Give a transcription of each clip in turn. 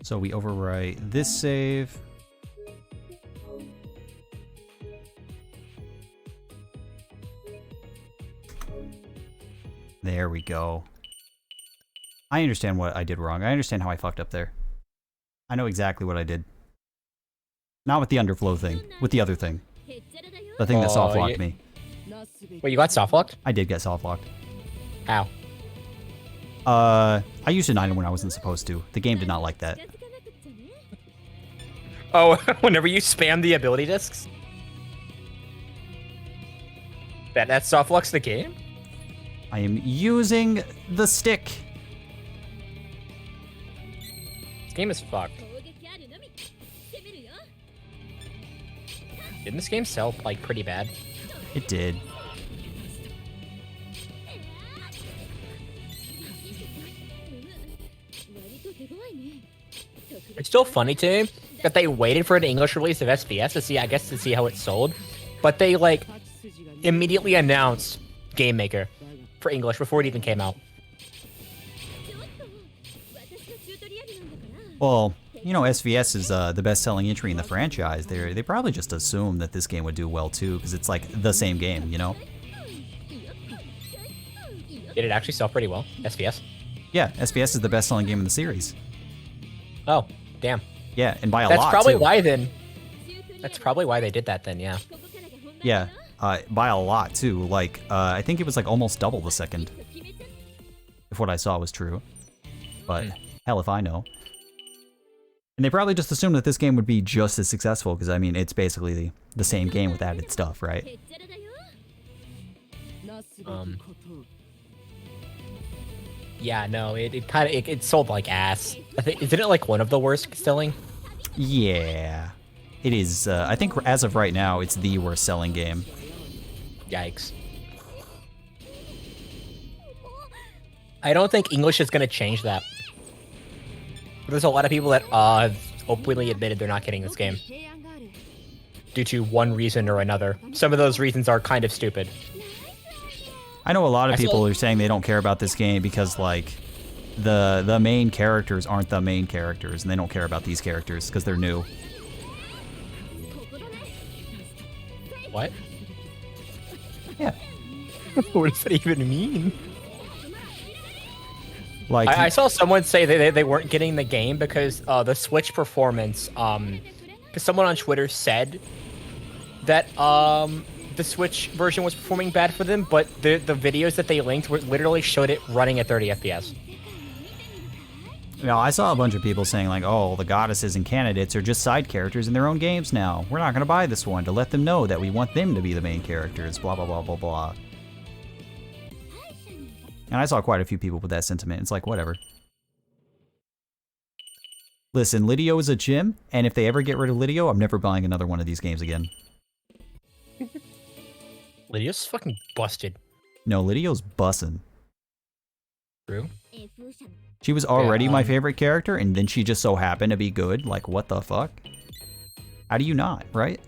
So we overwrite this save. There we go. I understand what I did wrong. I understand how I fucked up there. I know exactly what I did. Not with the underflow thing, with the other thing. The thing that soft locked me. Wait, you got soft locked? I did get soft locked. How? I used an item when I wasn't supposed to. The game did not like that. Oh, whenever you spam the ability discs? That soft locks the game? I am using the stick. This game is fucked. Didn't this game sell, like, pretty bad? It did. It's still funny to me that they waited for an English release of SPS to see, I guess, to see how it sold. But they, like, immediately announced GameMaker for English before it even came out. Well, you know, SVS is the best-selling entry in the franchise. They probably just assumed that this game would do well too, because it's like the same game, you know? Did it actually sell pretty well, SPS? Yeah, SVS is the best-selling game in the series. Oh, damn. Yeah, and by a That's lot, probably too. why then. That's probably why they did that then, yeah. Yeah, by a lot too. Like, I think it was like almost double the second. If what I saw was true. But hell if I know. And they probably just assumed that this game would be just as successful, because I mean, it's basically the same game with added stuff, right? Yeah, no, it sold like ass. Isn't it like one of the worst selling? Yeah. It is, I think as of right now, it's the worst selling game. Yikes. I don't think English is going to change that. There's a lot of people that have openly admitted they're not getting this game. Due to one reason or another. Some of those reasons are kind of stupid. I know a lot of people are saying they don't care about this game because, like, the main characters aren't the main characters, and they don't care about these characters because they're new. What? Yeah. What does that even mean? Like, I saw someone say they weren't getting the game because the Switch performance, because someone on Twitter said that the Switch version was performing bad for them, but the videos that they linked literally showed it running at 30 FPS. you know, I saw a bunch of people saying, like, oh, the goddesses and candidates are just side characters in their own games now. We're not going to buy this one to let them know that we want them to be the main characters, blah, blah, blah, blah, blah. And I saw quite a few people with that sentiment. It's like, whatever. Listen, Lidio is a gym, and if they ever get rid of Lidio, I'm never buying another one of these games again. Lydia's fucking busted. No, Lidio's bussin'. True. She was already my favorite character, and then she just so happened to be good. Like, what the fuck? How do you not, right?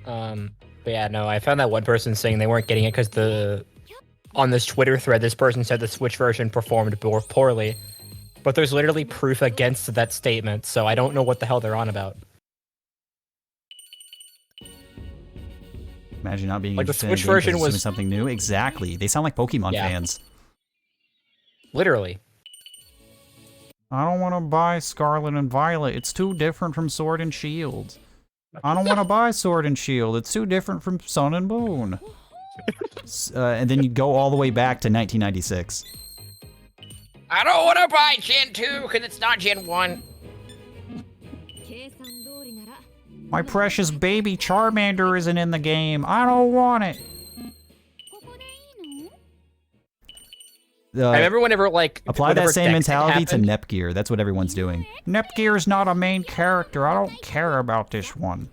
But yeah, no, I found that one person saying they weren't getting it because on this Twitter thread, this person said the Switch version performed poorly. But there's literally proof against that statement, so I don't know what the hell they're on about. Imagine not being like the interested Switch in a game 'cause version it's was doing something new. Exactly. They sound like Pokemon fans. Literally. I don't want to buy Scarlet and Violet. It's too different from Sword and Shield. I don't want to buy Sword and Shield. It's too different from Sun and Moon. And then you go all the way back to 1996. I don't want to buy Gen 2 because it's not Gen 1. My precious baby Charmander isn't in the game. I don't want it. I remember whenever, like... Apply that same mentality to happened. Nepgear. That's what everyone's doing. Nepgear is not a main character. I don't care about this one.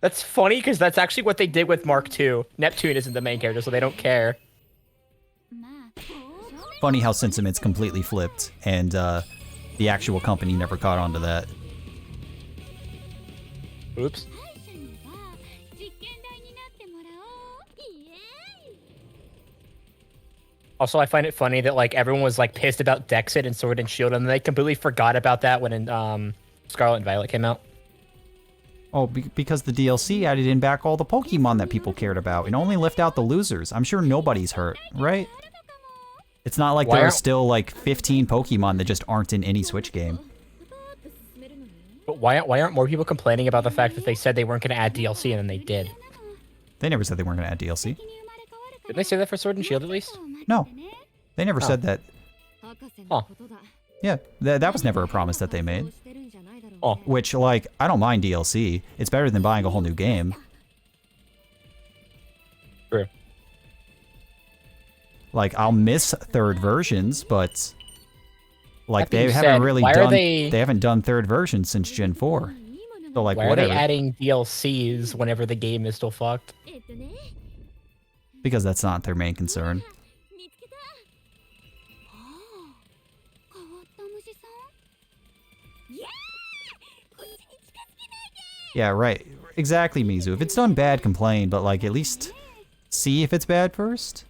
That's funny because that's actually what they did with Mark II. Neptune isn't the main character, so they don't care. Funny how sentiment's completely flipped, and the actual company never caught on to that. Oops. Also, I find it funny that like everyone was like pissed about Dexit and Sword and Shield, and they completely forgot about that when Scarlet and Violet came out. Oh, because the DLC added in back all the Pokemon that people cared about and only left out the losers. I'm sure nobody's hurt, right? It's not like there are still like 15 Pokemon that just aren't in any Switch game. But why aren't more people complaining about the fact that they said they weren't going to add DLC and then they did? They never said they weren't going to add DLC. Did they say that for Sword and Shield at least? No, they never said that. Oh. Yeah, that was never a promise that they made. Oh. Which, like, I don't mind DLC. It's better than buying a whole new game. True. Like, I'll miss third versions, but like they haven't done third versions since Gen 4. So like why whatever. are they adding DLCs whenever the game is still fucked? Because that's not their main concern. Yeah, right. Exactly, Mizu. If it's done bad, complain, but like at least see if it's bad first.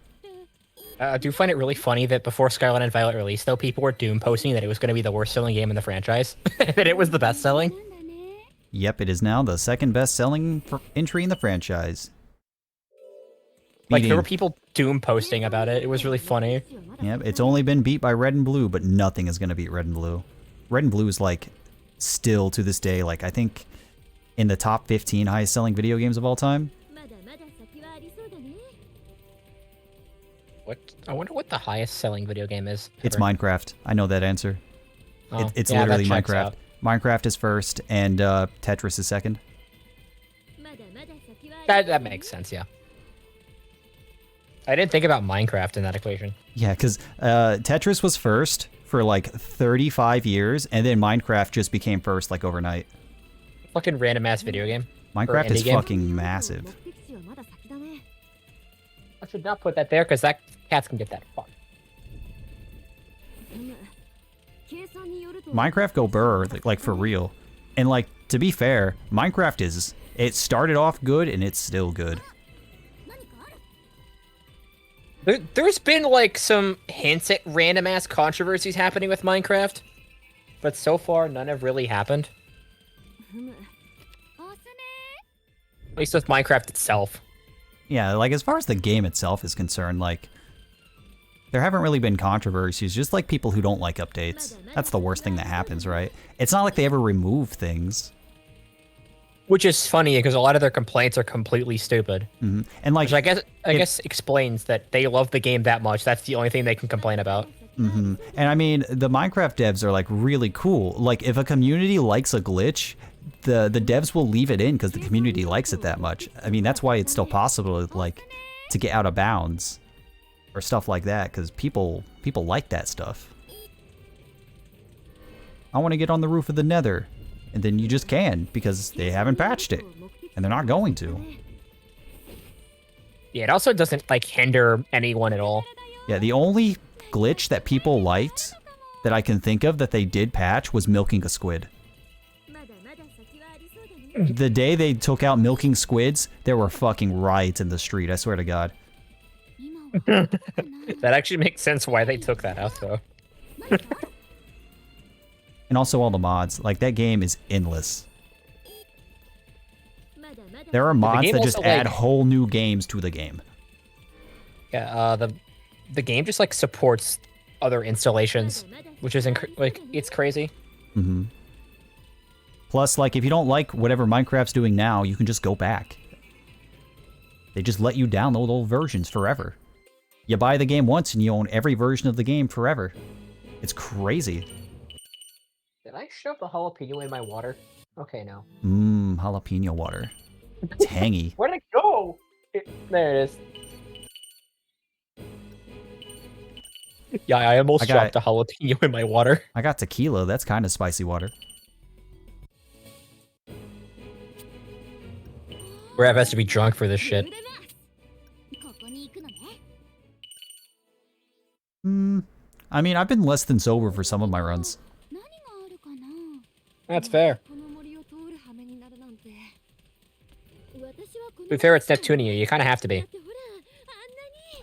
I do find it really funny that before Scarlet and Violet released, though, people were doom posting that it was going to be the worst-selling game in the franchise, that it was the best-selling. Yep, it is now the second best-selling entry in the franchise. Like, there were people doom posting about it. It was really funny. Yep, it's only been beat by Red and Blue, but nothing is going to beat Red and Blue. Red and Blue is, like, still to this day, like, I think in the top 15 highest-selling video games of all time. What? I wonder what the highest-selling video game is. It's Minecraft. I know that answer. Oh, it's yeah, literally that checks Minecraft. out. Minecraft is first, and Tetris is second. That makes sense, yeah. I didn't think about Minecraft in that equation. Yeah, because Tetris was first for like 35 years, and then Minecraft just became first like overnight. Fucking random-ass video game. Minecraft is fucking massive. I should not put that there, because that cats can get that. Fuck. Minecraft go burr, like for real. And like, to be fair, Minecraft it started off good, and it's still good. There's been, like, some hints at random-ass controversies happening with Minecraft, but so far, none have really happened. At least with Minecraft itself. Yeah, like, as far as the game itself is concerned, like, there haven't really been controversies, just like people who don't like updates. That's the worst thing that happens, right? It's not like they ever remove things. Which is funny, because a lot of their complaints are completely stupid. Mm-hmm. And like, which I guess explains that they love the game that much. That's the only thing they can complain about. Mm-hmm. And I mean, the Minecraft devs are like really cool. Like, if a community likes a glitch, the devs will leave it in because the community likes it that much. I mean, that's why it's still possible, like, to get out of bounds or stuff like that, because people like that stuff. I want to get on the roof of the Nether. And then you just can, because they haven't patched it. And they're not going to. Yeah, it also doesn't, like, hinder anyone at all. Yeah, the only glitch that people liked that I can think of that they did patch was milking a squid. The day they took out milking squids, there were fucking riots in the street, I swear to God. That actually makes sense why they took that out, though. And also all the mods. Like, that game is endless. There are mods that just add whole new games to the game. Yeah, the game just, like, supports other installations, which is, like, it's crazy. Mm-hmm. Plus, like, if you don't like whatever Minecraft's doing now, you can just go back. They just let you download old versions forever. You buy the game once and you own every version of the game forever. It's crazy. Did I shove the jalapeno in my water? Okay, no. Mmm, jalapeno water. Tangy. Where'd it go? There it is. Yeah, I almost dropped a jalapeno in my water. I got tequila. That's kind of spicy water. Rav has to be drunk for this shit. I mean, I've been less than sober for some of my runs. That's fair. To be fair, it's Neptunia. You kind of have to be.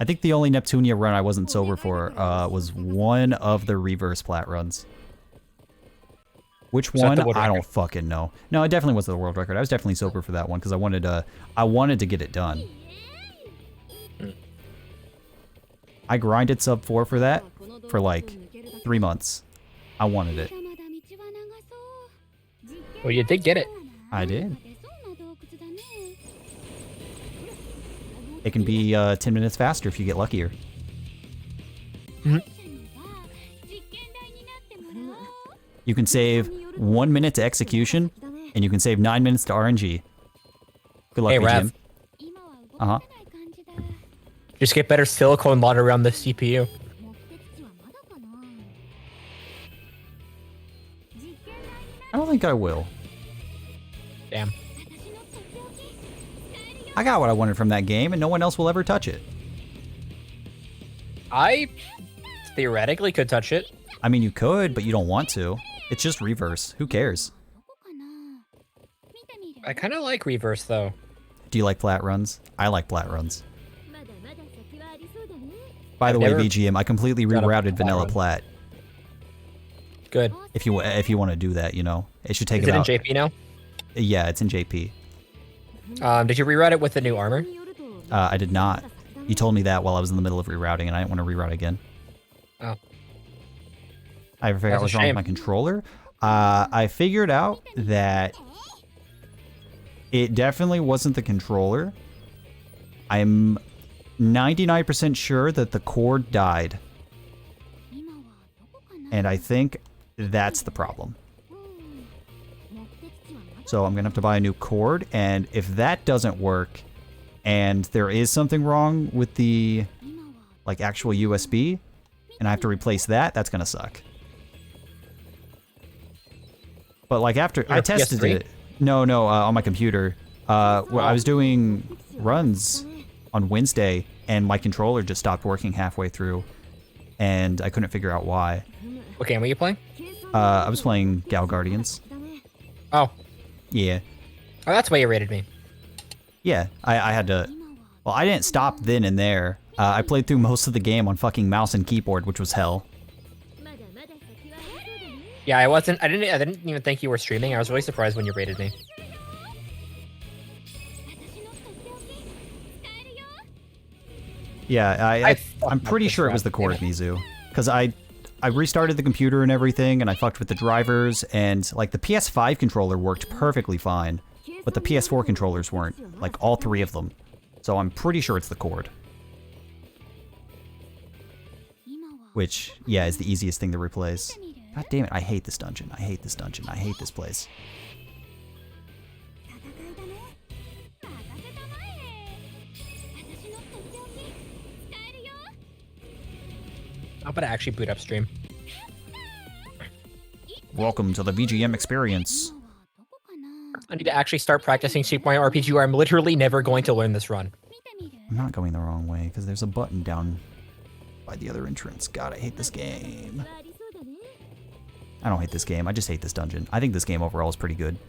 I think the only Neptunia run I wasn't sober for was one of the reverse plat runs. Which one? I don't fucking know. No, it definitely wasn't the world record. I was definitely sober for that one because I wanted to get it done. I grinded sub 4 for that for like 3 months. I wanted it. Well, you did get it. I did. It can be 10 minutes faster if you get luckier. You can save 1 minute to execution, and you can save 9 minutes to RNG. Good luck, hey, Rav. Uh-huh. Just get better silicone mod around the CPU. I don't think I will. Damn. I got what I wanted from that game, and no one else will ever touch it. I theoretically could touch it. I mean, you could, but you don't want to. It's just reverse. Who cares? I kind of like reverse, though. Do you like plat runs? I like plat runs. By the way, VGM, I completely rerouted vanilla plat. Good. If you want to do that, you know, it should take. Is it in JP now? Yeah, it's in JP. Did you reroute it with the new armor? I did not. You told me that while I was in the middle of rerouting, and I didn't want to reroute again. Oh. I ever figured out what's wrong with my controller? I figured out that it definitely wasn't the controller. I'm 99% sure that the cord died. And I think that's the problem. So I'm going to have to buy a new cord, and if that doesn't work, and there is something wrong with the, like, actual USB, and I have to replace that, that's going to suck. But, like, after I tested PS3? it... No, on my computer. Well, I was doing runs on Wednesday, and my controller just stopped working halfway through, and I couldn't figure out why. What game were you playing? I was playing Gal Guardians. Oh. Yeah. Oh, that's why you rated me. Yeah, I had to... Well, I didn't stop then and there. I played through most of the game on fucking mouse and keyboard, which was hell. Yeah, I didn't even think you were streaming. I was really surprised when you rated me. Yeah, I'm pretty sure it was the cord, Mizu. Because I restarted the computer and everything, and I fucked with the drivers, and, like, the PS5 controller worked perfectly fine, but the PS4 controllers weren't. Like, all 3 of them. So I'm pretty sure it's the cord. Which, yeah, is the easiest thing to replace. God damn it, I hate this dungeon. I hate this dungeon. I hate this place. I'm about to actually boot up stream. Welcome to the VGM experience. I need to actually start practicing Super Mario RPG, or I'm literally never going to learn this run. I'm not going the wrong way, because there's a button down by the other entrance. God, I hate this game. I don't hate this game, I just hate this dungeon. I think this game overall is pretty good.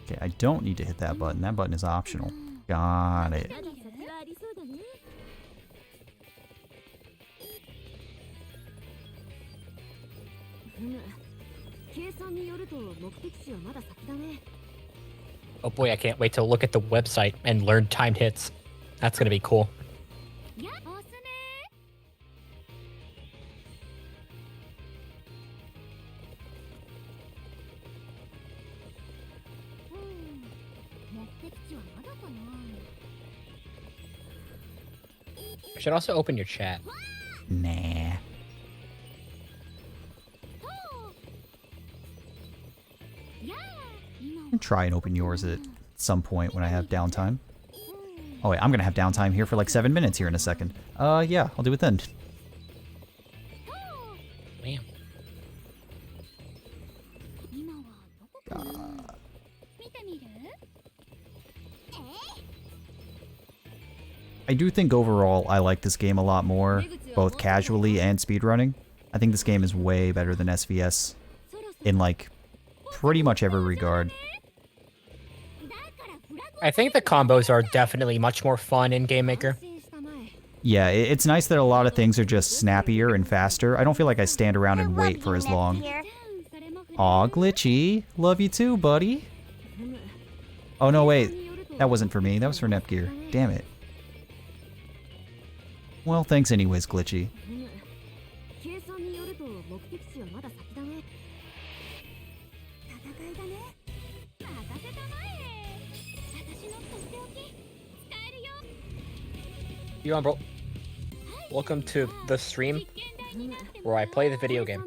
Okay, I don't need to hit that button. That button is optional. Got it. Oh boy, I can't wait to look at the website and learn timed hits. That's gonna be cool. I should also open your chat. Nah. I'll try and open yours at some point when I have downtime. Oh wait, I'm gonna have downtime here for like 7 minutes here in a second. Yeah, I'll do it then. Damn. I do think overall I like this game a lot more, both casually and speedrunning. I think this game is way better than SVS in like pretty much every regard. I think the combos are definitely much more fun in GameMaker. Yeah, it's nice that a lot of things are just snappier and faster. I don't feel like I stand around and wait for as long. Aw, Glitchy. Love you too, buddy. Oh, no, wait. That wasn't for me. That was for Nepgear. Damn it. Well, thanks anyways, Glitchy. You on, bro? Welcome to the stream where I play the video game.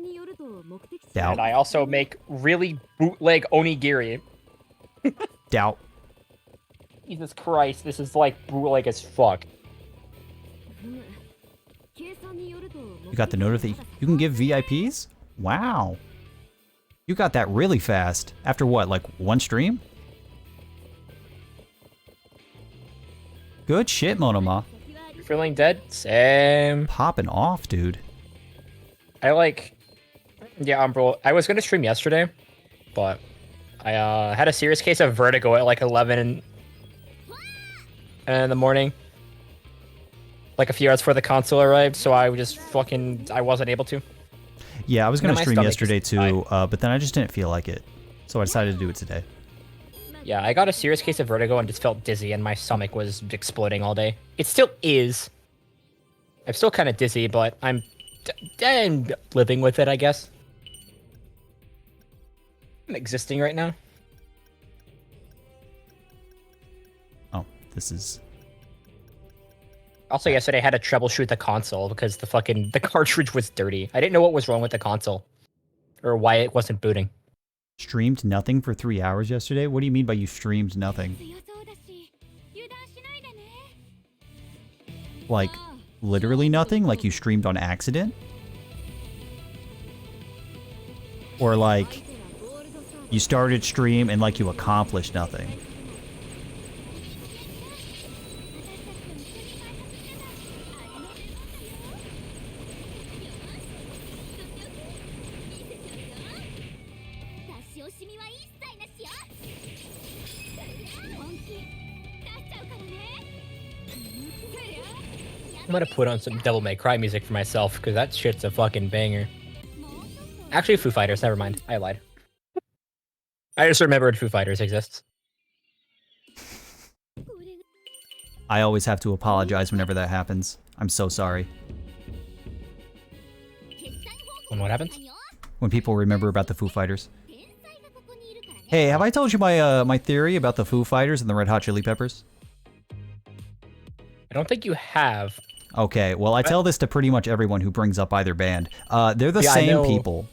Doubt. And I also make really bootleg onigiri. Doubt. Jesus Christ, this is like bootleg as fuck. You got the notification. You can give VIPs? Wow. You got that really fast. After what, like one stream? Good shit, Monoma. You feeling dead? Same. Popping off, dude. I like... Yeah, bro. I was gonna stream yesterday, but I had a serious case of vertigo at like 11 in the morning. Like a few hours before the console arrived, so I just fucking... I wasn't able to. Yeah, I was gonna stream yesterday just too, but then I just didn't feel like it. So I decided to do it today. Yeah, I got a serious case of vertigo and just felt dizzy, and my stomach was exploding all day. It still is. I'm still kind of dizzy, but I'm living with it, I guess. I'm existing right now. Oh, this is... Also, yesterday I had to troubleshoot the console because the cartridge was dirty. I didn't know what was wrong with the console. Or why it wasn't booting. Streamed nothing for 3 hours yesterday? What do you mean by you streamed nothing? Like, literally nothing? Like you streamed on accident? Or like, you started stream and like you accomplished nothing? I'm gonna put on some Devil May Cry music for myself, because that shit's a fucking banger. Actually, Foo Fighters, never mind. I lied. I just remembered Foo Fighters exists. I always have to apologize whenever that happens. I'm so sorry. When what happens? When people remember about the Foo Fighters. Hey, have I told you my my theory about the Foo Fighters and the Red Hot Chili Peppers? I don't think you have. Okay, well, I tell this to pretty much everyone who brings up either band. They're the Yeah, same people.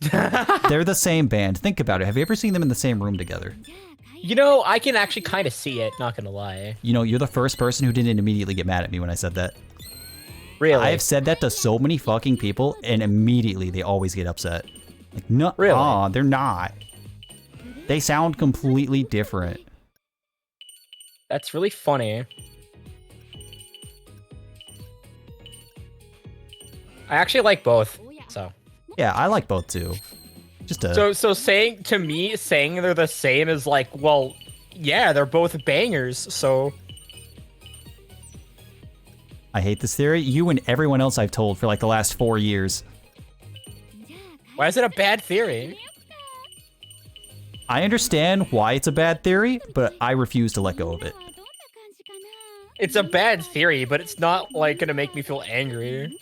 They're the same band. Think about it. Have you ever seen them in the same room together? You know, I can actually kind of see it, not gonna lie. You know, you're the first person who didn't immediately get mad at me when I said that. Really? I've said that to so many fucking people, and immediately they always get upset. Like, no, Really? they're not. They sound completely different. That's really funny. I actually like both, so. Yeah, I like both too. Just a... So saying they're the same is like, well, yeah, they're both bangers, so. I hate this theory. You and everyone else I've told for like the last 4 years. Why is it a bad theory? I understand why it's a bad theory, but I refuse to let go of it. It's a bad theory, but it's not like gonna make me feel angry.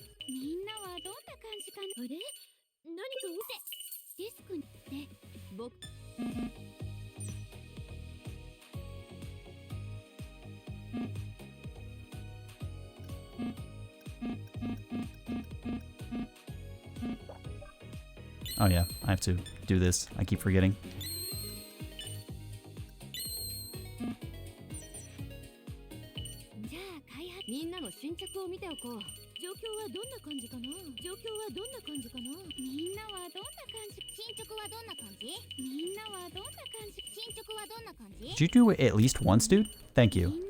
Oh yeah, I have to do this. I keep forgetting. Did you do it at least once, dude? Thank you.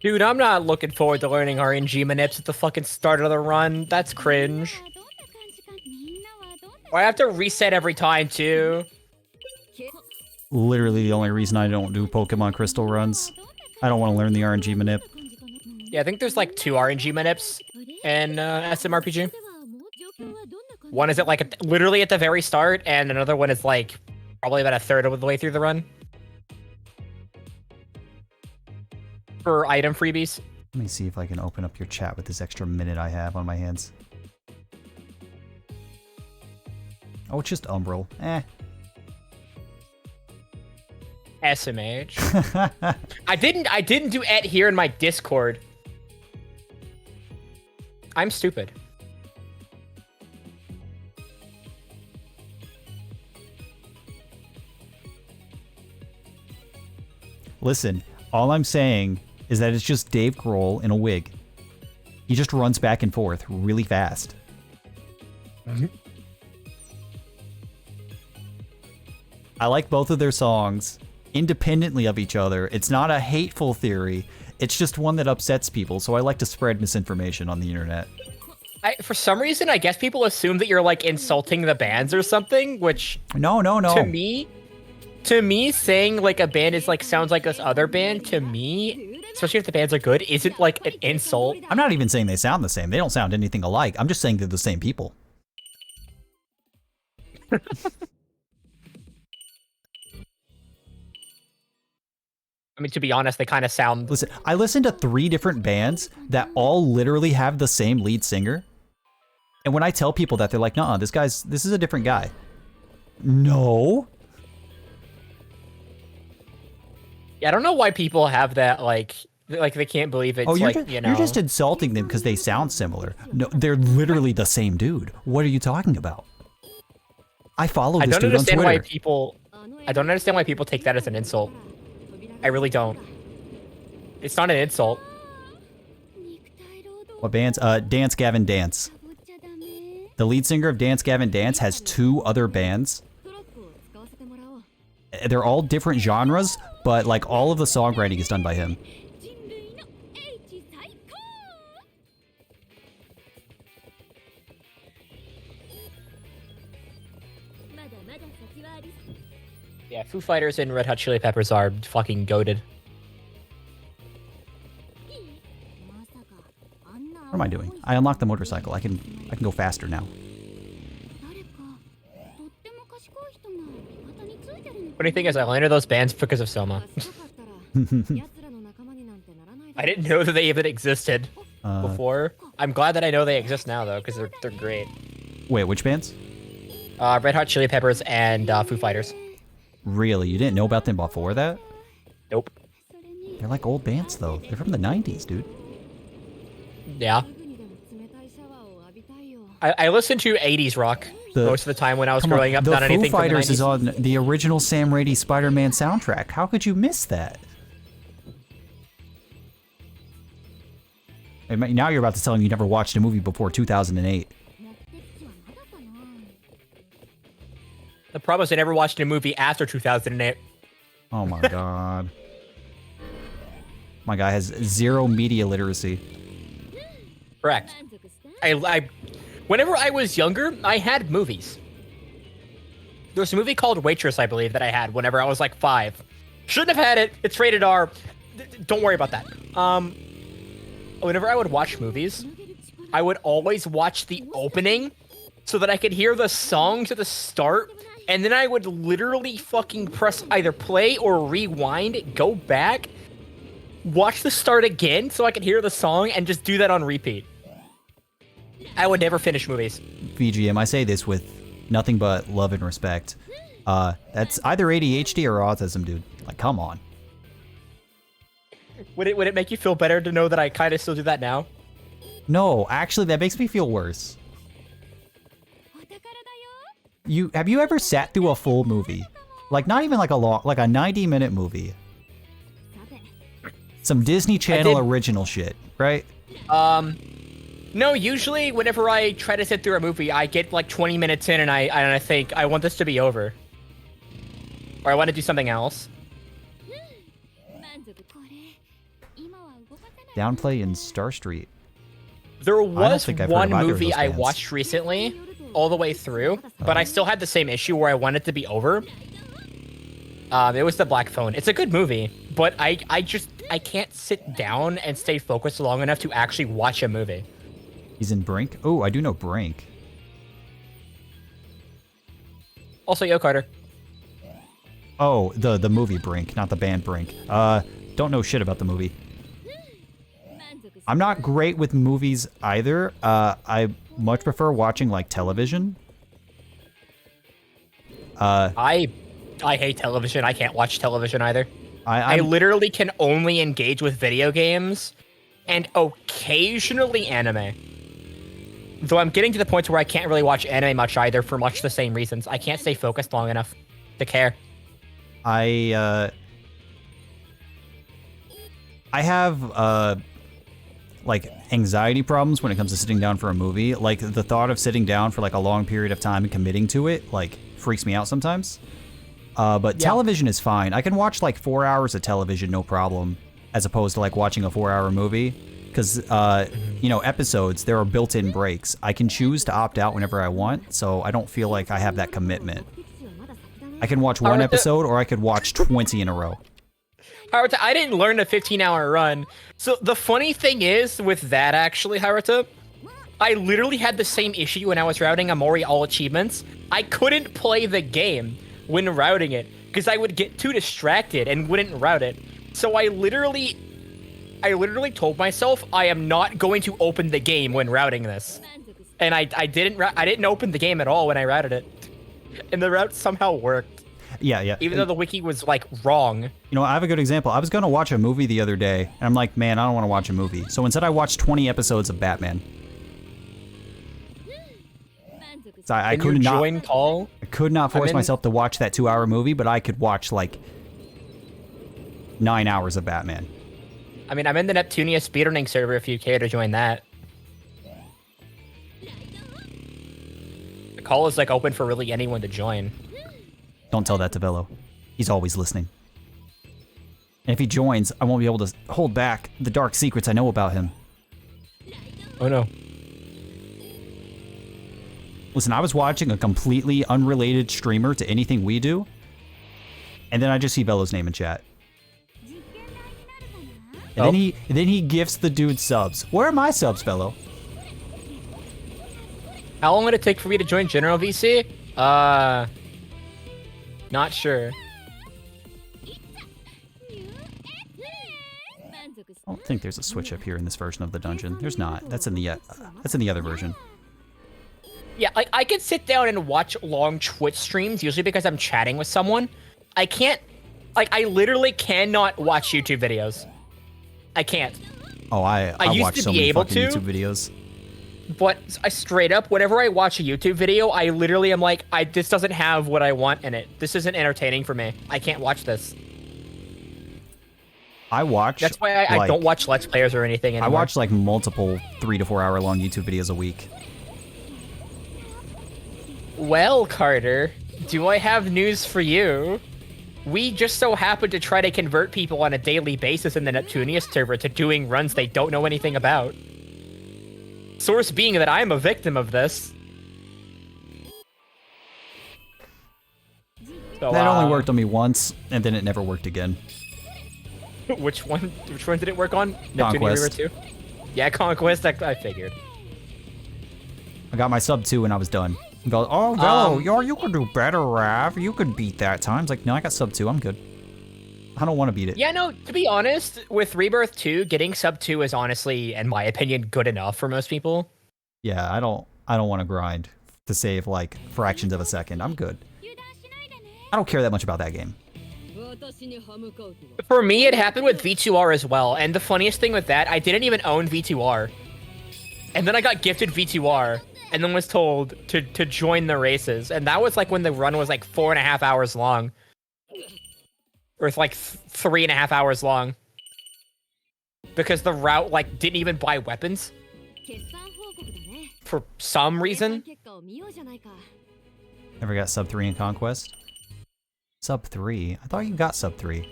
Dude, I'm not looking forward to learning RNG manips at the fucking start of the run. That's cringe. Or I have to reset every time, too. Literally the only reason I don't do Pokemon Crystal runs. I don't want to learn the RNG manip. Yeah, I think there's like 2 RNG manips in SMRPG. One is at like literally at the very start, and another one is like probably about a third of the way through the run. For item freebies. Let me see if I can open up your chat with this extra minute I have on my hands. Oh, it's just Umbral. Eh. SMH. I didn't do et here in my Discord. I'm stupid. Listen, all I'm saying is that it's just Dave Grohl in a wig. He just runs back and forth really fast. I like both of their songs independently of each other. It's not a hateful theory. It's just one that upsets people, so I like to spread misinformation on the internet. For some reason, I guess people assume that you're like insulting the bands or something, which No. To me, saying like a band is like sounds like this other band, to me, especially if the bands are good, isn't like an insult. I'm not even saying they sound the same. They don't sound anything alike. I'm just saying they're the same people. I mean, to be honest, they kind of sound... Listen, I listened to 3 different bands that all literally have the same lead singer. And when I tell people that, they're like, "Nuh-uh, this is a different guy." No. Yeah, I don't know why people have that, like they can't believe it's You're just insulting them because they sound similar. No, they're literally the same dude. What are you talking about? I follow this dude on Twitter. I don't understand why people take that as an insult. I really don't. It's not an insult. What bands? Dance Gavin Dance. The lead singer of Dance Gavin Dance has 2 other bands. They're all different genres, but like all of the songwriting is done by him. Yeah, Foo Fighters and Red Hot Chili Peppers are fucking goated. What am I doing? I unlocked the motorcycle. I can go faster now. Funny thing is, I landed those bands because of Soma. I didn't know that they even existed before. I'm glad that I know they exist now, though, because they're great. Wait, which bands? Red Hot Chili Peppers and Foo Fighters. Really? You didn't know about them before that? Nope. They're like old bands, though. They're from the 90s, dude. Yeah. I listened to 80s rock most of the time when I was growing up. Not anything from the 90s. The Foo Fighters is on the original Sam Raimi Spider-Man soundtrack. How could you miss that? Now you're about to tell me you never watched a movie before 2008. The problem is I never watched a movie after 2008. Oh my god. My guy has 0 media literacy. Correct. Whenever I was younger, I had movies. There was a movie called Waitress, I believe, that I had whenever I was like 5. Shouldn't have had it. It's rated R. Don't worry about that. Whenever I would watch movies, I would always watch the opening so that I could hear the songs at the start, and then I would literally fucking press either play or rewind, go back, watch the start again so I could hear the song, and just do that on repeat. I would never finish movies. VGM, I say this with nothing but love and respect. That's either ADHD or autism, dude. Like, come on. Would it make you feel better to know that I kind of still do that now? No, actually, that makes me feel worse. Have you ever sat through a full movie? Like, not even like a 90-minute movie. Some Disney Channel original shit, right? No, usually whenever I try to sit through a movie, I get like 20 minutes in and I think, I want this to be over. Or I want to do something else. Downplay in Star Street. There was think I've heard one of either of movie those I bands. watched recently, all the way through, but I still had the same issue where I wanted it to be over. It was The Black Phone. It's a good movie, but I can't sit down and stay focused long enough to actually watch a movie. He's in Brink. Oh, I do know Brink. Also, Yo Carter. Oh, the movie Brink, not the band Brink. Don't know shit about the movie. I'm not great with movies either. I much prefer watching like television. I hate television. I can't watch television either. I I'm- literally can only engage with video games and occasionally anime. Though I'm getting to the point where I can't really watch anime much either for much the same reasons. I can't stay focused long enough to care. I have like anxiety problems when it comes to sitting down for a movie. Like the thought of sitting down for like a long period of time and committing to it like freaks me out sometimes. But television is fine. I can watch like 4 hours of television no problem, as opposed to like watching a 4-hour movie. Because you know, episodes, there are built-in breaks. I can choose to opt out whenever I want, so I don't feel like I have that commitment. I can watch one episode, or I could watch 20 in a row. Haruta, I didn't learn a 15-hour run. So the funny thing is with that, actually, Haruta, I literally had the same issue when I was routing Amori All Achievements. I couldn't play the game when routing it because I would get too distracted and wouldn't route it. So I literally told myself I am not going to open the game when routing this, and I didn't open the game at all when I routed it, and the route somehow worked. Yeah. Even though the wiki was like wrong. You know, I have a good example. I was gonna watch a movie the other day, and I'm like, man, I don't want to watch a movie. So instead, I watched 20 episodes of Batman. So I could not join call. I could not force myself to watch that 2-hour movie, but I could watch like 9 hours of Batman. I mean, I'm in the Neptunia speedrunning server if you care to join that. The call is like open for really anyone to join. Don't tell that to Velo. He's always listening. And if he joins, I won't be able to hold back the dark secrets I know about him. Oh no. Listen, I was watching a completely unrelated streamer to anything we do, and then I just see Velo's name in chat. And then he gifts the dude subs. Where are my subs, Velo? How long would it take for me to join General VC? Not sure. I don't think there's a switch up here in this version of the dungeon. There's not. That's in the other version. Yeah, like I can sit down and watch long Twitch streams, usually because I'm chatting with someone. I can't, like, I literally cannot watch YouTube videos. I can't. Oh, I used watch to so be many able fucking to. YouTube videos. But I straight up, whenever I watch a YouTube video, I literally am like, this doesn't have what I want in it. This isn't entertaining for me. I can't watch this. I watch. That's why I don't watch Let's Players or anything anymore. I watch like multiple 3 to 4 hour long YouTube videos a week. Well, Carter, do I have news for you? We just so happen to try to convert people on a daily basis in the Neptunia server to doing runs they don't know anything about. Source being that I am a victim of this. So, That only worked on me once, and then it never worked again. Which one did it work on? Conquest. Neptunia River 2? Yeah, Conquest, I figured. I got my sub 2 and I was done. And Velo, oh, Velo, you could do better, Rav. You could beat that time. It's like, no, I got sub 2. I'm good. I don't want to beat it. Yeah, no, to be honest, with Rebirth 2, getting sub 2 is honestly, in my opinion, good enough for most people. Yeah, I don't want to grind to save like fractions of a second. I'm good. I don't care that much about that game. For me, it happened with V2R as well, and the funniest thing with that, I didn't even own V2R. And then I got gifted V2R, and then was told to join the races, and that was like when the run was like 4.5 hours long. Or it's like 3.5 hours long. Because the route like didn't even buy weapons. For some reason. Never got sub 3 in Conquest? Sub 3? I thought you got sub 3.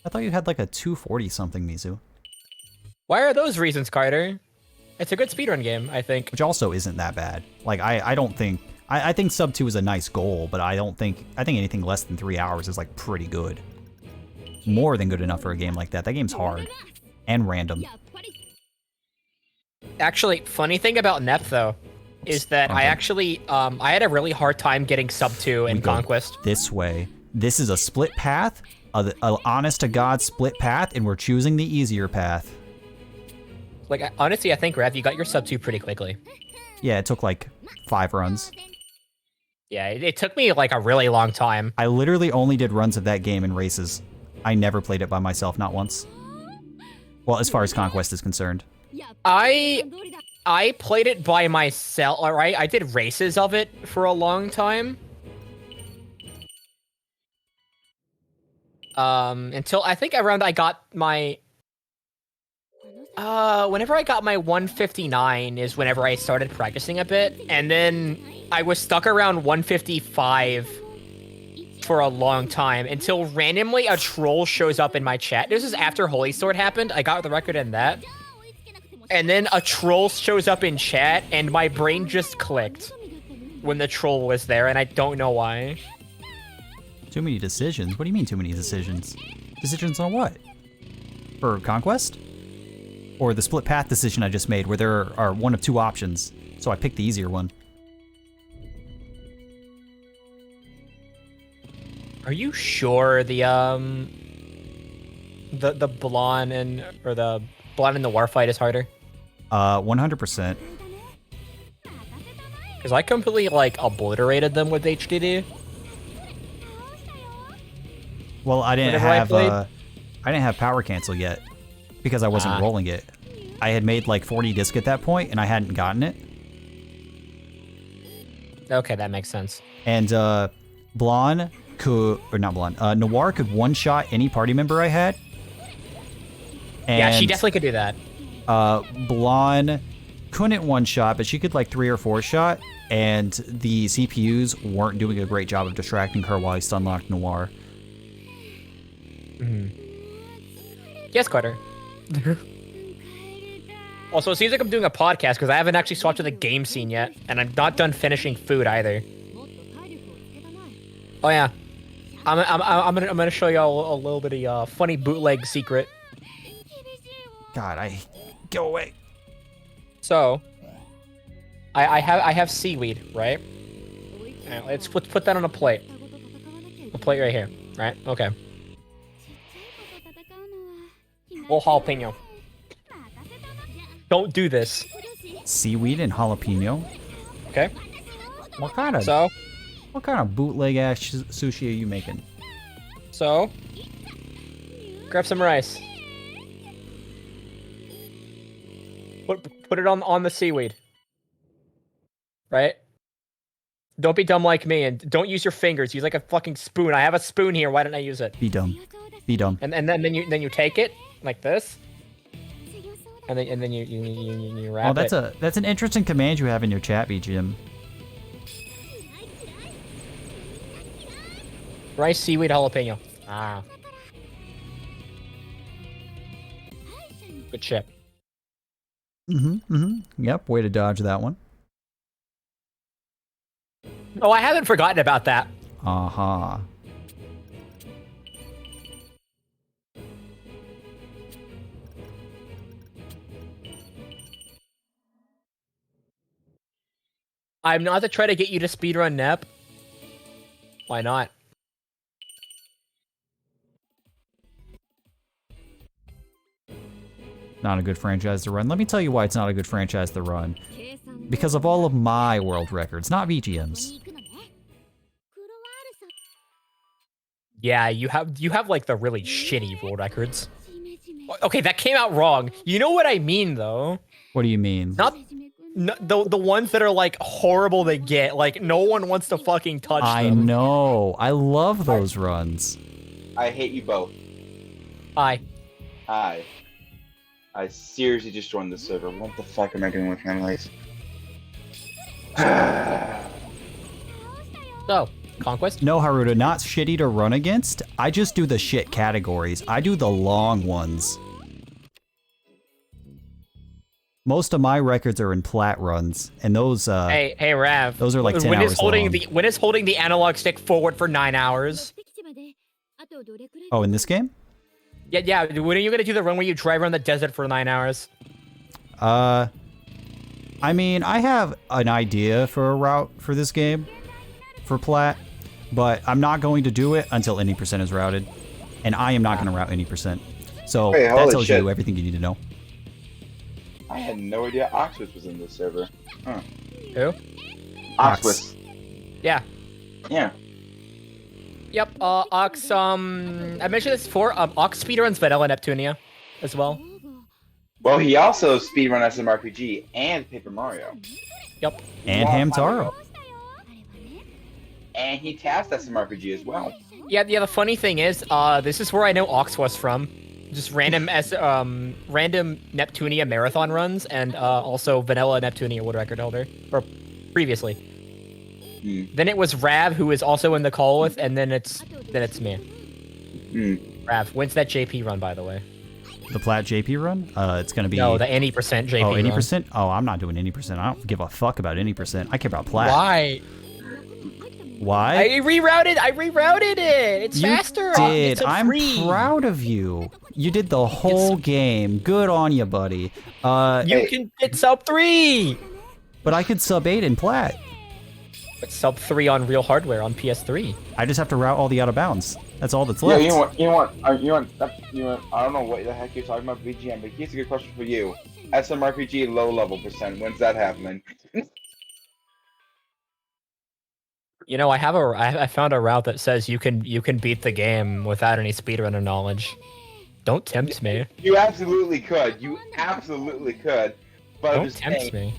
I thought you had like a 240 something, Mizu. Why are those reasons, Carter? It's a good speedrun game, I think. Which also isn't that bad. Like, I don't think... I think sub 2 is a nice goal, but I think anything less than 3 hours is, like, pretty good. More than good enough for a game like that. That game's hard. And random. Actually, funny thing about Nep, though, is that I actually... I had a really hard time getting sub 2 in Conquest. This way. This is a split path. A honest-to-God split path, and we're choosing the easier path. Like, honestly, I think, Rev, you got your sub 2 pretty quickly. Yeah, it took, like, 5 runs. Yeah, it took me, like, a really long time. I literally only did runs of that game in races. I never played it by myself, not once. Well, as far as Conquest is concerned. I played it by myself, alright? I did races of it for a long time. Until I think around I got my... whenever I got my 159 is whenever I started practicing a bit, and then I was stuck around 155 for a long time until randomly a troll shows up in my chat. This is after Holy Sword happened. I got the record in that. And then a troll shows up in chat, and my brain just clicked when the troll was there, and I don't know why. Too many decisions? What do you mean too many decisions? Decisions on what? For Conquest? Or the split path decision I just made, where there are one of 2 options, so I picked the easier one. Are you sure the blonde and the blonde in the war fight is harder? 100%. Because I completely like obliterated them with HDD. Well, I didn't have power cancel yet because I wasn't rolling it. I had made like 40 disc at that point, and I hadn't gotten it. Okay, that makes sense. And Blonde could, or not Blonde, Noir could one-shot any party member I had. And, yeah, she definitely could do that. Blonde couldn't one-shot, but she could like 3 or 4 shot, and the CPUs weren't doing a great job of distracting her while I stun-locked Noir. Yes, Carter. Also, it seems like I'm doing a podcast because I haven't actually swapped to the game scene yet, and I'm not done finishing food either. Oh yeah, I'm gonna show y'all a little bit of funny bootleg secret. God, go away. So, I have seaweed, right? Right, let's put that on a plate. A plate right here, right? Okay. Well, jalapeno. Don't do this. Seaweed and jalapeno? Okay. What kind of bootleg ass sushi are you making? So, grab some rice. Put it on the seaweed. Right? Don't be dumb like me, and don't use your fingers. Use like a fucking spoon. I have a spoon here. Why didn't I use it? Be dumb. Be dumb. And then you take it like this. And then you wrap it. Oh, that's an interesting command you have in your chat, BGM. Rice, seaweed, jalapeno. Ah. Good chip. Yep, way to dodge that one. Oh, I haven't forgotten about that. Uh-huh. I'm not to try to get you to speedrun Nep. Why not? Not a good franchise to run. Let me tell you why it's not a good franchise to run. Because of all of my world records, not VGM's. Yeah, you have like the really shitty world records. Okay, that came out wrong. You know what I mean, though. What do you mean? The ones that are like horrible to get. Like no one wants to fucking touch them. I know. I love those runs. I hate you both. Hi. Hi. I seriously just joined the server. What the fuck am I doing with my life? So, Conquest? No, Haruto, not shitty to run against. I just do the shit categories. I do the long ones. Most of my records are in plat runs, and those Hey, Rav. those are like 10 when hours is holding long. the when is holding the analog stick forward for 9 hours? Oh, in this game? Yeah. When are you gonna do the run where you drive around the desert for 9 hours? I mean, I have an idea for a route for this game, for plat, but I'm not going to do it until any percent is routed, and I am not going to route any percent. So Wait, that holy tells shit. you everything you need to know. I had no idea Oxus was in this server. Huh. Who? Oxus. Yeah. Yeah. Yep. Ox. I mentioned this before. Ox speedruns vanilla Neptunia, as well. Well, he also speedrun SMRPG and Paper Mario. Yep. And Hamtaro. And he tasked SMRPG as well. Yeah. The funny thing is, this is where I know Ox was from. Just random random Neptunia marathon runs, and also vanilla Neptunia world record holder, or previously. Then it was Rav, who is also in the call with, and then it's me. Rav, when's that JP run, by the way? The plat JP run? It's going to be... No, the any percent JP Oh, any run. percent? Oh, I'm not doing any percent. I don't give a fuck about any percent. I care about plat. Why? Why? I rerouted it. It's You faster. did. It's I'm free. proud of you. You did the whole game. Good on you, buddy. You can get sub 3. But I could sub 8 in plat. But sub 3 on real hardware on PS3. I just have to route all the out of bounds. That's all that's left. Yeah, you know what? I don't know what the heck you're talking about, VGM, but here's a good question for you. SMRPG low level percent. When's that happening? You know, I found a route that says you can beat the game without any speedrunner knowledge. Don't tempt me. You absolutely could. You absolutely could. But I'm Don't just tempt saying, me.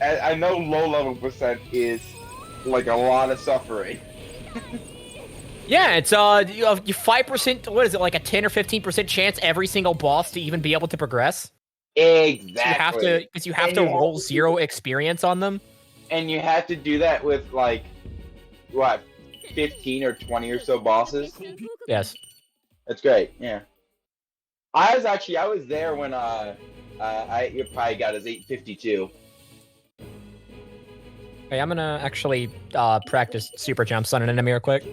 I know low level percent is like a lot of suffering. Yeah, it's you have 5%. What is it, like a 10 or 15% chance every single boss to even be able to progress? Exactly. You have to roll 0 experience on them. And you have to do that with like what, 15 or 20 or so bosses. Yes. That's great. Yeah. I was there when you probably got his 852. Hey, I'm gonna actually practice super jumps on an enemy real quick.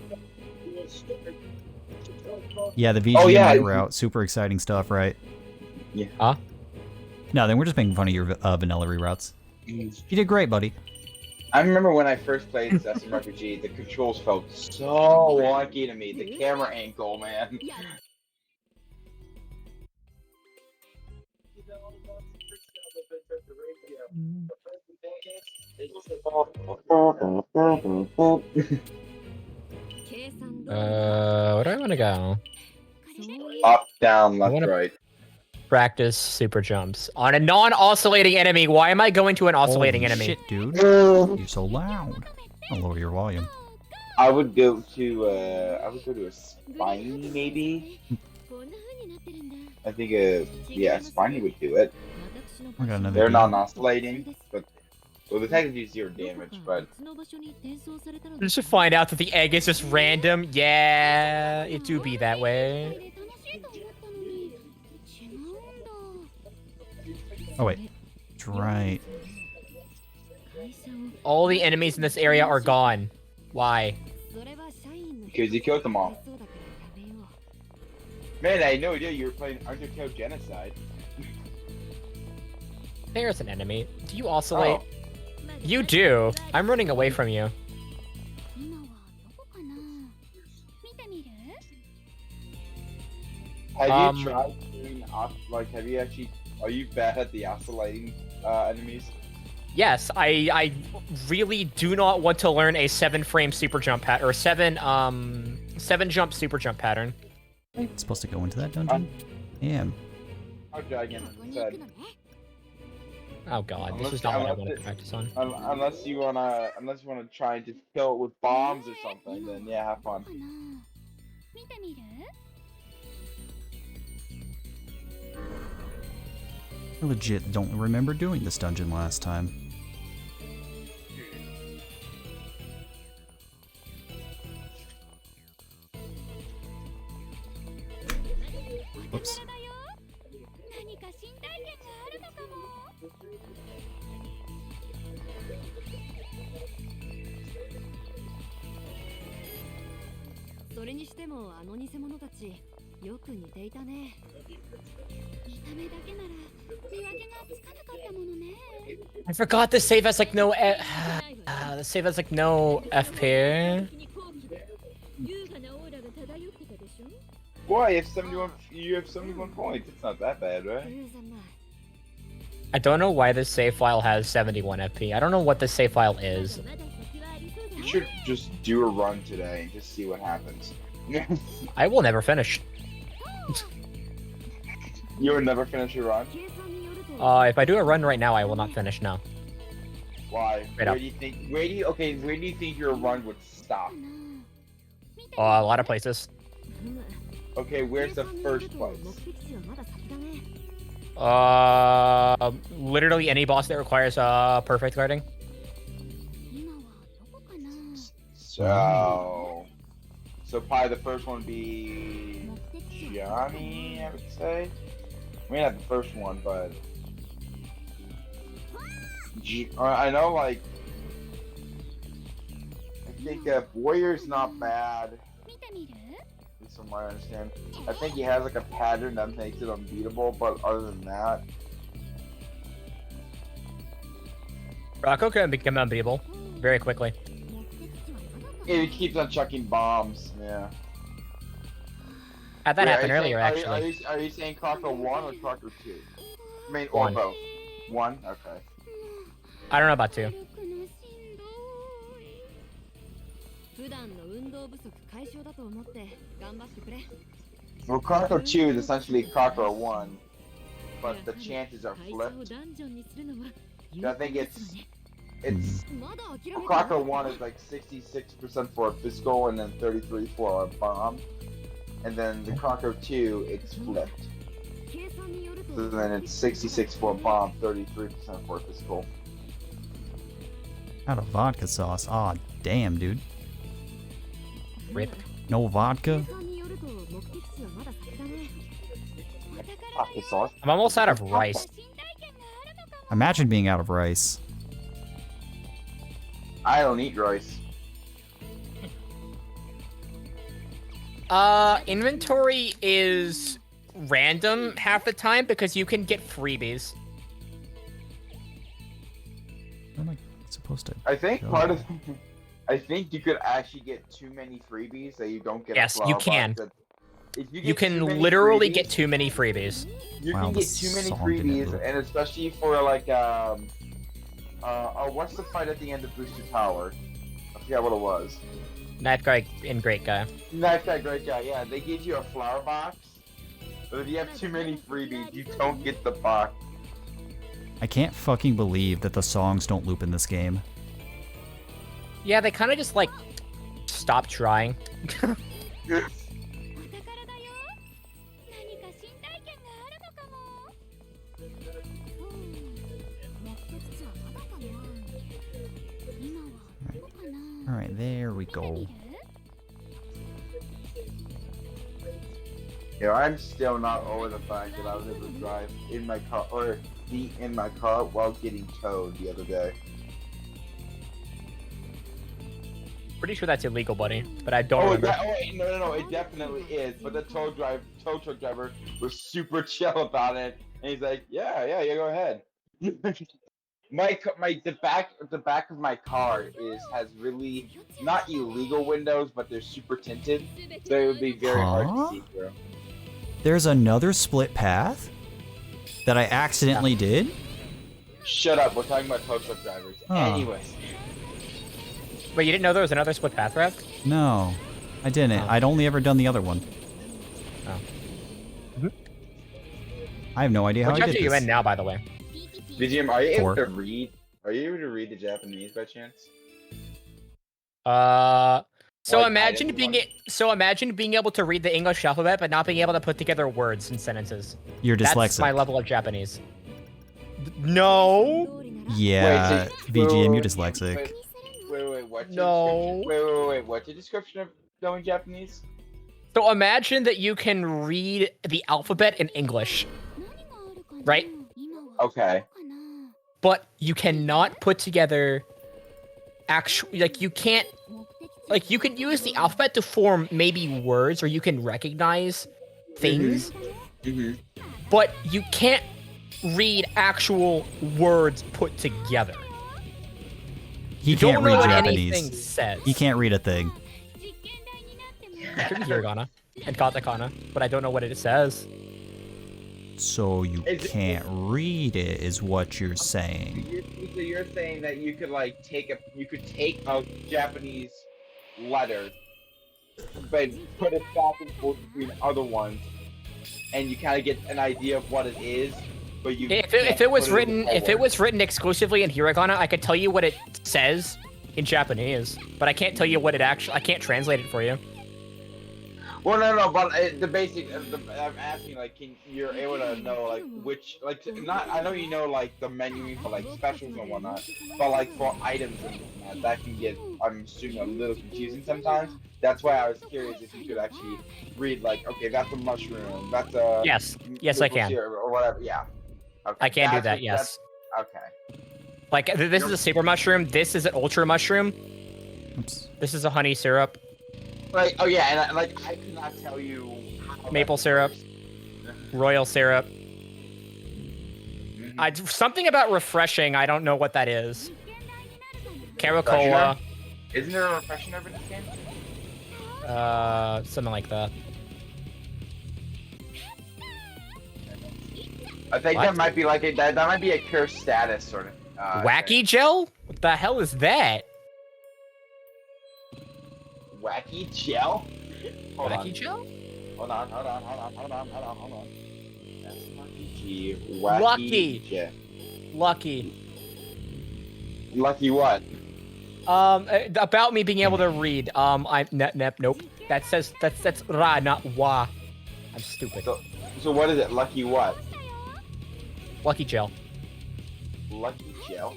Yeah, the VGM route. Super exciting stuff, right? Yeah. Huh? No, then we're just making fun of your vanilla reroutes. You did great, buddy. I remember when I first played this SMRPG, the controls felt so wonky to me. The camera angle, man. Where do I want to go? Up, down, left, wanna- right. Practice super jumps on a non-oscillating enemy. Why am I going to an oscillating Holy enemy? shit, dude. You're so loud. I'll lower your volume. I would go to a spiny maybe. I think yeah, spiny would do it. I got another They're game. non-oscillating, but well, the technically 0 damage, but Just to find out that the egg is just random. Yeah, it do be that way. Oh, wait. That's right. All the enemies in this area are gone. Why? because you killed them all. Man, I had no idea you were playing Undertale Genocide. There's an enemy. Do you oscillate? Oh. You do. I'm running away from you. Have you tried doing are you bad at the oscillating enemies? Yes, I really do not want to learn a 7-frame super jump pattern, or 7 jump super jump pattern. It's supposed to go into that dungeon? Damn. I'll try again instead. Oh god, this is not what I want to practice on. Unless you wanna try to kill it with bombs or something, then yeah, have fun. I legit don't remember doing this dungeon last time. Whoops. I forgot the save has like no the save has like no FP. Why? You have 71 points. It's not that bad, right? I don't know why this save file has 71 FP. I don't know what this save file is. You should just do a run today and just see what happens. I will never finish. You would never finish your run? If I do a run right now, I will not finish now. Why? Straight up. Where do you think your run would stop? A lot of places. Okay, where's the first place? Literally any boss that requires perfect guarding. So probably the first one would be Johnny, I would say. I mean, not the first one, but I know, like, I think Warrior's not bad. At least from what I understand. I think he has like a pattern that makes it unbeatable, but other than that, Rocco can become unbeatable very quickly. he keeps on chucking bombs. Yeah. Had that happen earlier, actually. Are you saying Crocker 1 or Crocker 2? I mean, One. or both. 1? Okay. I don't know about 2. Well, Crocker 2 is essentially Crocker 1, but the chances are flipped. I think it's Crocker 1 is like 66% for a physical and then 33 for a bomb. And then the Crocker 2, it's flipped. So then it's 66 for a bomb, 33% for a physical. Out of vodka sauce. Aw, damn, dude. Rip. No vodka? Vodka sauce. I'm almost out of rice. Imagine being out of rice. I don't eat rice. Inventory is random half the time because you can get freebies. What am I supposed to? I think go? part of I think you could actually get too many freebies that you don't get. Yes, a flower you box can. If you You get too can many literally freebies, get too many freebies. You Wow, can the get too many song didn't freebies, move. and especially for like what's the fight at the end of Booster Tower? I forgot what it was. Knife guy and great guy. Knife Guy, Great Guy. Yeah, they give you a flower box, but if you have too many freebies, you don't get the box. I can't fucking believe that the songs don't loop in this game. Yeah, they kind of just like stop trying. Alright, there we go. Yeah, I'm still not over the fact that I was able to drive in my car or be in my car while getting towed the other day. Pretty sure that's illegal, buddy, but I don't Oh, remember. no, it definitely is. But the tow truck driver was super chill about it, and he's like, yeah, go ahead. The back of my car has really not illegal windows, but they're super tinted, so it would be very hard to see through. There's another split path that I accidentally did? Shut up, we're talking about tow truck drivers. Huh. Anyways. Wait, you didn't know there was another split path route? No, I didn't. Oh. I'd only ever done the other one. Oh. I have no idea how What I chapter did are you this. in now, by the way? BGM, are you able 4. to read? Are you able to read the Japanese by chance? So Like, imagine I being didn't imagine being able to read the English alphabet but not being able to put together words and sentences. You're That's dyslexic. my level of Japanese. No. Yeah, Wait, so- VGM, you're wait, dyslexic. Wait, what's No. your description? Wait, what's your description of knowing Japanese? So imagine that you can read the alphabet in English. Right? Okay. but you cannot put together actual, like, you can't, like, you can use the alphabet to form maybe words, or you can recognize things, but you can't read actual words put together. He You can't don't know read what Japanese. anything says. He can't read a thing. I can read hiragana and katakana, but I don't know what it says. So you can't read it, is what you're saying. So you're saying that you could like take a Japanese letter, but put it back and forth between other ones, and you kind of get an idea of what it is. But you if it was written exclusively in hiragana, I could tell you what it says in Japanese, but I can't tell you what it actually. I can't translate it for you. Well, no, but the basic. I'm asking, like, you're able to know, like, which, like, not. I know you know, like, the menuing for like specials and whatnot, but like for items and whatnot, that can get, I'm assuming, a little confusing sometimes. That's why I was curious if you could actually read, like, okay, that's a mushroom, that's a Yes, I can. or whatever. Yeah. Okay. I can do that. Yes. Okay. Like this is a super mushroom. This is an ultra mushroom. Oops. This is a honey syrup. Like, oh yeah, and I could not tell you how Maple syrup. Royal syrup. Something about refreshing. I don't know what that is. Caracola. Isn't there a refreshing over this game? Something like that. I think that might be like that might be a curse status sort of. Wacky gel? What the hell is that? Wacky gel? Wacky gel? Hold on. That's Wacky Lucky. Gel. Lucky. Lucky what? About me being able to read. Nope. That says that's ra, not wa. I'm stupid. So what is it? Lucky what? Lucky gel. Lucky gel?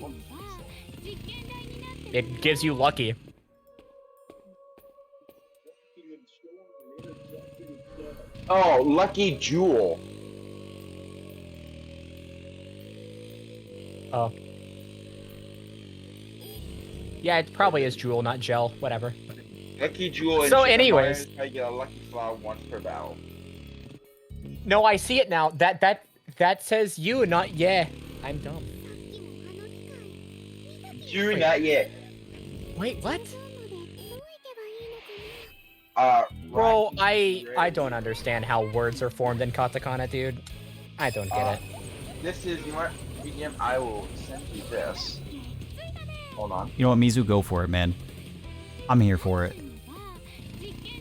It gives you lucky. Oh, Lucky Jewel. Oh. Yeah, it probably is jewel, not gel. Whatever. Lucky Jewel. So anyways. I get a lucky flower once per battle. No, I see it now. That says you, not yeah. I'm dumb. You, not yet. Wait, what? Bro, I don't understand how words are formed in katakana, dude. I don't get it. This is, you know what, BGM, I will send you this. Hold on. You know what, Mizu, go for it, man. I'm here for it.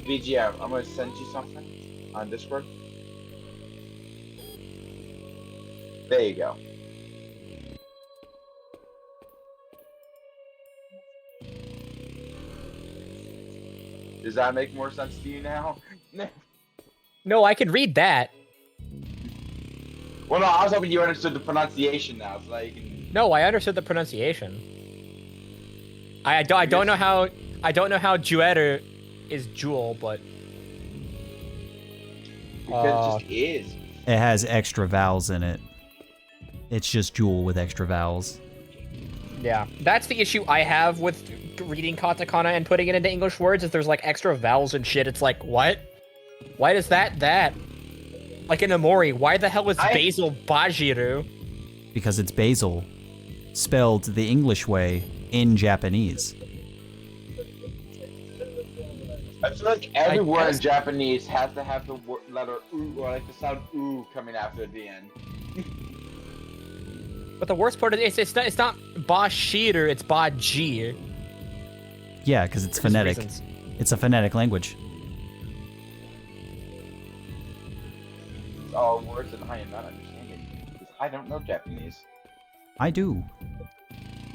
BGM, I'm gonna send you something on Discord. There you go. Does that make more sense to you now? No, I can read that. Well, no, I was hoping you understood the pronunciation now, so that you can. No, I understood the pronunciation. I don't know how jueru is jewel, but because it just is. It has extra vowels in it. It's just jewel with extra vowels. Yeah, that's the issue I have with reading katakana and putting it into English words. Is there's like extra vowels and shit. It's like, what? Why does that? Like in Amori, why the hell is basil bajiru? Because it's basil, spelled the English way in Japanese. I feel like every word in Japanese has to have the letter u, or like the sound u coming after at the end. But the worst part is it's not bashiru, it's baji. Yeah, because it's phonetic. Reasons. It's a phonetic language. It's all words that I am not understanding, because I don't know Japanese. I do.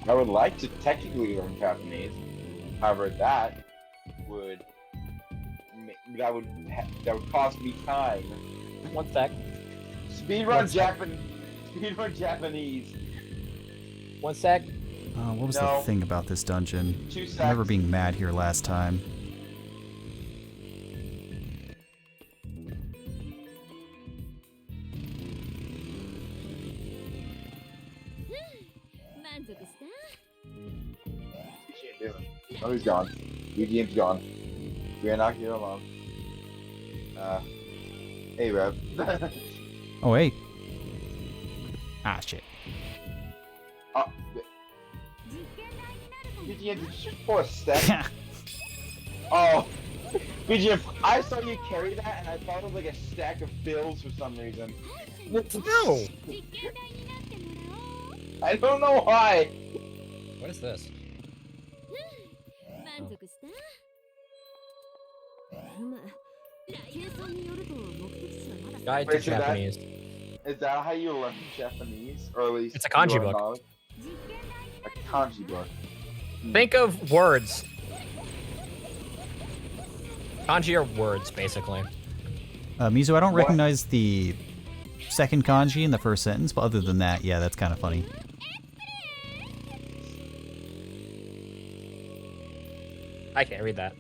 I would like to technically learn Japanese. However, that would cost me time. 1 sec. Speedrun Japanese. 1 sec. What was the thing about this dungeon? 2 I seconds. remember being mad here last time. Oh, he's gone. UGM's gone. We're not here alone. Hey, Rev. Oh, hey. Ah, shit. Oh, BGM, did you just pour a stack? Oh, BGM, I saw you carry that, and I thought it was like a stack of bills for some reason. No. I don't know why. What is this? Guide to Wait, so Japanese. Is that how you learn Japanese, or at least It's a kanji your book. knowledge? A kanji book. Think of words. Kanji are words, basically. Mizu, I don't What? recognize the second kanji in the first sentence, but other than that, yeah, that's kind of funny. I can't read that.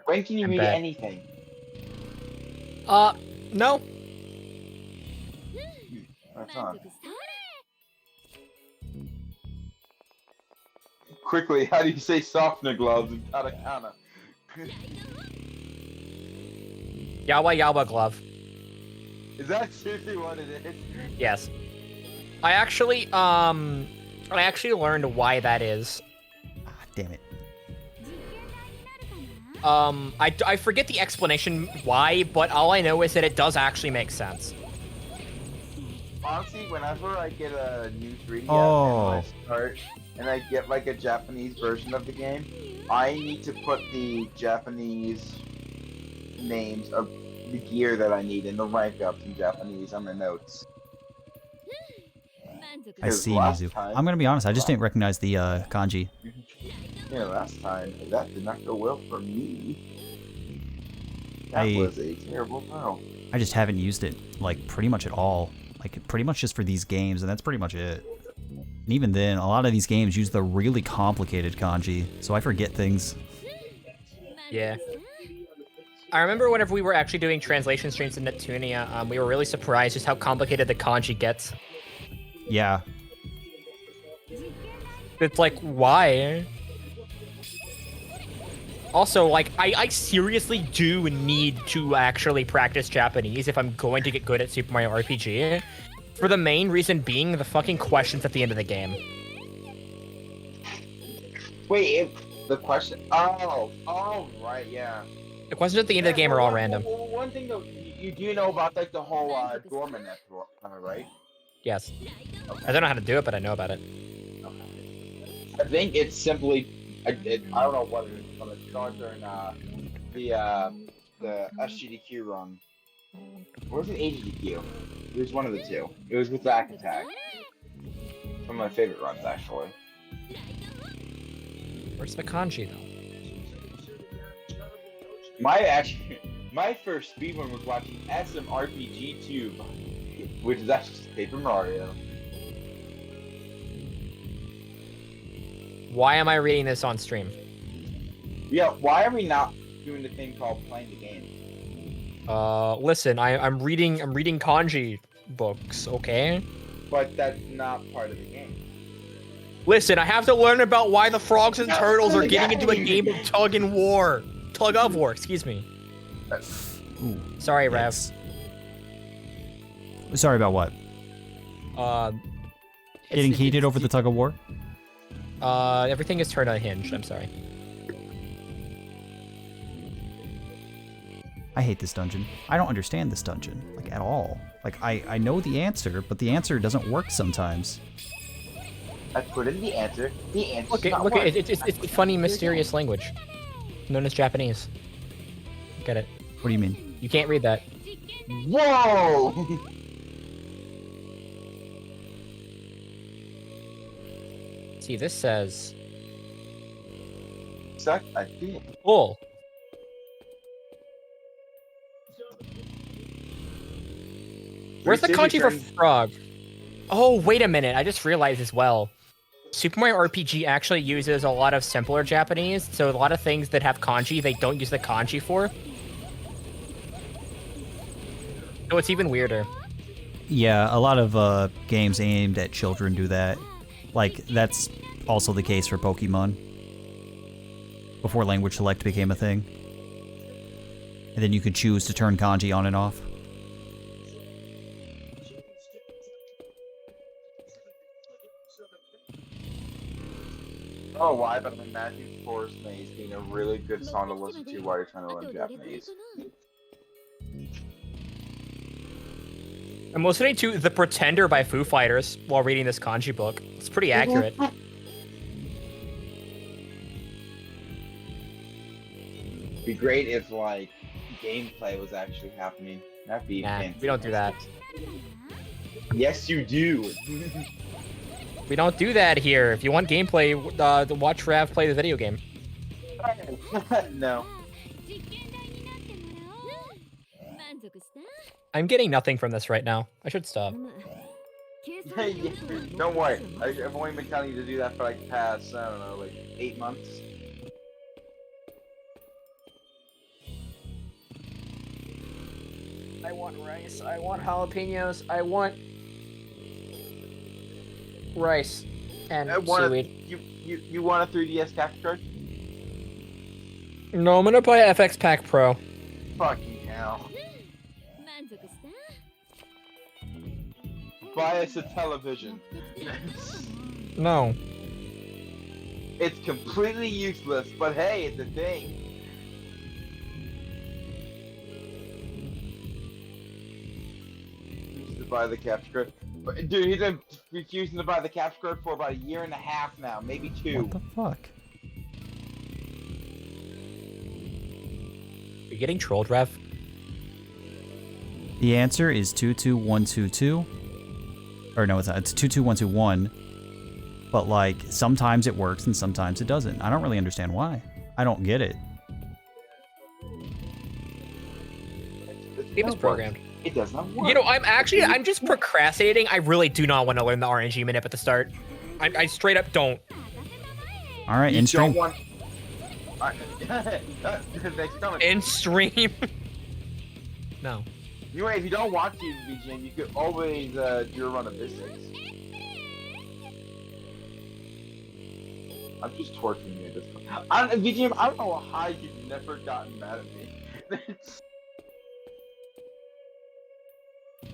When can you I'm read bad. anything? No. That's not. Quickly, how do you say softener gloves in katakana? Yawa Yawa glove. Is that seriously what it is? Yes. I actually learned why that is. Ah, damn it. I forget the explanation why, but all I know is that it does actually make sense. Honestly, whenever I get a new 3DS Oh. and I start and I get like a Japanese version of the game, I need to put the Japanese names of the gear that I need and the rank ups in Japanese on the notes. I see, last Mizu. time- I'm gonna be honest, I just didn't recognize the kanji. Yeah, last time that did not go well for me. That I- was a terrible throw. I just haven't used it, like, pretty much at all. Like, pretty much just for these games, and that's pretty much it. And even then, a lot of these games use the really complicated kanji, so I forget things. Yeah. I remember whenever we were actually doing translation streams in Neptunia, we were really surprised just how complicated the kanji gets. Yeah. It's like, why? Also, like, I seriously do need to actually practice Japanese if I'm going to get good at Super Mario RPG. For the main reason being the fucking questions at the end of the game. Wait, the question. Oh, right, yeah. The questions at the end of the game are all random. Well, one thing though, you do know about like the whole dormant network, right? Yes. Okay. I don't know how to do it, but I know about it. I think it's simply. I don't know what it is, but it's starts during the SGDQ run. Or was it HGDQ? It was one of the two. It was with Back Attack. One of my favorite runs, actually. Where's the kanji, though? My first speedrun was watching SMRPG Tube, which is actually just Paper Mario. Why am I reading this on stream? Yeah, why are we not doing the thing called playing the game? Listen, I'm reading kanji books, okay? But that's not part of the game. Listen, I have to learn about why the frogs and That's turtles are the getting into a game. game of tug of war, excuse me. Ooh. Sorry, Rev. Yikes. Sorry about what? Getting heated over the tug of war? Everything is turned unhinged, I'm sorry. I hate this dungeon. I don't understand this dungeon, like, at all. Like, I know the answer, but the answer doesn't work sometimes. I put in the answer. The answer. Look, it's funny, mysterious language, known as Japanese. Get it? What do you mean? You can't read that. Whoa! See, this says Suck a dick. full. Where's the kanji for frog? Oh, wait a minute. I just realized as well. Super Mario RPG actually uses a lot of simpler Japanese, so a lot of things that have kanji, they don't use the kanji for. So it's even weirder. Yeah, a lot of games aimed at children do that. Like, that's also the case for Pokemon. Before language select became a thing. And then you could choose to turn kanji on and off. Oh, why? But Imagine Forest Maze being a really good song to listen to while you're trying to learn Japanese. I'm listening to The Pretender by Foo Fighters while reading this kanji book. It's pretty accurate. It'd be great if, like, gameplay was actually happening. That'd be Nah, fantastic. we don't do that. Yes, you do. We don't do that here. If you want gameplay, watch Rav play the video game. No. I'm getting nothing from this right now. I should stop. Hey, don't worry. I've only been telling you to do that for like the past, I don't know, like 8 months. I want rice. I want jalapenos. I want rice and seaweed. You want a 3DS capture card? No, I'm gonna buy FX Pack Pro. Fucking hell. Buy us a television. No. It's completely useless, but hey, it's a thing. To buy the capture card. But, dude, he's been refusing to buy the capture card for about 1.5 years now, maybe 2. What the fuck? You're getting trolled, Rev. The answer is 22122. Or no, it's not. It's 22121. But like, sometimes it works and sometimes it doesn't. I don't really understand why. I don't get it. Game is programmed. It does not work. You know, I'm just procrastinating. I really do not want to learn the RNG minute at the start. I straight up don't. All right, You in stream. don't want... Next comment. In stream. No. Anyway, if you don't want to use VGM, you could always do a run of Mystics. I'm just torturing you at this point. VGM, I don't know how you've never gotten mad at me.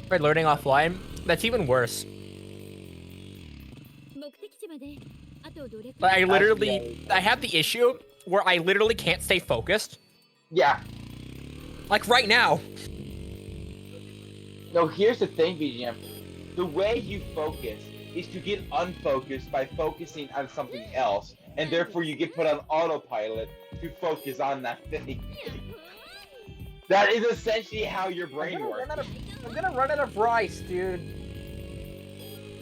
By learning offline, that's even worse. Like, I have the issue where I literally can't stay focused. Yeah. Like right now. No, here's the thing, VGM. The way you focus is to get unfocused by focusing on something else, and therefore you get put on autopilot to focus on that thing. That is essentially how your brain works. I'm gonna run out of rice, dude.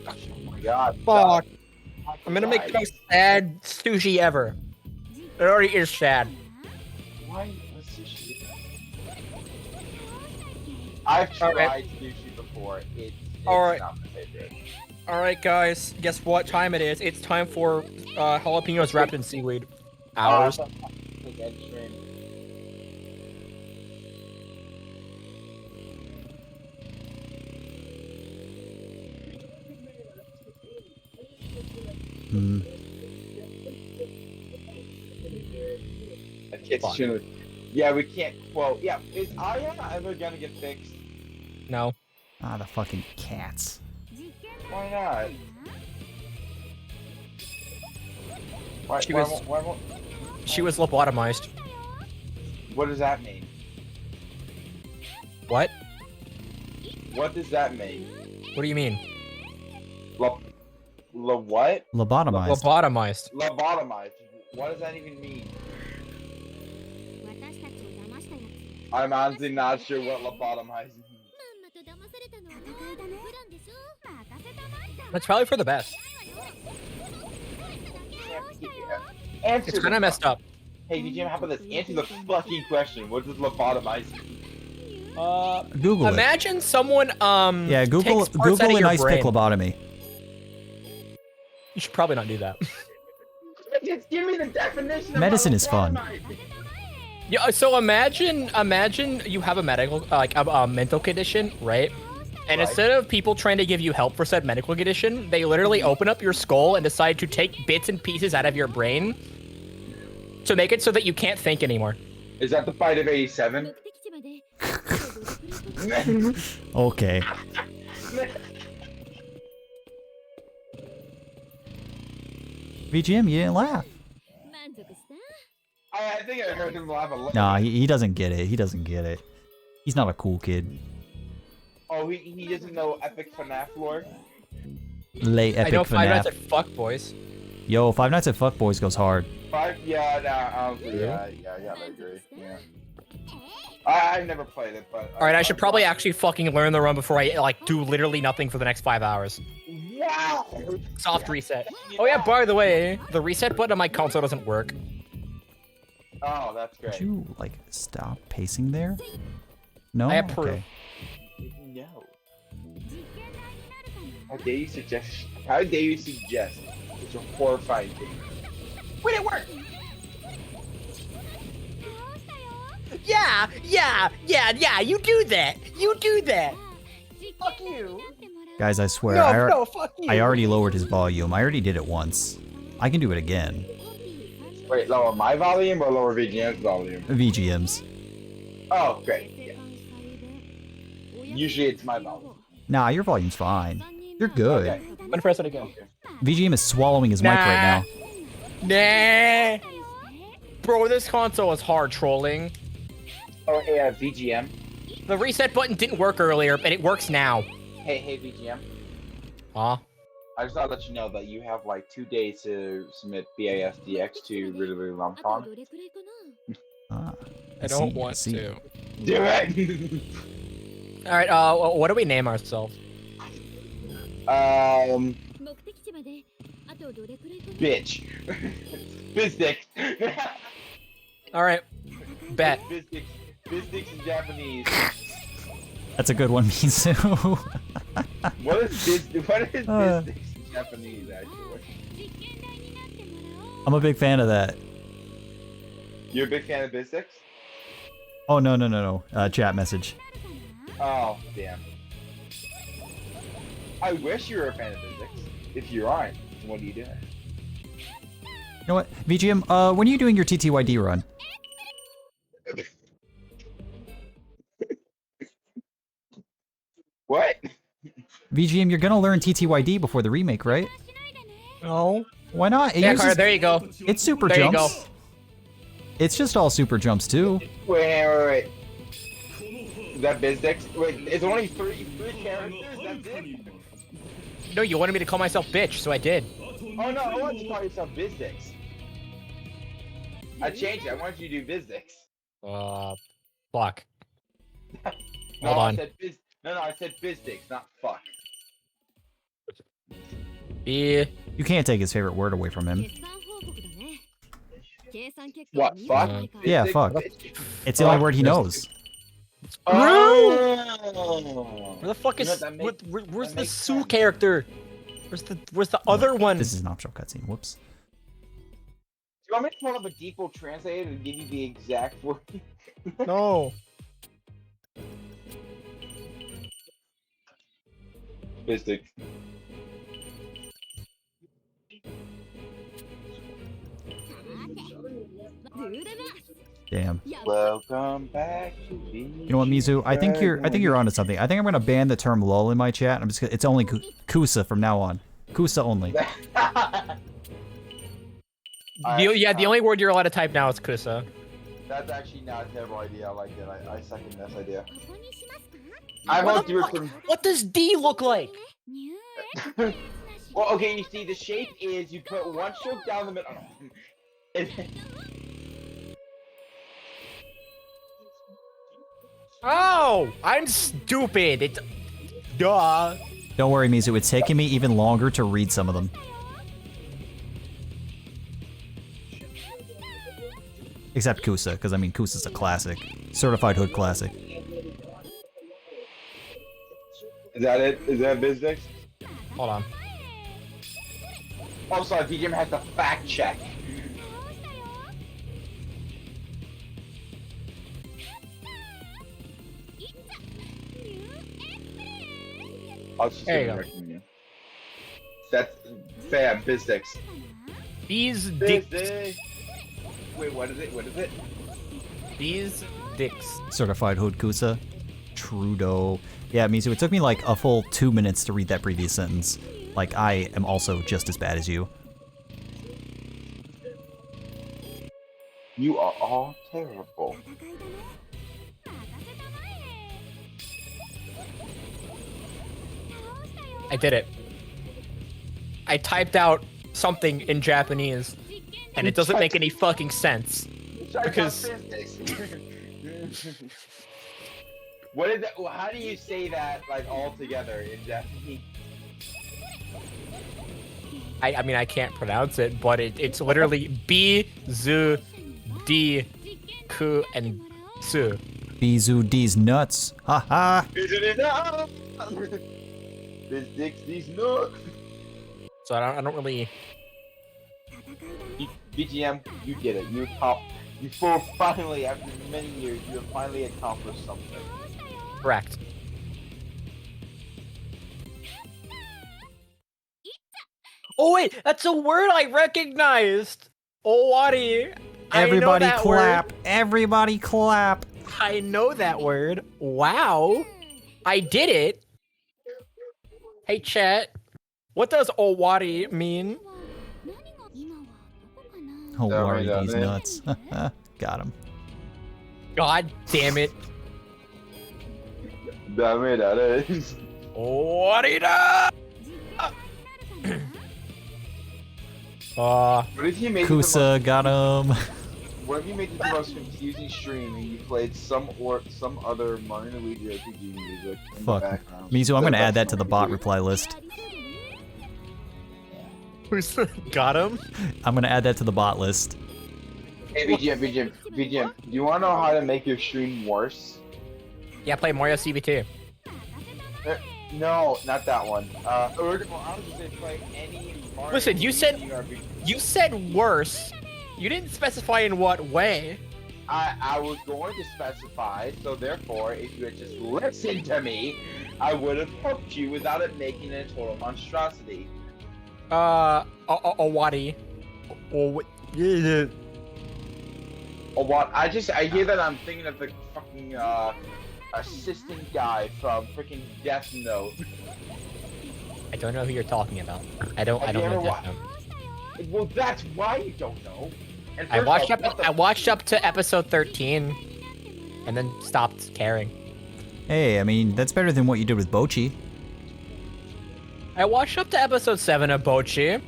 Oh my god. Fuck. I'm gonna make the most sad sushi ever. It already is sad. Why sushi? I've tried sushi before. It's Alright. not my favorite. Alright, guys. Guess what time it is? It's time for jalapenos wrapped in seaweed. Hours. Yeah, we can't quote. Yeah, is Aya ever gonna get fixed? No. Ah, the fucking cats. Why not? She was lobotomized. What does that mean? What? What does that mean? What do you mean? What? Lobotomized. Lobotomized. Lobotomized. What does that even mean? I'm honestly not sure what lobotomized means. That's probably for the best. It's kind of messed up. Hey, VGM, how about this? Answer the fucking question. What does lobotomize mean? Google Imagine someone Yeah, Google takes parts out of an your ice pick brain. lobotomy. You should probably not do that. Just give me the definition. Medicine is fun. Yeah, so imagine you have a medical, like a mental condition, right? And Right. instead of people trying to give you help for said medical condition, they literally open up your skull and decide to take bits and pieces out of your brain to make it so that you can't think anymore. Is that the fight of 87? Okay. VGM, you didn't laugh. I think I heard him laugh a little. Nah, he doesn't get it. He doesn't get it. He's not a cool kid. Oh, he doesn't know epic FNAF lore? Late epic I know Five Nights FNAF. at Fuck Boys. Yo, Five Nights at Fuck Boys goes hard. Yeah, I agree. Yeah. I've never played it, but... All right, I should probably actually fucking learn the run before I like do literally nothing for the next 5 hours. Wow! Soft reset. Oh yeah, by the way, the reset button on my console doesn't work. Oh, that's great. Could you, like, stop pacing there? No? I approve. Okay. No. How dare you suggest such a horrifying thing? Wait, it worked! Yeah, you do that. You do that. Fuck you. Guys, I swear, Fuck you. I already lowered his volume. I already did it once. I can do it again. Wait, lower my volume or lower VGM's volume? VGM's. Oh, great. Yeah. Usually it's my volume. Nah, your volume's fine. You're good. Okay. I'm gonna press it again. VGM is swallowing his mic right now. Nah. Bro, this console is hard trolling. Oh, yeah, VGM. The reset button didn't work earlier, but it works now. Hey, VGM. Huh? I just thought to let you know that you have like 2 days to submit BASDX to Really Lumpon. Ah, I see, don't want see. to. Do it! Alright, what do we name ourselves? Bitch. Bizdick. Alright. Bet. Bizdick's in Japanese. That's a good one, Mizu. What is Bizdick's in Japanese, actually? I'm a big fan of that. You're a big fan of Bizdick's? Oh, no. Chat message. Oh, damn. I wish you were a fan of Bizdick's. If you aren't, then what are you doing? You know what? VGM, when are you doing your TTYD run? What? VGM, you're gonna learn TTYD before the remake, right? No. Why not? It Yeah, uses- Carter, there you go. It's super There you jumps. It's just all super jumps too. Wait. Is that Bizdick's? Wait, it's only three characters? That's it? No, you wanted me to call myself bitch, so I did. Oh no, I want you to call yourself Bizdick's. I changed it. I wanted you to do Bizdick's. Fuck. No, Hold on. I said Bizdick's, not fuck. Yeah. You can't take his favorite word away from him. What, fuck? Yeah, Bizdick, fuck. bitch? It's the only word he knows. Oh! Where the fuck You know is what, that where's the makes Sue sense. character? Where's the other one? This is an optional cutscene. Whoops. Do you want me to pull up a default translator and give you the exact word? No. Bizdick. Damn. Welcome back to the You know what, Mizu? I think you're onto something. I think I'm gonna ban the term "lol" in my chat. I'm just gonna, it's only Kusa from now on. Kusa only. The only word you're allowed to type now is kusa. That's actually not a terrible idea. I like it. I second this idea. I hope you were from. What does D look like? Well, okay, you see, the shape is you put one stroke down the middle. Oh, I'm stupid. Duh. Don't worry, Mizu. It's taking me even longer to read some of them. Except Kusa, because I mean Kusa's a classic, certified hood classic. Is that it? Is that business? Hold on. Oh, sorry, DJM has to fact check. I'll just There you go. recommend you. That's fam, Bizdix. These dicks. Wait, what is it? What is it? These dicks. Certified Hood Kusa. Trudeau. Yeah, Mizu, it took me like a full 2 minutes to read that previous sentence. Like, I am also just as bad as you. You are all terrible. I did it. I typed out something in Japanese, and it doesn't make any fucking sense. Because what is that? How do you say that like all together in Japanese? I mean, I can't pronounce it, but it's literally B, Z, D, Ku, and Su. Bizu D's nuts. Haha. This dicks these nuts. So I don't really. BGM, you did it. You finally, after many years, you have finally accomplished something. Correct. Oh wait, that's a word I recognized. Owari. Everybody I know that clap. word. Everybody clap. I know that word. Wow. I did it. Hey chat. What does Owari mean? Oh, Damn worry it, these damn it. nuts. Got him. God damn it. Damn it, that is. Owari da! What if you made Kusa got him. What if you made it the most confusing stream and you played some other Mario and Luigi RPG music in Fuck. the background? Mizu, I'm gonna add that That's to the bot reply list. Who's got him? I'm gonna add that to the bot list. Hey, BGM, do you want to know how to make your stream worse? Yeah, play Mario CB2. No, not that one. Or well, I was just saying play any Mario Listen, you said- RPG. You said worse. You didn't specify in what way. I was going to specify, so therefore, if you had just listened to me, I would have helped you without it making it a total monstrosity. Owari. Yeah. Oh, what? I hear that I'm thinking of the fucking, assistant guy from freaking Death Note. I don't know who you're talking about. I don't Have you know ever Death wa- Note. Well, that's why you don't know. And I first watched off, up. what I the- watched up to episode 13, and then stopped caring. Hey, I mean, that's better than what you did with Bochi. I watched up to episode 7 of Bochi.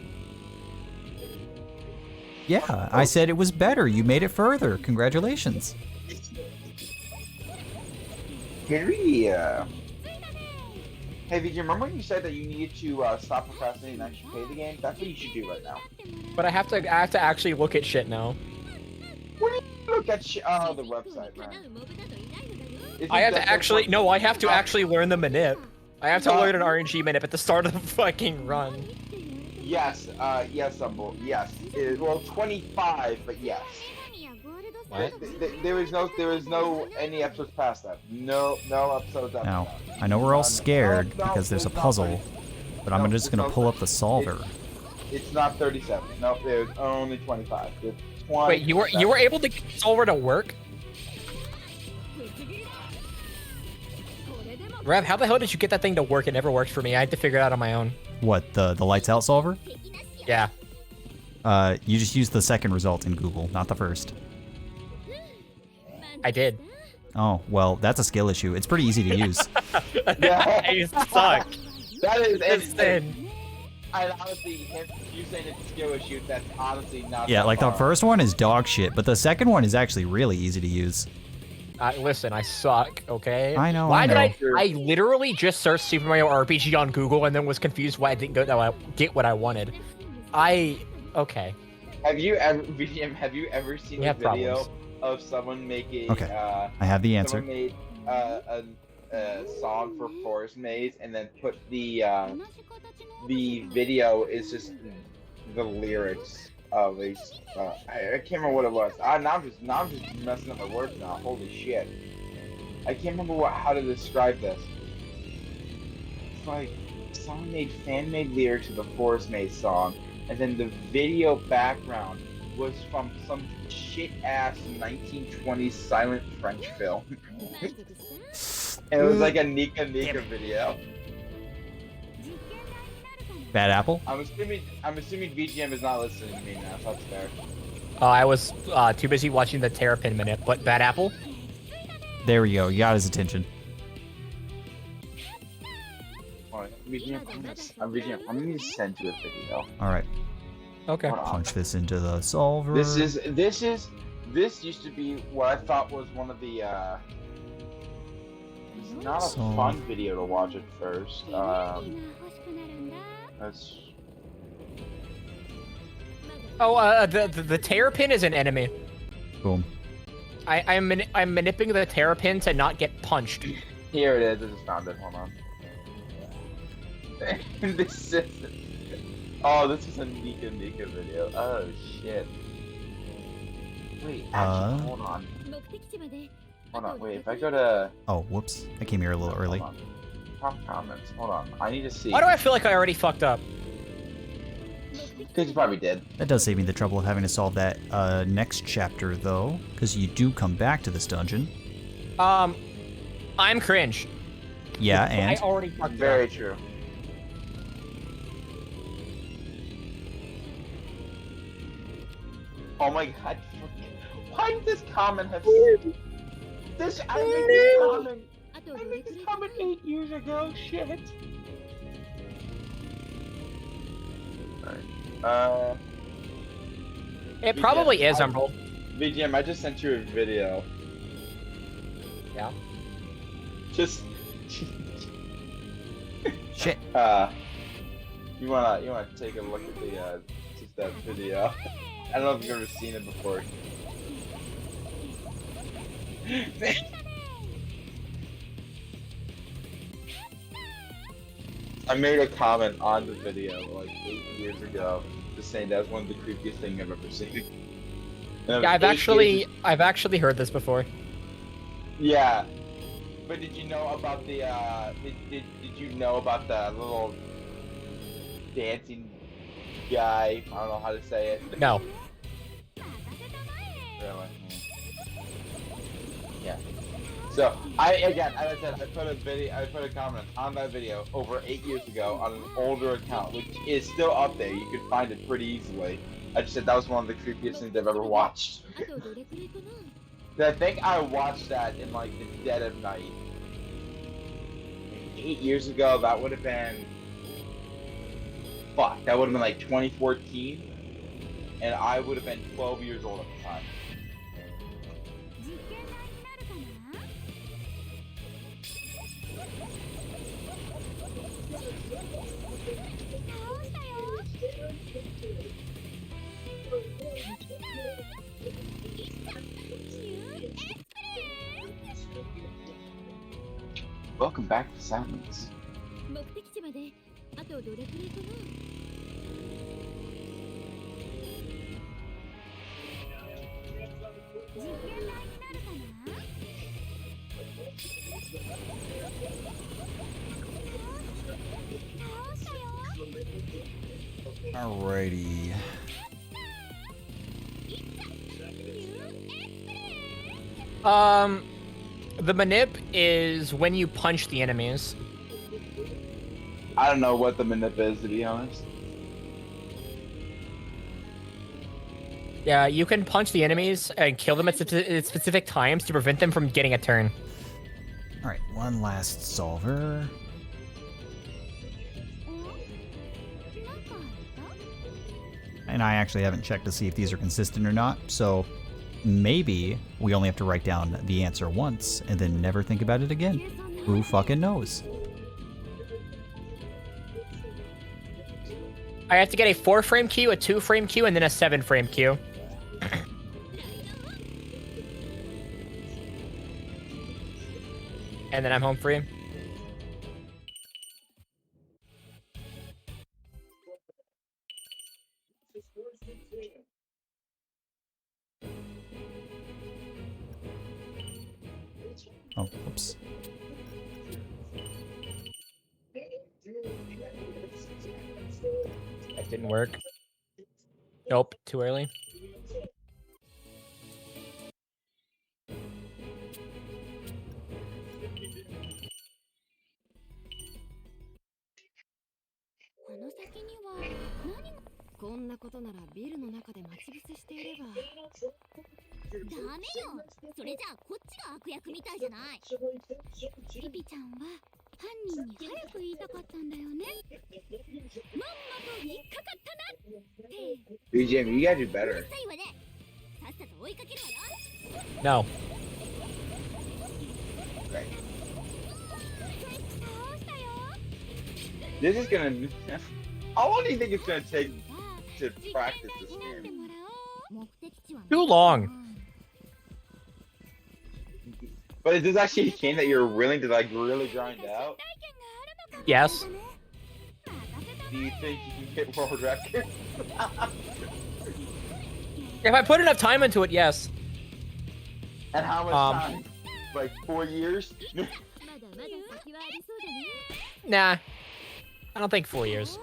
Yeah, I said it was better. You made it further. Congratulations. Henry, Hey, did you remember when you said that you needed to stop procrastinating and actually play the game? That's what you should do right now. But I have to actually look at shit now. What do you look at? The website, man. Isn't I have that to actually what- no. I have to actually learn the manip. I have to Uh, learn an RNG manip at the start of the fucking run. Yes, yes, yes. Well, 25, but yes. What? There was no any episodes past that. No episodes after Now, that. I know we're all No, scared no, because there's a it's not puzzle, but I'm No, just it's gonna not pull up the 30. solver. It's not 37. No, there's only 25. It's 20. Wait, you were able to get Solver to work? Rev, how the hell did you get that thing to work? It never worked for me. I had to figure it out on my own. What, the lights out solver? Yeah. You just use the second result in Google, not the first. I did. Uh, Oh, well, that's a skill issue. It's pretty easy to use. Yeah. I suck. That is Listen. I honestly, you saying it's a skill issue, that's honestly not. Yeah, that like the far. first one is dog shit, but the second one is actually really easy to use. Listen, I suck, okay? I know, Why I did know. I literally just searched Super Mario RPG on Google and then was confused why I didn't get what I wanted. Okay. Have you ever, VGM, have you ever seen We a have video problems. of someone making? Okay, I have the answer. Someone made a song for Forest Maze and then put the video is just the lyrics of a. I can't remember what it was. Now I'm just messing up my words now. Holy shit! I can't remember how to describe this. It's like someone made fan-made lyrics of the Forest Maze song, and then the video background was from some shit-ass 1920s silent French film. And it was like a Nika Nika video. Bad apple? I'm assuming VGM is not listening to me now, so that's fair. I was too busy watching the Terrapin minute, but Bad Apple? There we go. You got his attention. Alright, VGM, I'm gonna send you a video. All right. Okay. Punch this into the solver. This used to be what I thought was one of the it's not a fun video to watch at first. That's the Terrapin is an enemy. Boom. I'm manipulating the Terrapin to not get punched. Here it is. I just found it. Hold on. This is. Oh, this is a Nika Nika video. Oh shit. Wait, actually, hold on. Hold on. Wait, if I go to. Oh, whoops. I came here a little early. Top comments. Hold on. I need to see. Why do I feel like I already fucked up? Because you probably did. That does save me the trouble of having to solve that next chapter, though, because you do come back to this dungeon. I'm cringe. Yeah, and? I already fucked it Very up. true. Oh my god. Why did this comment have this? I made this comment 8 years ago. Shit. Alright. It probably is, Umbral. VGM, I just sent you a video. Yeah. Just Shit. you wanna take a look at the just that video. I don't know if you've ever seen it before. I made a comment on the video like 8 years ago, just saying that was one of the creepiest things I've ever seen. Yeah, I've actually heard this before. Yeah, but did you know about the did you know about the little dancing guy? I don't know how to say it. No. Really? Yeah. So as I said, I put a comment on that video over 8 years ago on an older account, which is still up there. You can find it pretty easily. I just said that was one of the creepiest things I've ever watched. I think I watched that in like the dead of night. 8 years ago, that would have been that would have been like 2014, and I would have been 12 years old at the time. Welcome back to Silence. Alrighty. The manip is when you punch the enemies. I don't know what the manip is, to be honest. Yeah, you can punch the enemies and kill them at specific times to prevent them from getting a turn. Alright, one last solver. And I actually haven't checked to see if these are consistent or not, so maybe we only have to write down the answer once and then never think about it again. Who fucking knows? I have to get a 4-frame queue, a 2-frame queue, and then a 7-frame queue. And then I'm home free. Oh, oops. Didn't work. Nope, too early. BGM, you gotta do better. No. Right. This is gonna. How long do you think it's gonna take to practice this game? Too long. But is this actually a game that you're willing to like really grind out? Yes. Do you think you can get world record? If I put enough time into it, yes. And how much time? Like 4 years? Nah. I don't think 4 years.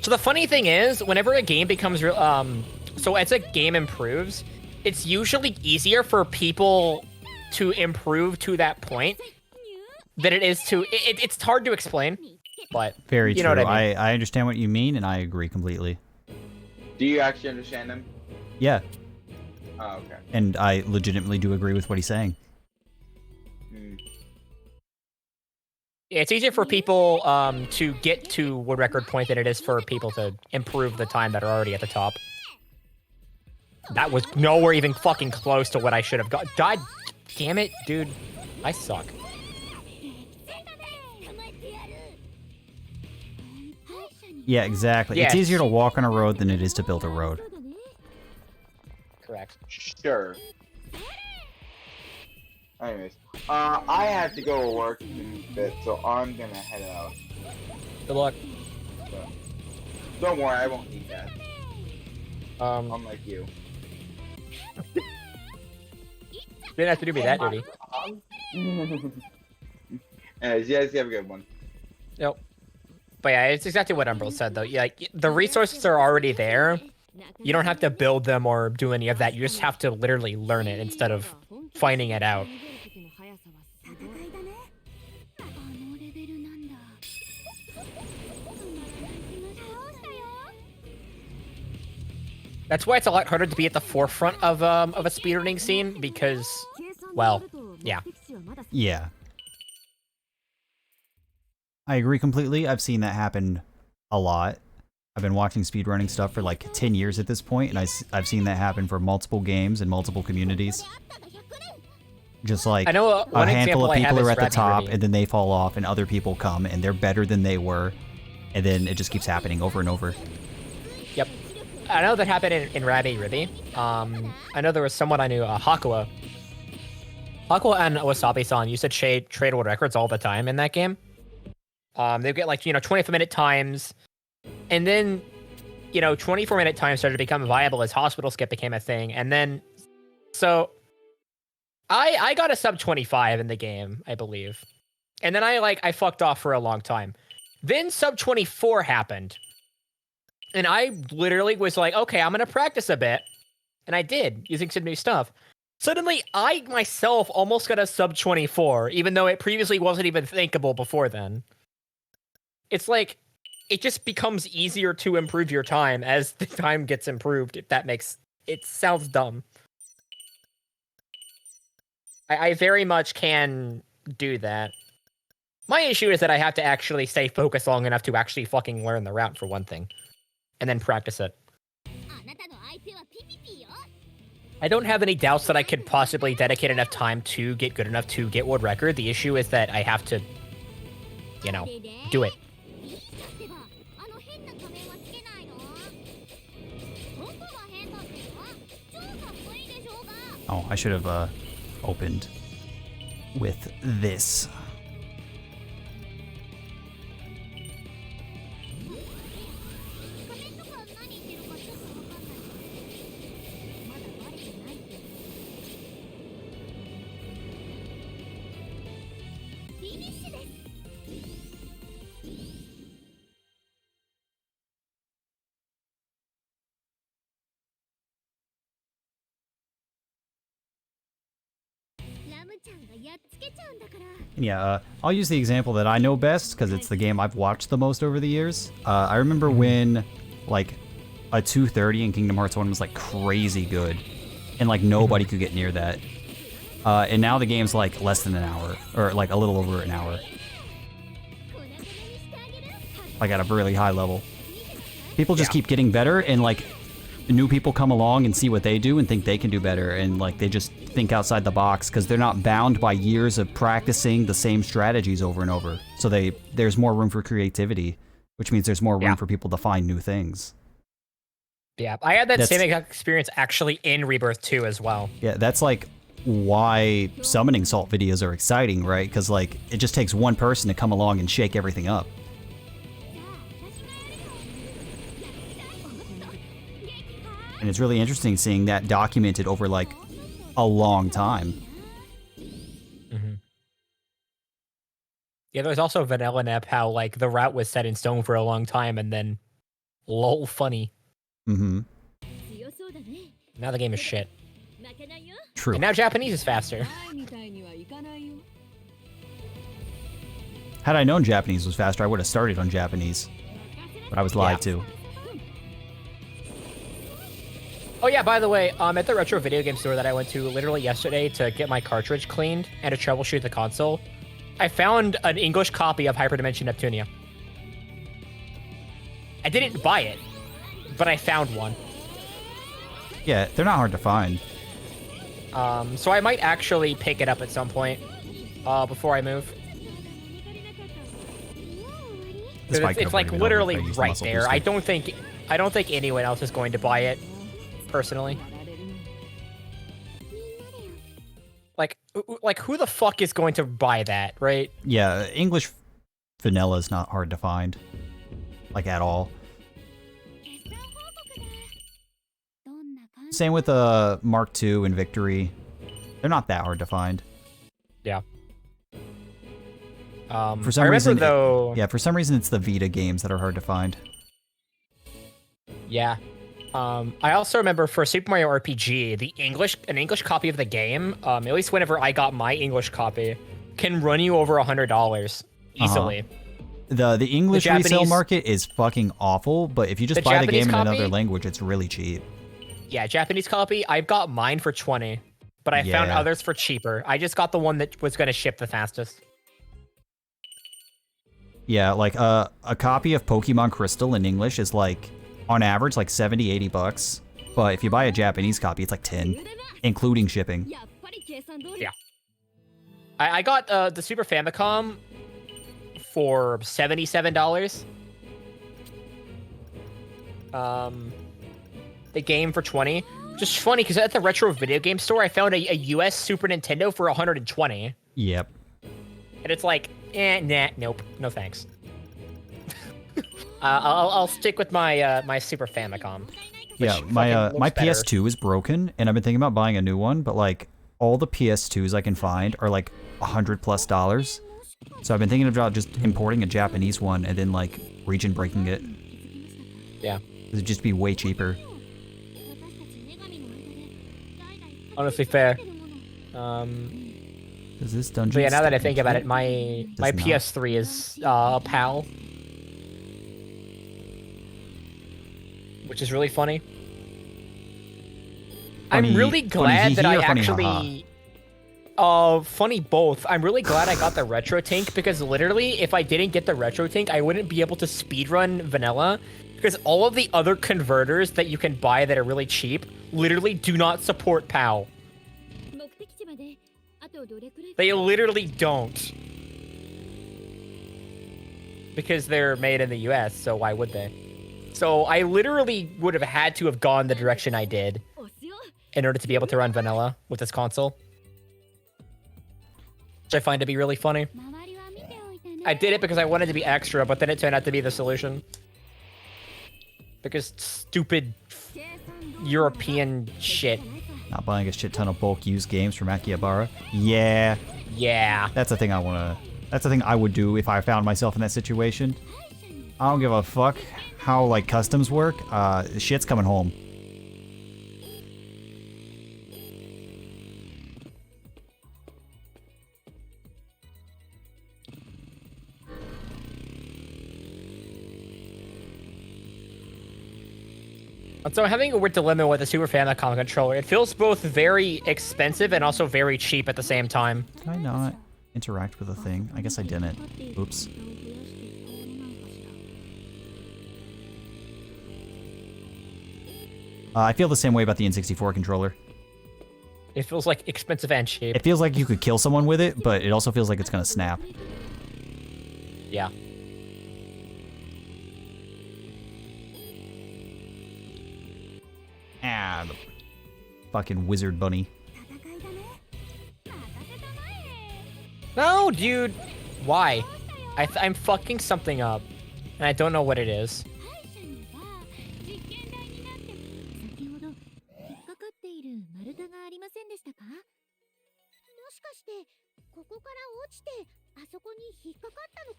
So the funny thing is, whenever a game becomes so as a game improves, it's usually easier for people to improve to that point than it is to it's hard to explain, but Very you true. know what I mean. I understand what you mean, and I agree completely. Do you actually understand them? Yeah, Oh, okay. and I legitimately do agree with what he's saying. It's easier for people to get to world record point than it is for people to improve the time that are already at the top. That was nowhere even fucking close to what I should have got. God damn it, dude. I suck. Yeah, exactly. Yes. It's easier to walk on a road than it is to build a road. Correct. Sure. Anyways, I have to go to work in a bit, so I'm gonna head out. Good luck. So, don't worry, I won't need that. Unlike you. Didn't have to do me that dirty. Anyways, you guys have a good one. Nope. But yeah, it's exactly what Umbral said, though. Yeah, like, the resources are already there. You don't have to build them or do any of that. You just have to literally learn it instead of finding it out. That's why it's a lot harder to be at the forefront of a speedrunning scene because, well, yeah. Yeah. I agree completely. I've seen that happen a lot. I've been watching speedrunning stuff for like 10 years at this point, and I've seen that happen for multiple games and multiple communities. Just like I know a handful of people are at the Rabbit top, Ruby. and then they fall off, and other people come, and they're better than they were, and then it just keeps happening over and over. Yep. I know that happened in Rabbit Ruby. I know there was someone I knew, Hakua. Hakua and Wasabi-san used to trade world records all the time in that game. They'd get like, 25-minute times. And then, 24-minute times started to become viable as hospital skip became a thing. And then, so, I got a sub 25 in the game, I believe. And then I fucked off for a long time. Then sub 24 happened. And I literally was like, okay, I'm going to practice a bit. And I did, using some new stuff. Suddenly, I myself almost got a sub 24, even though it previously wasn't even thinkable before then. It's like, it just becomes easier to improve your time as the time gets improved, if that makes... It sounds dumb. I very much can do that. My issue is that I have to actually stay focused long enough to actually fucking learn the route, for one thing. And then practice it. I don't have any doubts that I could possibly dedicate enough time to get good enough to get world record. The issue is that I have to, do it. Oh, I should have opened with this. And yeah, I'll use the example that I know best because it's the game I've watched the most over the years. I remember when, like, a 230 in Kingdom Hearts 1 was, like, crazy good. And, like, nobody could get near that. And now the game's, like, less than an hour. Or, like, a little over an hour. Like, at a really high level. People just keep getting better, and, like, new people come along and see what they do and think they can do better. And, like, they just think outside the box because they're not bound by years of practicing the same strategies over and over. So there's more room for creativity, which means there's more room for people to find new things. Yeah, I had that same exact experience actually in Rebirth 2 as well. Yeah, that's like why summoning salt videos are exciting, right? Because like it just takes one person to come along and shake everything up. And it's really interesting seeing that documented over like a long time. Yeah, there's also Vanilla Nep, how like the route was set in stone for a long time and then lol funny. Now the game is shit. True. And now Japanese is faster. Had I known Japanese was faster, I would have started on Japanese. But I was lied to. Oh yeah, by the way, at the retro video game store that I went to literally yesterday to get my cartridge cleaned and to troubleshoot the console, I found an English copy of Hyperdimension Neptunia. I didn't buy it, but I found one. Yeah, they're not hard to find. So I might actually pick it up at some point before I move. It's like literally right there. I don't think anyone else is going to buy it, personally. Like who the fuck is going to buy that, right? Yeah, English vanilla is not hard to find. Like, at all. Same with Mark II and Victory. They're not that hard to find. Yeah. For some reason, for some reason it's the Vita games that are hard to find. Yeah. I also remember for Super Mario RPG, an English copy of the game, at least whenever I got my English copy, can run you over $100 easily. The English resale market is fucking awful, but if you just buy the game in another language, it's really cheap. Yeah, Japanese copy, I've got mine for 20, but I found others for cheaper. I just got the one that was going to ship the fastest. Yeah, like a copy of Pokemon Crystal in English is like, on average, like $70-80. But if you buy a Japanese copy, it's like 10, including shipping. Yeah. I got the Super Famicom for $77. The game for 20. Just funny because at the retro video game store, I found a US Super Nintendo for 120. Yep. And it's like, nah, nope, no thanks. I'll stick with my my Super Famicom. Yeah, my PS2 is broken, and I've been thinking about buying a new one, but like all the PS2s I can find are like $100+. So I've been thinking about just importing a Japanese one and then like region breaking it. Yeah, it'd just be way cheaper. Honestly, fair. Does this dungeon? But yeah, now that I think about it, my PS3 is PAL. Which is really funny. I'm really glad that I actually... funny both. I'm really glad I got the Retro Tank, because literally, if I didn't get the Retro Tank, I wouldn't be able to speedrun vanilla, because all of the other converters that you can buy that are really cheap literally do not support PAL. They literally don't. Because they're made in the US, so why would they? So I literally would have had to have gone the direction I did in order to be able to run vanilla with this console. Which I find to be really funny. I did it because I wanted to be extra, but then it turned out to be the solution. Because stupid European shit. Not buying a shit ton of bulk used games from Akihabara. Yeah. Yeah. That's the thing that's the thing I would do if I found myself in that situation. I don't give a fuck how like customs work. Shit's coming home. So I'm having a weird dilemma with the Super Famicom controller. It feels both very expensive and also very cheap at the same time. Did I not interact with the thing? I guess I didn't. Oops. I feel the same way about the N64 controller. It feels like expensive and cheap. It feels like you could kill someone with it, but it also feels like it's gonna snap. Yeah. Ah, the fucking wizard bunny. No, dude. Why? I'm fucking something up, and I don't know what it is.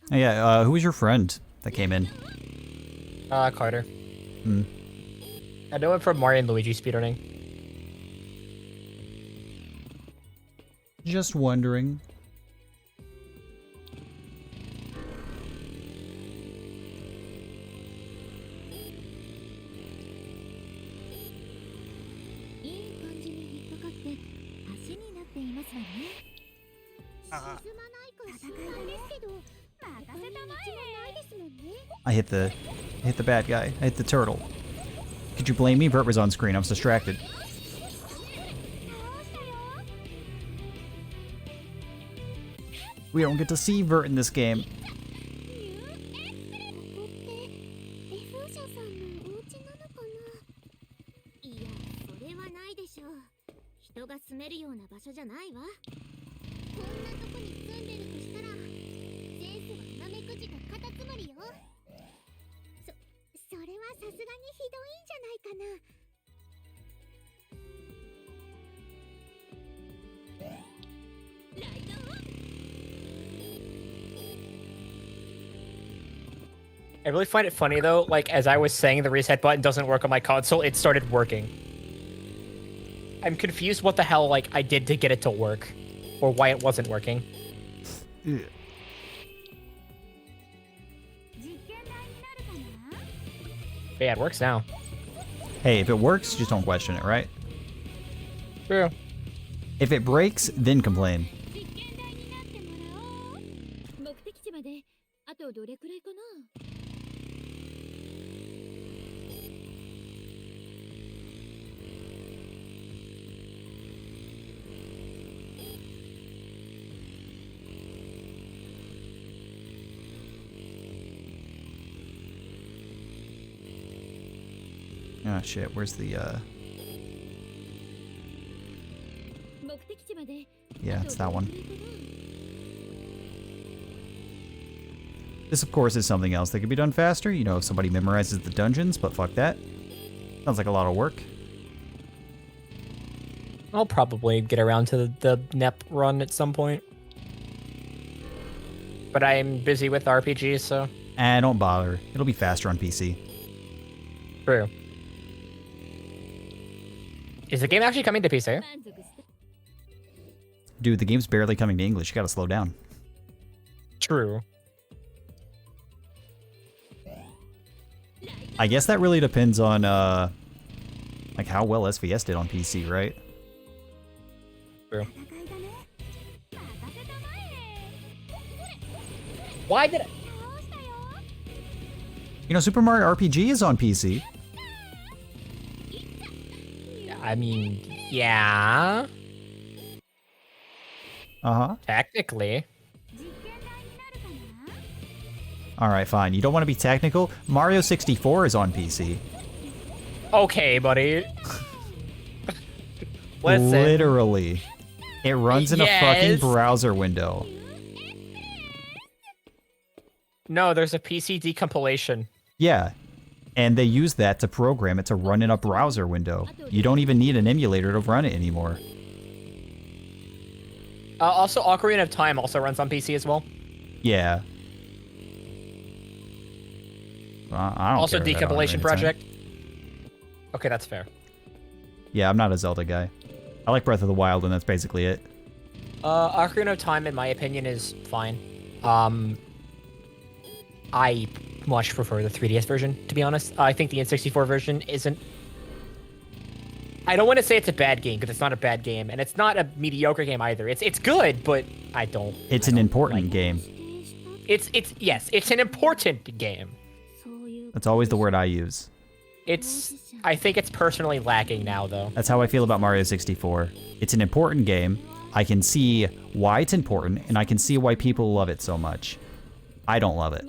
Oh, yeah, who was your friend that came in? Carter. Hmm. I know him from Mario and Luigi speedrunning. Just wondering. I hit the bad guy. I hit the turtle. Could you blame me? Vert was on screen. I was distracted. We don't get to see Vert in this game. I really find it funny though, like as I was saying the reset button doesn't work on my console, it started working. I'm confused what the hell like I did to get it to work, or why it wasn't working. Yeah. But yeah, it works now. Hey, if it works, just don't question it, right? True. If it breaks, then complain. Ah, shit, where's the, Yeah, it's that one. This, of course, is something else that could be done faster, you know, if somebody memorizes the dungeons, but fuck that. Sounds like a lot of work. I'll probably get around to the NEP run at some point. But I'm busy with RPGs, so... Don't bother. It'll be faster on PC. True. Is the game actually coming to PC? Dude, the game's barely coming to English. You gotta slow down. True. I guess that really depends on, like how well SVS did on PC, right? True. Why did I... You know, Super Mario RPG is on PC. I mean, yeah. Uh-huh. Technically. Alright, fine. You don't want to be technical? Mario 64 is on PC. Okay, buddy. Listen. Literally. It runs in a fucking Yes. browser window. No, there's a PC decompilation. Yeah. And they use that to program it to run in a browser window. You don't even need an emulator to run it anymore. Also, Ocarina of Time also runs on PC as well. Yeah. I don't Also, care about decompilation Ocarina of Time. project. Okay, that's fair. Yeah, I'm not a Zelda guy. I like Breath of the Wild, and that's basically it. Ocarina of Time, in my opinion, is fine. I much prefer the 3DS version, to be honest. I think the N64 version isn't I don't want to say it's a bad game because it's not a bad game, and it's not a mediocre game either. It's good, but I don't. It's an important game. Yes, it's an important game. That's always the word I use. I think it's personally lacking now, though. That's how I feel about Mario 64. It's an important game. I can see why it's important, and I can see why people love it so much. I don't love it.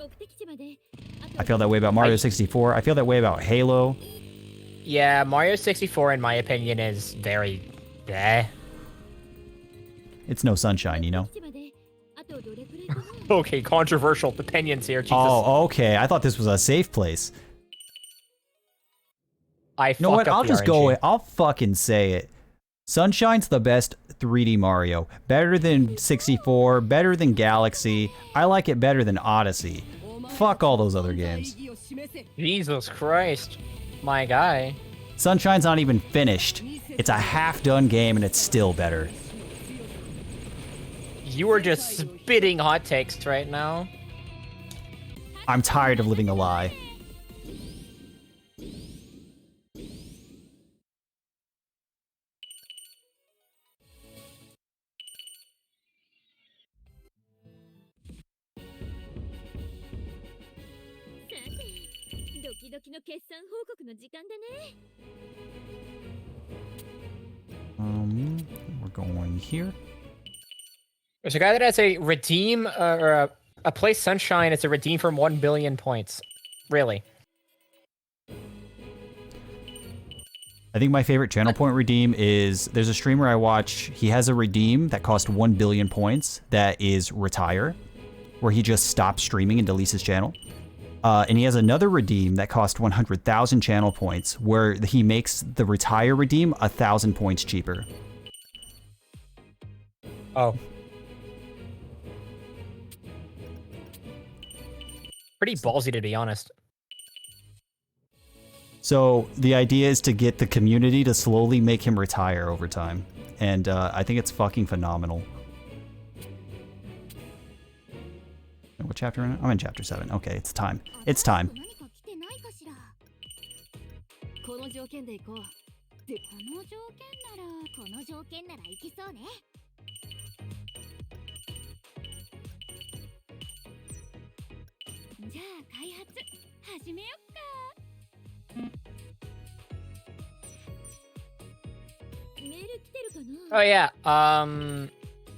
I feel that way about Mario 64. I feel that way about Halo. Yeah, Mario 64, in my opinion, is very bleh. It's no sunshine, you know? Okay, controversial opinions here, Jesus. Oh, okay. I thought this was a safe place. I You know what? I'll just go. I'll fucking say it. Sunshine's the best 3D Mario. Better than 64, better than Galaxy. I like it better than Odyssey. Fuck all those other games. Jesus Christ. My guy. Sunshine's not even finished. It's a half-done game and it's still better. You are just spitting hot takes right now. I'm tired of living a lie. We're going here. There's a guy that has a redeem, or a play Sunshine. It's a redeem from 1 billion points. Really? I think my favorite channel point redeem is, there's a streamer I watch, he has a redeem that cost 1 billion points that is retire, where he just stops streaming and deletes his channel. And he has another redeem that cost 100,000 channel points, where he makes the retire redeem 1,000 points cheaper. Oh. Pretty ballsy, to be honest. So the idea is to get the community to slowly make him retire over time. And I think it's fucking phenomenal. What chapter am I? I'm in chapter 7. Okay, it's time. It's time. Oh yeah,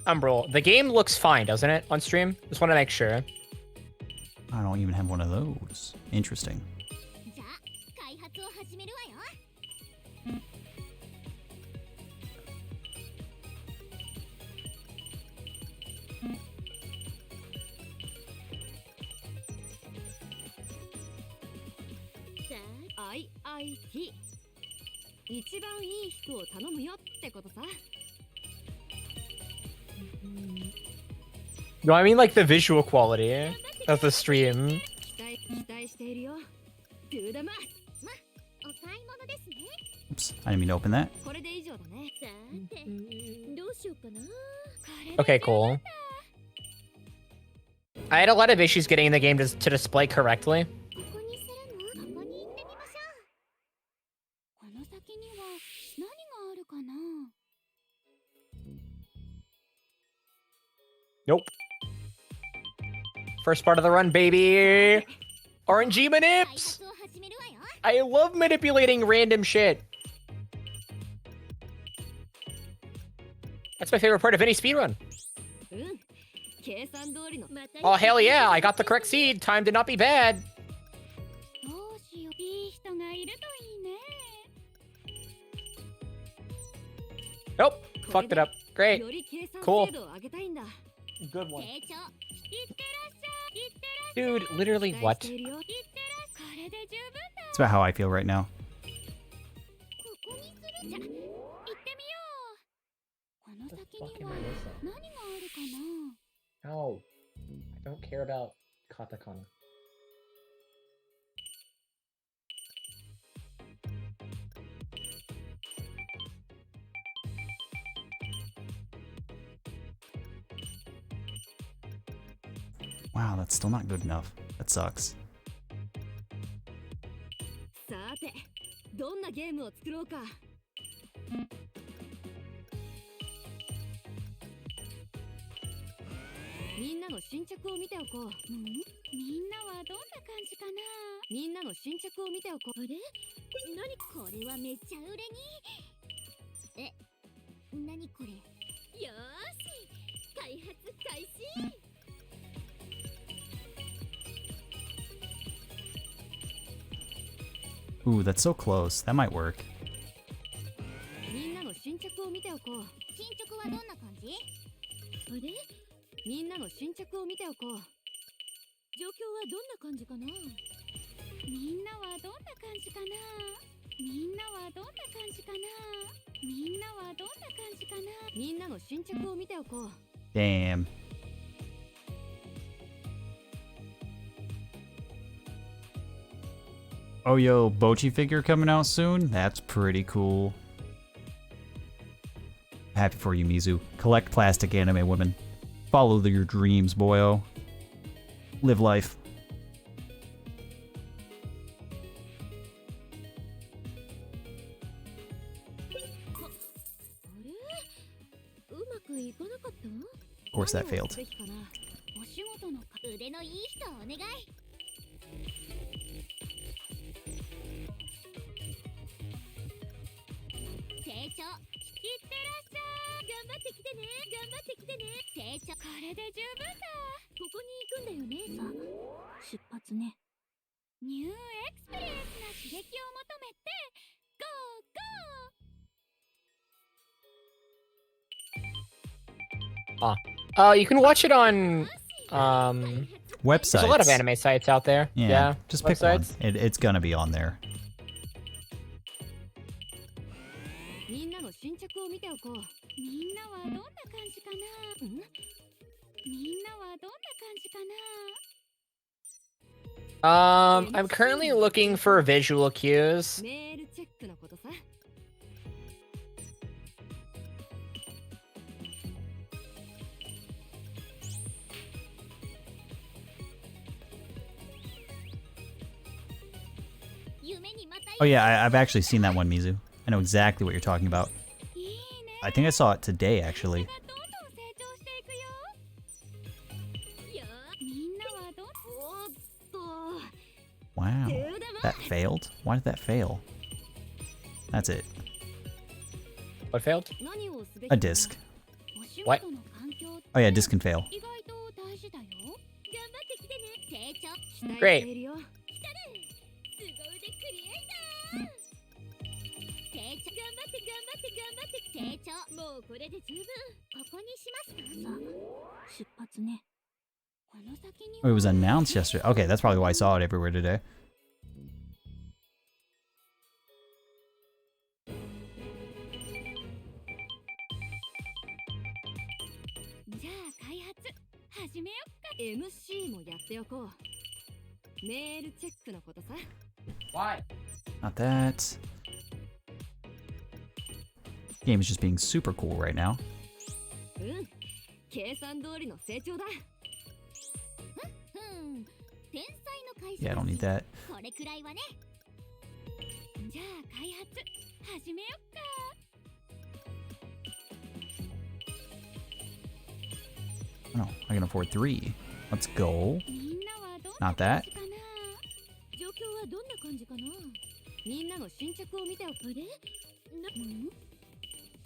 Umbral. The game looks fine, doesn't it, on stream? Just want to make sure. I don't even have one of those. Interesting. No, I mean like the visual quality of the stream. Oops, I didn't mean to open that. Okay, cool. I had a lot of issues getting the game to display correctly. Nope. First part of the run, baby! RNG manips! I love manipulating random shit. That's my favorite part of any speedrun. Oh, hell yeah, I got the correct seed. Time to not be bad. Nope, fucked it up. Great. Cool. Good one. Dude, literally what? It's about how I feel right now. No, I don't care about katakana. Wow, that's still not good enough. That sucks. みんなの進捗を見ておこう。みんなはどんな感じかな。みんなの進捗を見ておこう。あれ？何これはめっちゃ売れに。え、何これ？よーし、開発開始。Ooh, that's so close. That might work. みんなの進捗を見ておこう。進捗はどんな感じ？あれ？みんなの進捗を見ておこう。状況はどんな感じかな。みんなはどんな感じかな。みんなはどんな感じかな。みんなはどんな感じかな。みんなの進捗を見ておこう。 Damn. Oh, yo, Bochi figure coming out soon? That's pretty cool. Happy for you, Mizu. Collect plastic anime women. Follow your dreams, boyo. Live life. Of course that failed. 腕のいい人お願い。成長いってらっしゃい。頑張ってきてね。頑張ってきてね。成長。これで十分だ。ここに行くんだよね。さあ、出発ね。ニューエクスペリエンスな刺激を求めてゴーゴー。You can watch it on Websites. there's a lot of anime sites out there. Yeah, just pick one. websites. It's gonna be on there. みんなの進捗を見ておこう。みんなはどんな感じかな。みんなはどんな感じかな。I'm currently looking for visual cues. メールチェックのことさ。Oh yeah, I've actually seen that one, Mizu. I know exactly what you're talking about. I think I saw it today, actually. Wow. That failed? Why did that fail? That's it. What failed? A disc. What? Oh yeah, disc can fail. Great. Oh, it was announced yesterday. Okay, that's probably why I saw it everywhere today. Why? Not that. Game is just being super cool right now. Yeah, I don't need that. Oh, I can afford 3. Let's go. Not that. みんなの進捗を見ておこう。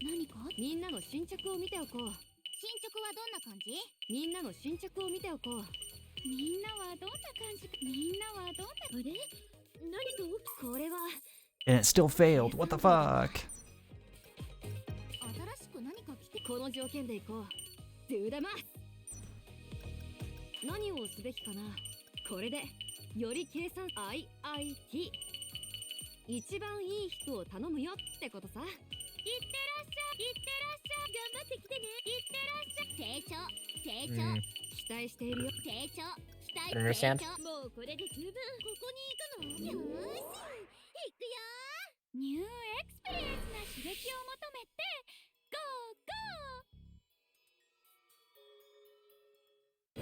何か？みんなの進捗を見ておこう。進捗はどんな感じ？みんなの進捗を見ておこう。みんなはどんな感じか。みんなはどんな。あれ？何と？これは。And it still failed. What the fuck? 新しく何か来て。この条件でいこう。ドゥーダマス。何をすべきかな。これでより計算 IIT。一番いい人を頼むよってことさ。いってらっしゃい、いってらっしゃい、頑張ってきてね。いってらっしゃい。成長、成長、期待しているよ。成長、期待、成長。もうこれで十分。ここに行くの？よーし、行くよ。ニューエクスペリエンスな刺激を求めてゴーゴ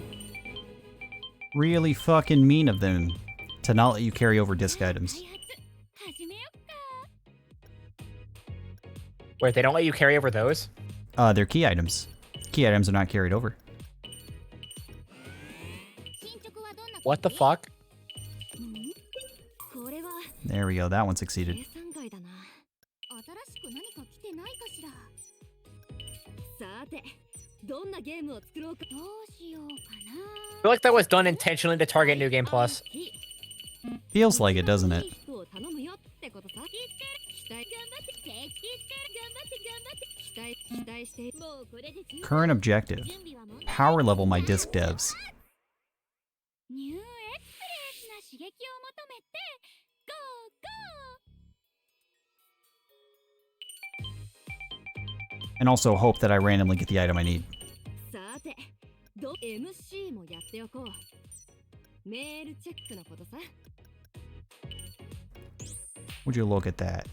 ー。 Really fucking mean of them to not let you carry over disc items. Wait, they don't let you carry over those? They're key items. Key items are not carried over. What the fuck? There we go. That one succeeded. I feel like that was done intentionally to target New Game Plus. Feels like it, doesn't it? Current objective. Power level my disc devs. And also hope that I randomly get the item I need. Would you look at that?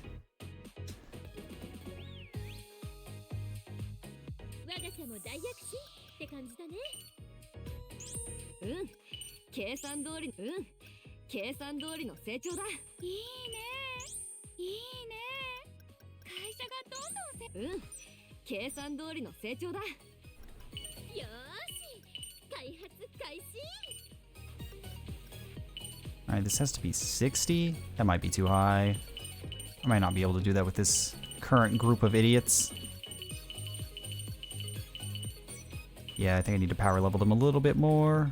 Alright, this has to be 60. That might be too high. I might not be able to do that with this current group of idiots. Yeah, I think I need to power level them a little bit more.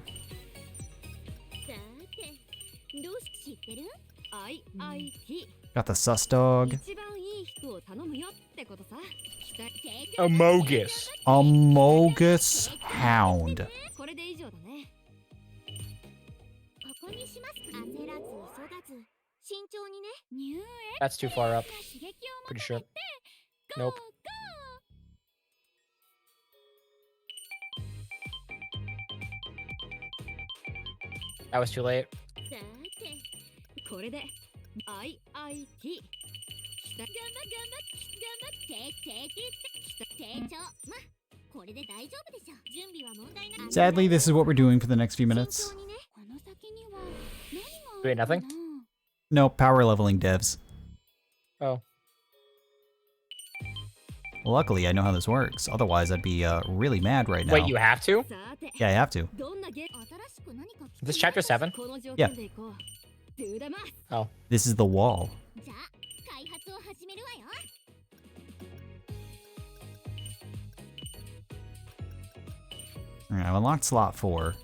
Got the sus dog. Amogus. Amogus Hound. That's too far up. Pretty sure. Nope. That was too late. Sadly, this is what we're doing for the next few minutes. Wait, nothing? No, power leveling devs. Oh. Luckily, I know how this works. Otherwise, I'd be really mad right now. Wait, you have to? Yeah, I have to. Is this chapter 7? Yeah. Oh. This is the wall. Alright, I've unlocked slot 4.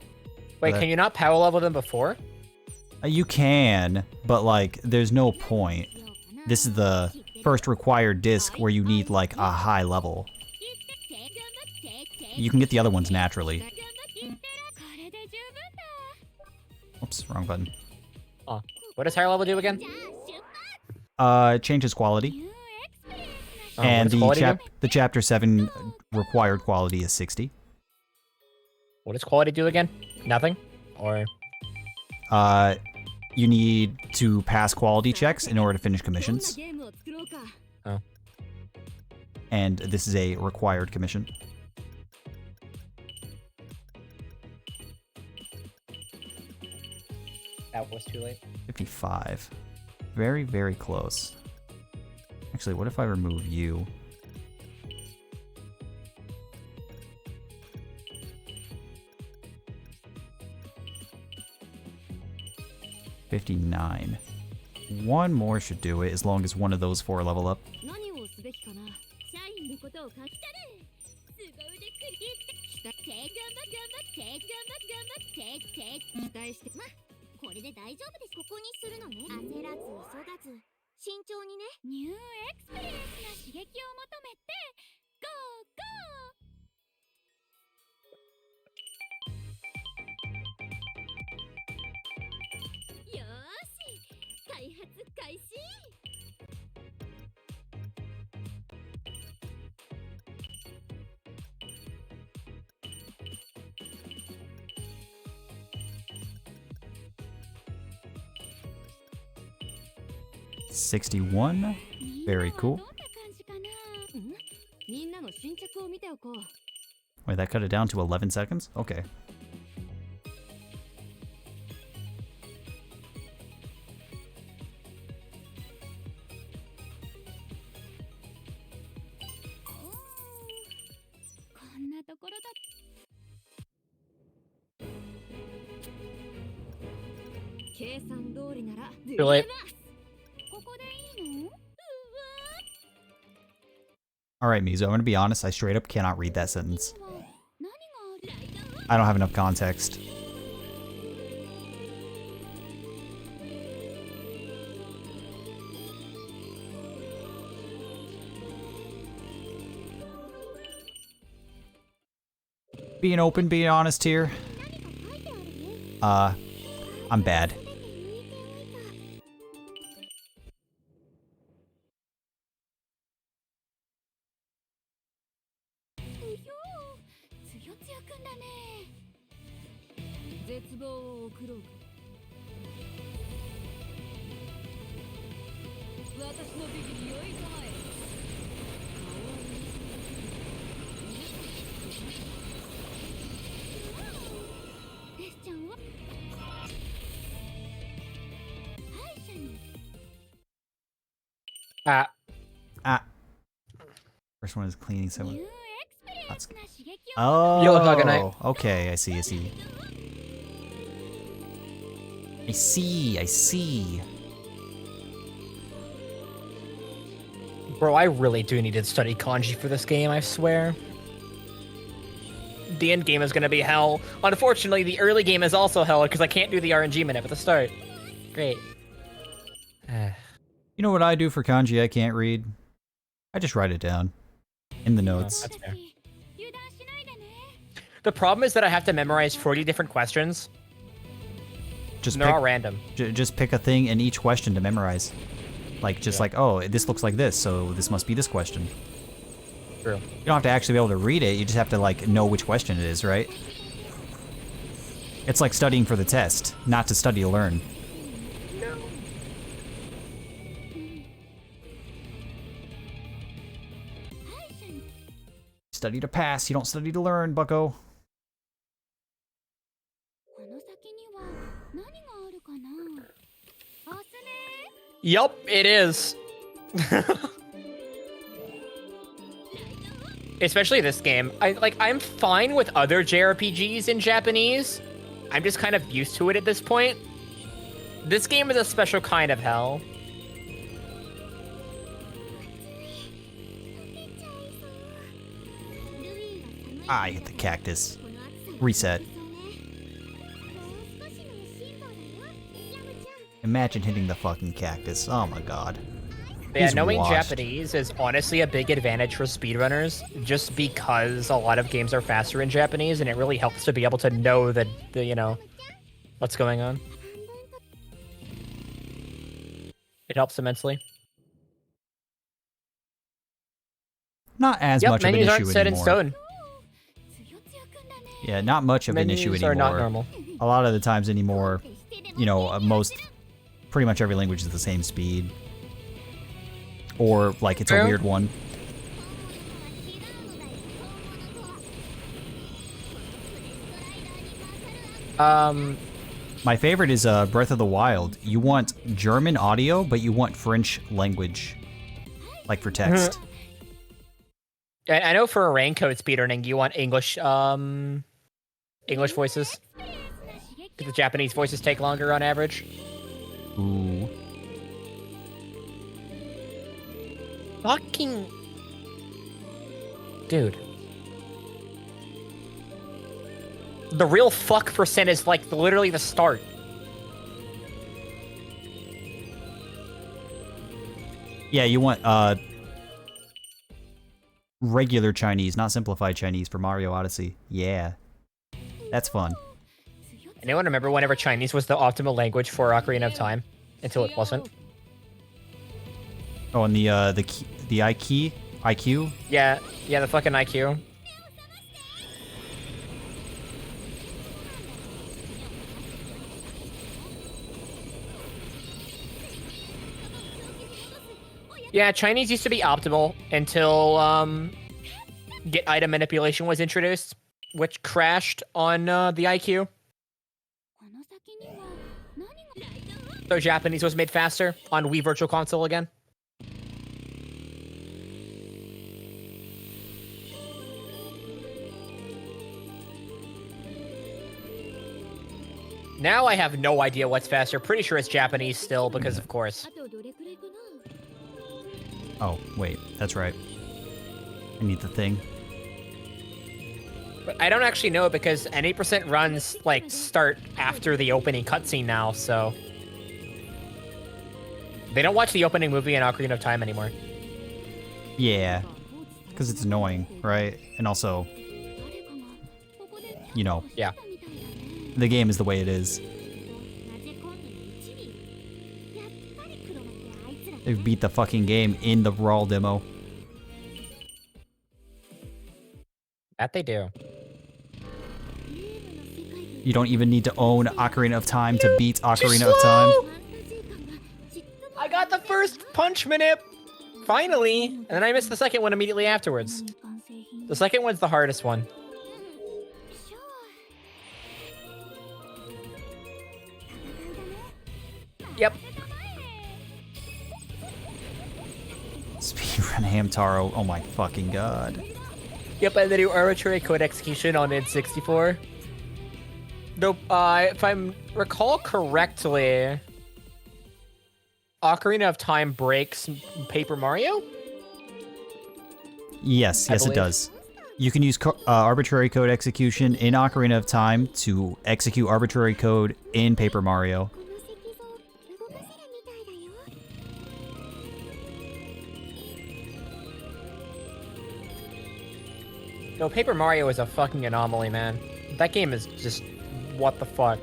Wait, can you not power level them before? You can, but like, there's no point. This is the first required disc where you need like a high level. You can get the other ones naturally. Oops, wrong button. Oh. What does higher level do again? It changes quality. Oh, And what does quality do? the chapter 7 required quality is 60. What does quality do again? Nothing? Or... You need to pass quality checks in order to finish commissions. Oh. And this is a required commission. That was too late. 55. Very, very close. Actually, what if I remove you? $59. One more should do it, as long as one of those 4 level up. $61. Very cool. Wait, that cut it down to 11 seconds? Okay. Too late. All right, Mizo, I'm gonna be honest. I straight up cannot read that sentence. I don't have enough context. Being open, being honest here. I'm bad. First one is cleaning someone. That's good. Yellow Haganite. Oh, okay, I see, I see. I see, I see. Bro, I really do need to study kanji for this game, I swear. The end game is gonna be hell. Unfortunately, the early game is also hell because I can't do the RNG minute at the start. Great. You know what I do for kanji I can't read? I just write it down in the notes. That's fair. The problem is that I have to memorize 40 different questions. Just And they're all random. just pick a thing in each question to memorize. Like, just like, oh, this looks like this, so this must be this question. True. You don't have to actually be able to read it, you just have to, like, know which question it is, right? It's like studying for the test, not to study to learn. Study to pass, you don't study to learn, bucko. Yup, it is. Especially this game. I'm fine with other JRPGs in Japanese. I'm just kind of used to it at this point. This game is a special kind of hell. I hit the cactus. Reset. Imagine hitting the fucking cactus. Oh my god. Yeah, He's knowing washed. Japanese is honestly a big advantage for speedrunners, just because a lot of games are faster in Japanese, and it really helps to be able to know the you know, what's going on. It helps immensely. Not as Yep, much of an menus issue aren't set in anymore. stone. Yeah, not much of an issue Menus anymore. are not normal. A lot of the times anymore, you know, pretty much every language is the same speed. Or, like, it's a True. weird one. My favorite is Breath of the Wild. You want German audio, but you want French language. Like, for text. I know for a raincoat speedrunning, you want English English voices. 'Cause the Japanese voices take longer on average. Ooh. Fucking... Dude. The real fuck percent is like literally the start. Yeah, you want regular Chinese, not simplified Chinese for Mario Odyssey. Yeah. That's fun. Anyone remember whenever Chinese was the optimal language for Ocarina of Time? Until it wasn't? Oh, and the IQ? Yeah, the fucking IQ. Yeah, Chinese used to be optimal until get item manipulation was introduced, which crashed on the IQ. So Japanese was made faster on Wii Virtual Console again. Now I have no idea what's faster. Pretty sure it's Japanese still, because of course. あとどれくらいかな Oh, wait, that's right. I need the thing. But I don't actually know because any percent runs like start after the opening cutscene now, so they don't watch the opening movie in Ocarina of Time anymore. Yeah, because it's annoying, right? And also, 誰かがここで you know, や みたいだね the game is the way it is. なぜ今度の一味やっぱり黒幕はあいつら They've beat the fucking game in the raw demo. That they do. ゲームの世界と You don't even need to own Ocarina of Time to beat Ocarina of slow! Time. ファンタジー感がちっとも I got the first punch minute! Finally! And then I missed the second one immediately afterwards. 完成品 The second one's the hardest one. しょ Yep. Speedrun Hamtaro. Oh my fucking god. Yep, and they do arbitrary code execution on N64. Nope, if I recall correctly, Ocarina of Time breaks Paper Mario? Yes, I yes, it believe. does. You can use arbitrary code execution in Ocarina of Time to execute arbitrary code in Paper Mario. この石像動かせるみたいだよ No, Paper Mario is a fucking anomaly, man. That game is just... what the fuck?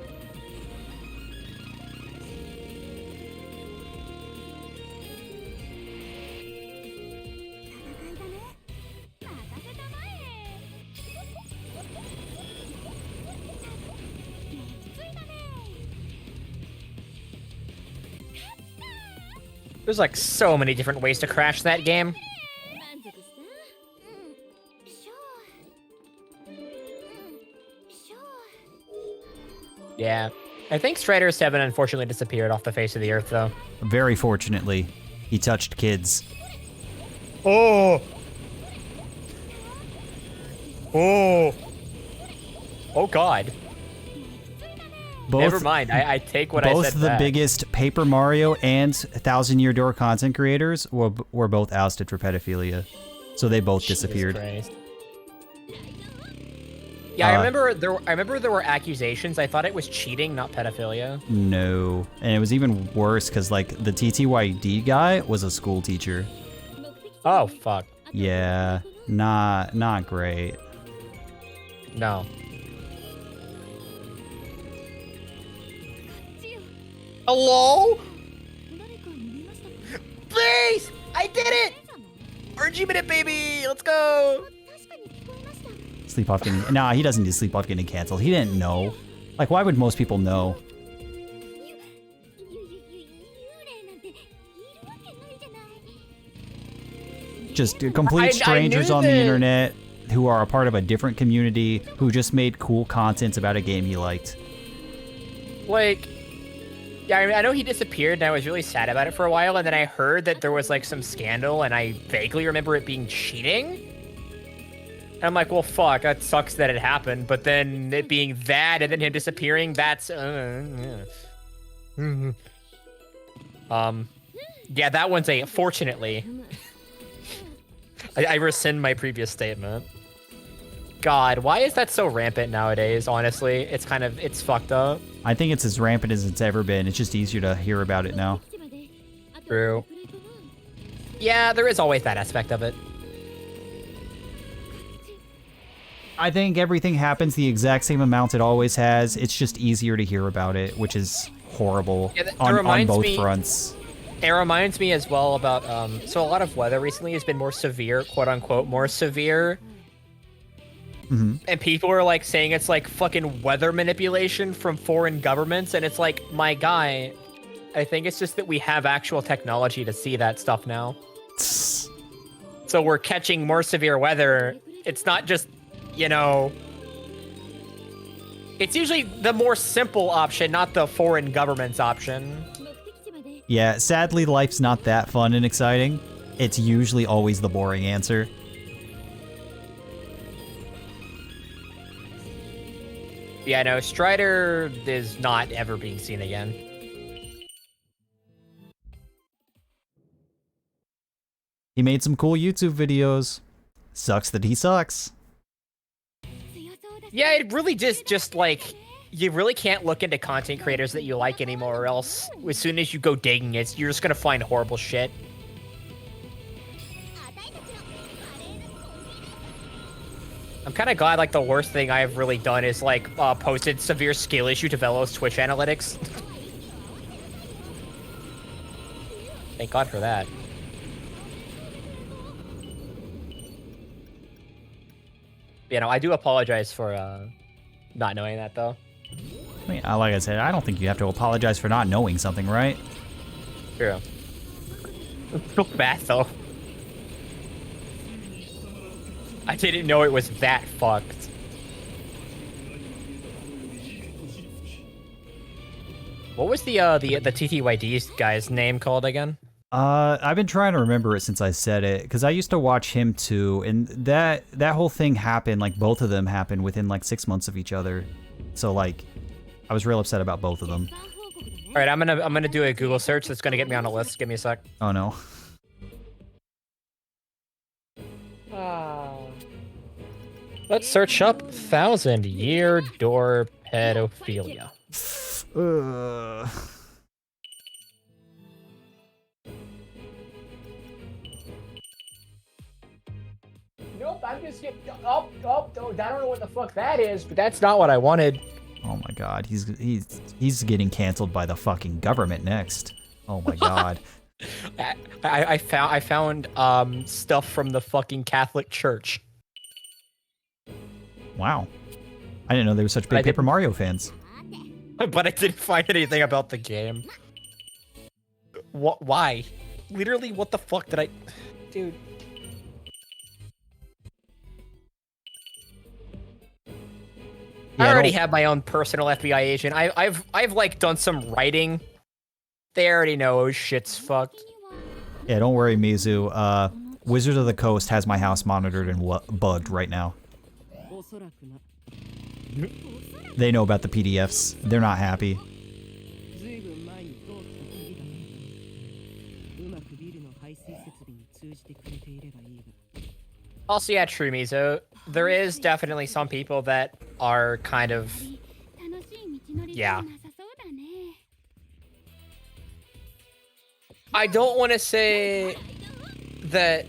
There's like so many different ways to crash that game. 満足したしょしょ Yeah. I think Strider 7 unfortunately disappeared off the face of the earth, though. Very fortunately, he touched kids. Oh! Oh! Oh god. Never mind, I take what I Both said the back. biggest Paper Mario and Thousand Year Door content creators were both ousted for pedophilia, so they both Jesus disappeared. Christ. Yeah, I remember there were accusations. I thought it was cheating, not pedophilia. No, and it was even worse because like the TTYD guy was a school teacher. Oh fuck. Yeah, not great. No. Hello? 誰か見ましたか Please! I did it! 誰なの RG minute, baby! Let's go! 確かに聞こえました Sleep off getting nah, he doesn't do sleep off getting canceled. He didn't know. Like, why would most people know? 幽霊なんているわけないじゃない Just complete I strangers knew on the that. internet who are a part of a different community who just made cool content about a game he liked. Like, yeah, I mean, I know he disappeared and I was really sad about it for a while, and then I heard that there was like some scandal and I vaguely remember it being cheating. And I'm like, well, fuck, that sucks that it happened, but then it being that and then him disappearing, that's... yeah, that one's a... Fortunately. I rescind my previous statement. God, why is that so rampant nowadays, honestly? It's kind of... It's fucked up. I think it's as rampant as it's ever been. It's just easier to hear about it now. True. Yeah, there is always that aspect of it. I think everything happens the exact same amount it always has. It's just easier to hear about it, which is horrible Yeah, that on reminds both me- fronts. It reminds me as well about, so a lot of weather recently has been more severe, quote unquote, more severe. Mhm. And people are like saying it's like fucking weather manipulation from foreign governments. And it's like, my guy, I think it's just that we have actual technology to see that stuff now. So we're catching more severe weather. It's not just, you know, it's usually the more simple option, not the foreign government's option. Yeah, sadly, life's not that fun and exciting. It's usually always the boring answer. Yeah, no, Strider is not ever being seen again. He made some cool YouTube videos. Sucks that he sucks. Yeah, it really just like, you really can't look into content creators that you like anymore, or else as soon as you go digging it, you're just gonna find horrible shit. I'm kind of glad, like, the worst thing I've really done is, like, posted severe skill issue to Velo's Twitch analytics. Thank God for that. You know, I do apologize for, not knowing that, though. I mean, like I said, I don't think you have to apologize for not knowing something, right? True. So bad, though. I didn't know it was that fucked. What was the TTYD guy's name called again? I've been trying to remember it since I said it, because I used to watch him too, and that whole thing happened, like, both of them happened within, like, 6 months of each other. So, like, I was real upset about both of them. All right, I'm gonna do a Google search that's gonna get me on a list. Give me a sec. Oh, no. Let's search up 1,000-year door pedophilia. Nope, I'm just getting. Oh, I don't know what the fuck that is, but that's not what I wanted. Oh my God, he's getting canceled by the fucking government next. Oh my God. I found stuff from the fucking Catholic Church. Wow. I didn't know they were such big Paper Mario fans. But I didn't find anything about the game. What? Why? Literally, what the fuck did I... Dude. Yeah, I already have my own personal FBI agent. I've like done some writing. They already know shit's fucked. Yeah, don't worry, Mizu. Wizard of the Coast has my house monitored and bugged right now. They know about the PDFs. They're not happy. Also, yeah, true, Mizo. There is definitely some people that are kind of... Yeah. I don't want to say that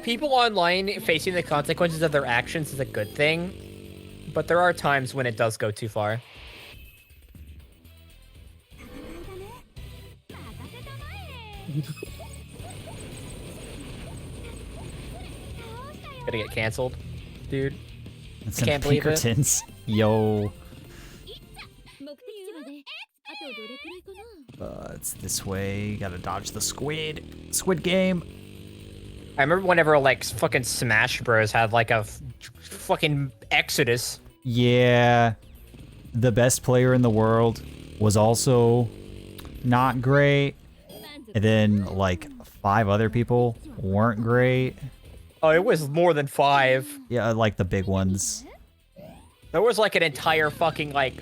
people online facing the consequences of their actions is a good thing, but there are times when it does go too far. Gonna get canceled, dude. It's I can't believe it. Pinkertons. Yo. It's this way. Gotta dodge the squid. Squid game. I remember whenever like fucking Smash Bros had like a fucking exodus. Yeah. The best player in the world was also not great. And then like 5 other people weren't great. Oh, it was more than 5. Yeah, like the big ones. There was like an entire fucking like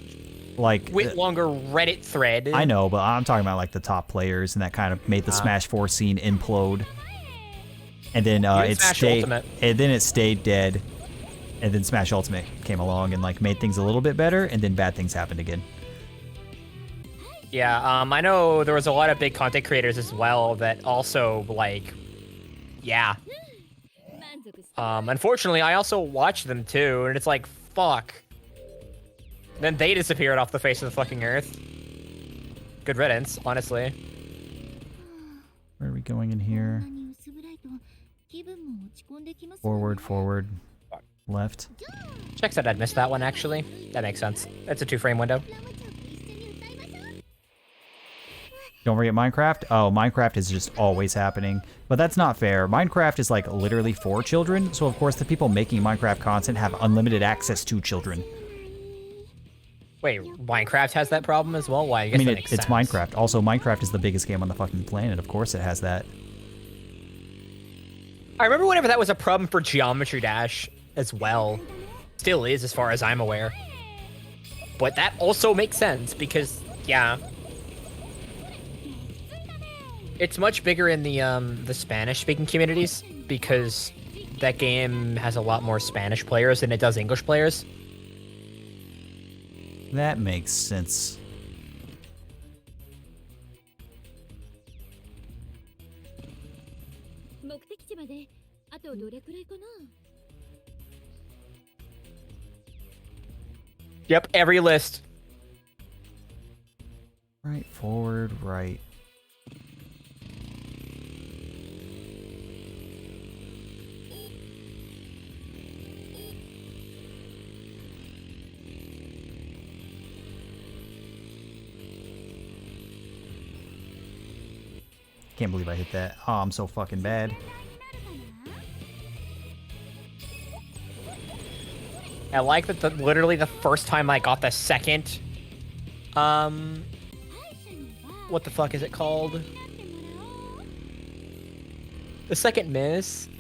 longer Reddit thread. I know, but I'm talking about like the top players, and that kind of made the Smash 4 scene implode. And then it stayed, Ultimate. and then it stayed dead. And then Smash Ultimate came along and like made things a little bit better, and then bad things happened again. Yeah, I know there was a lot of big content creators as well that also like, yeah. Unfortunately, I also watched them too, and it's like, fuck. Then they disappeared off the face of the fucking earth. Good riddance, honestly. Where are we going in here? Forward, forward, left. Checks out I'd missed that one, actually. That makes sense. It's a 2-frame window. Don't forget Minecraft. Oh, Minecraft is just always happening. But that's not fair. Minecraft is like literally for children, so of course the people making Minecraft content have unlimited access to children. Wait, Minecraft has that problem as well? Why? I guess mean, that makes it's sense. Minecraft. Also, Minecraft is the biggest game on the fucking planet. Of course it has that. I remember whenever that was a problem for Geometry Dash as well. Still is, as far as I'm aware. But that also makes sense because, yeah, it's much bigger in the Spanish-speaking communities because that game has a lot more Spanish players than it does English players. That makes sense. Yep, every list. Right, forward, right. Can't believe I hit that. Oh, I'm so fucking bad. I like that literally the first time I got the second, what the fuck is it called? The second miss.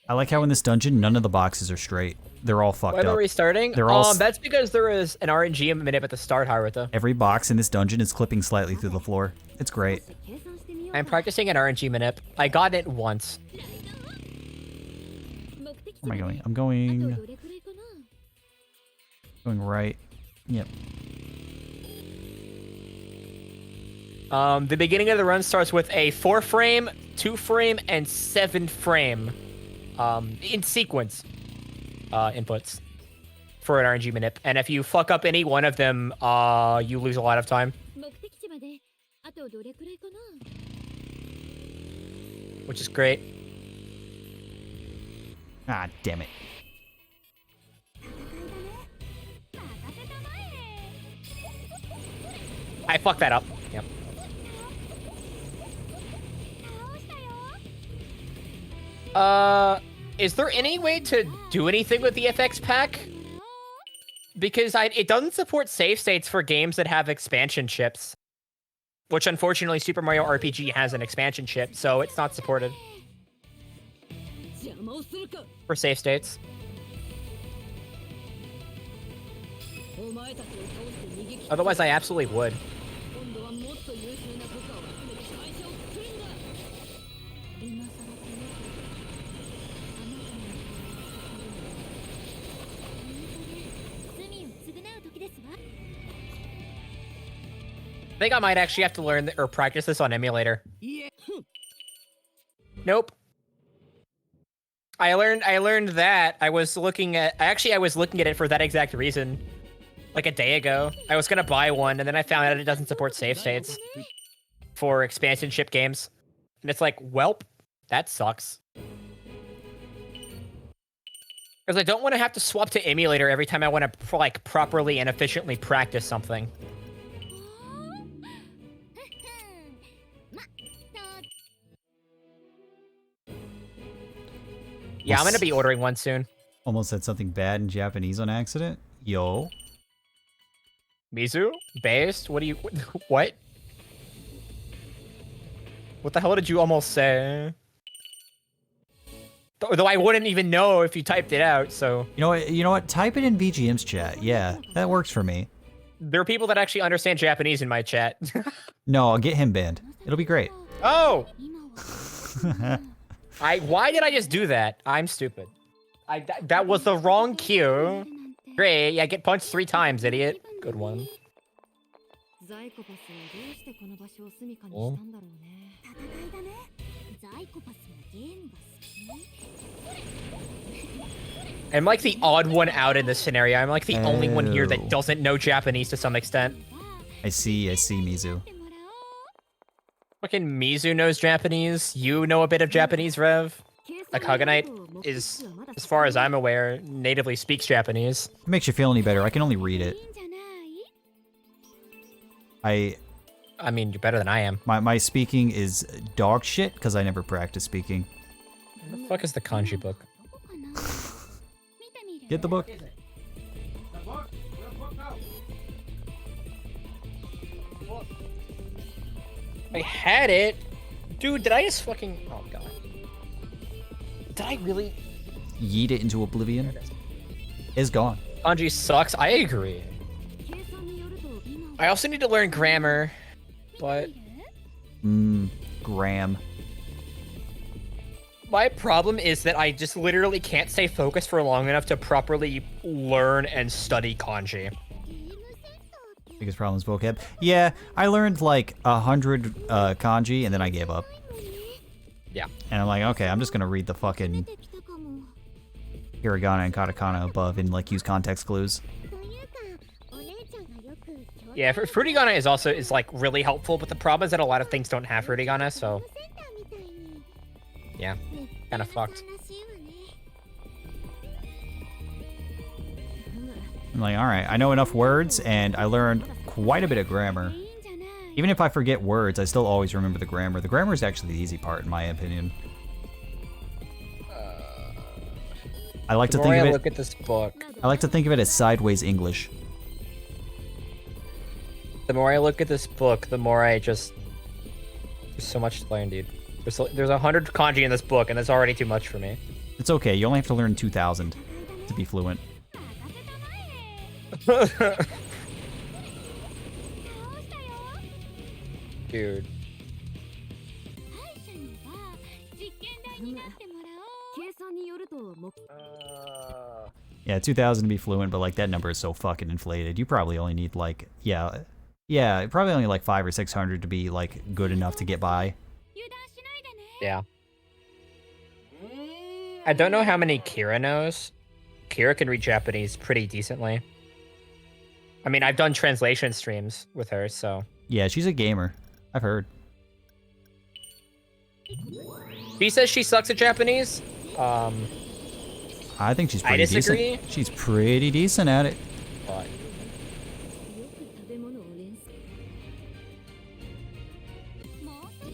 I like how in this dungeon, none of the boxes are straight. They're all fucked Why am I up. restarting? They're all That's because there is an RNG minute at the start, Haruta. Every box in this dungeon is clipping slightly through the floor. It's great. I'm practicing an RNG minute. I got it once. Where am I going? I'm going right. Yep. The beginning of the run starts with a 4-frame, 2-frame, and 7-frame in sequence inputs for an RNG manip. And if you fuck up any one of them, you lose a lot of time. Which is great. Ah, damn it. I fucked that up. Yep. Is there any way to do anything with the FX pack? Because it doesn't support save states for games that have expansion chips. Which, unfortunately, Super Mario RPG has an expansion chip, so it's not supported for save states. Otherwise, I absolutely would. I think I might actually have to learn or practice this on emulator. Nope. I learned that. I was looking at it for that exact reason. Like a day ago. I was gonna buy one, and then I found out it doesn't support save states for expansion chip games. And it's like, welp, that sucks. Because I don't want to have to swap to emulator every time I want to like properly and efficiently practice something. Yeah, I'm gonna be ordering one soon. Almost said something bad in Japanese on accident. Yo. Mizu? Based? What do you... What? What the hell did you almost say? Though I wouldn't even know if you typed it out, so... You know what? Type it in BGM's chat. Yeah, that works for me. There are people that actually understand Japanese in my chat. No, I'll get him banned. It'll be great. Oh! Why did I just do that? I'm stupid. That was the wrong cue. Great, yeah, get punched 3 times, idiot. Good one. Oh. I'm like the odd one out in this scenario. I'm like the only one here that doesn't know Japanese to some extent. I see, Mizu. Fucking Mizu knows Japanese. You know a bit of Japanese, Rev. Like, Haganite is, as far as I'm aware, natively speaks Japanese. If it makes you feel any better, I can only read it. I mean, you're better than I am. My speaking is dog shit, because I never practice speaking. What the fuck is the kanji book? Get the book. I had it. Dude, did I just fucking... Oh, God. Did I really... Yeet it into oblivion? There it is. is gone. Kanji sucks. I agree. I also need to learn grammar, but Graham. my problem is that I just literally can't stay focused for long enough to properly learn and study kanji. Biggest problem is vocab. Yeah, I learned like 100 kanji and then I gave up. Yeah. And I'm like, okay, I'm just gonna read the fucking hiragana and katakana above and like use context clues. Yeah, Frutigana is like really helpful, but the problem is that a lot of things don't have Frutigana, so yeah, kind of fucked. I'm like, all right, I know enough words and I learned quite a bit of grammar. Even if I forget words, I still always remember the grammar. The grammar is actually the easy part, in my opinion. I like to think of it. Look at this book. I like to think of it as sideways English. The more I look at this book, the more I just... There's so much to learn, dude. There's 100 kanji in this book, and that's already too much for me. It's okay. You only have to learn 2,000 to be fluent. Dude. Yeah, 2,000 to be fluent, but like that number is so fucking inflated. You probably only need like, yeah, probably only like 500 or 600 to be like good enough to get by. Yeah. I don't know how many Kira knows. Kira can read Japanese pretty decently. I mean, I've done translation streams with her, so... Yeah, she's a gamer. I've heard. She says she sucks at Japanese. I think she's pretty disagree. decent. She's pretty decent at it. But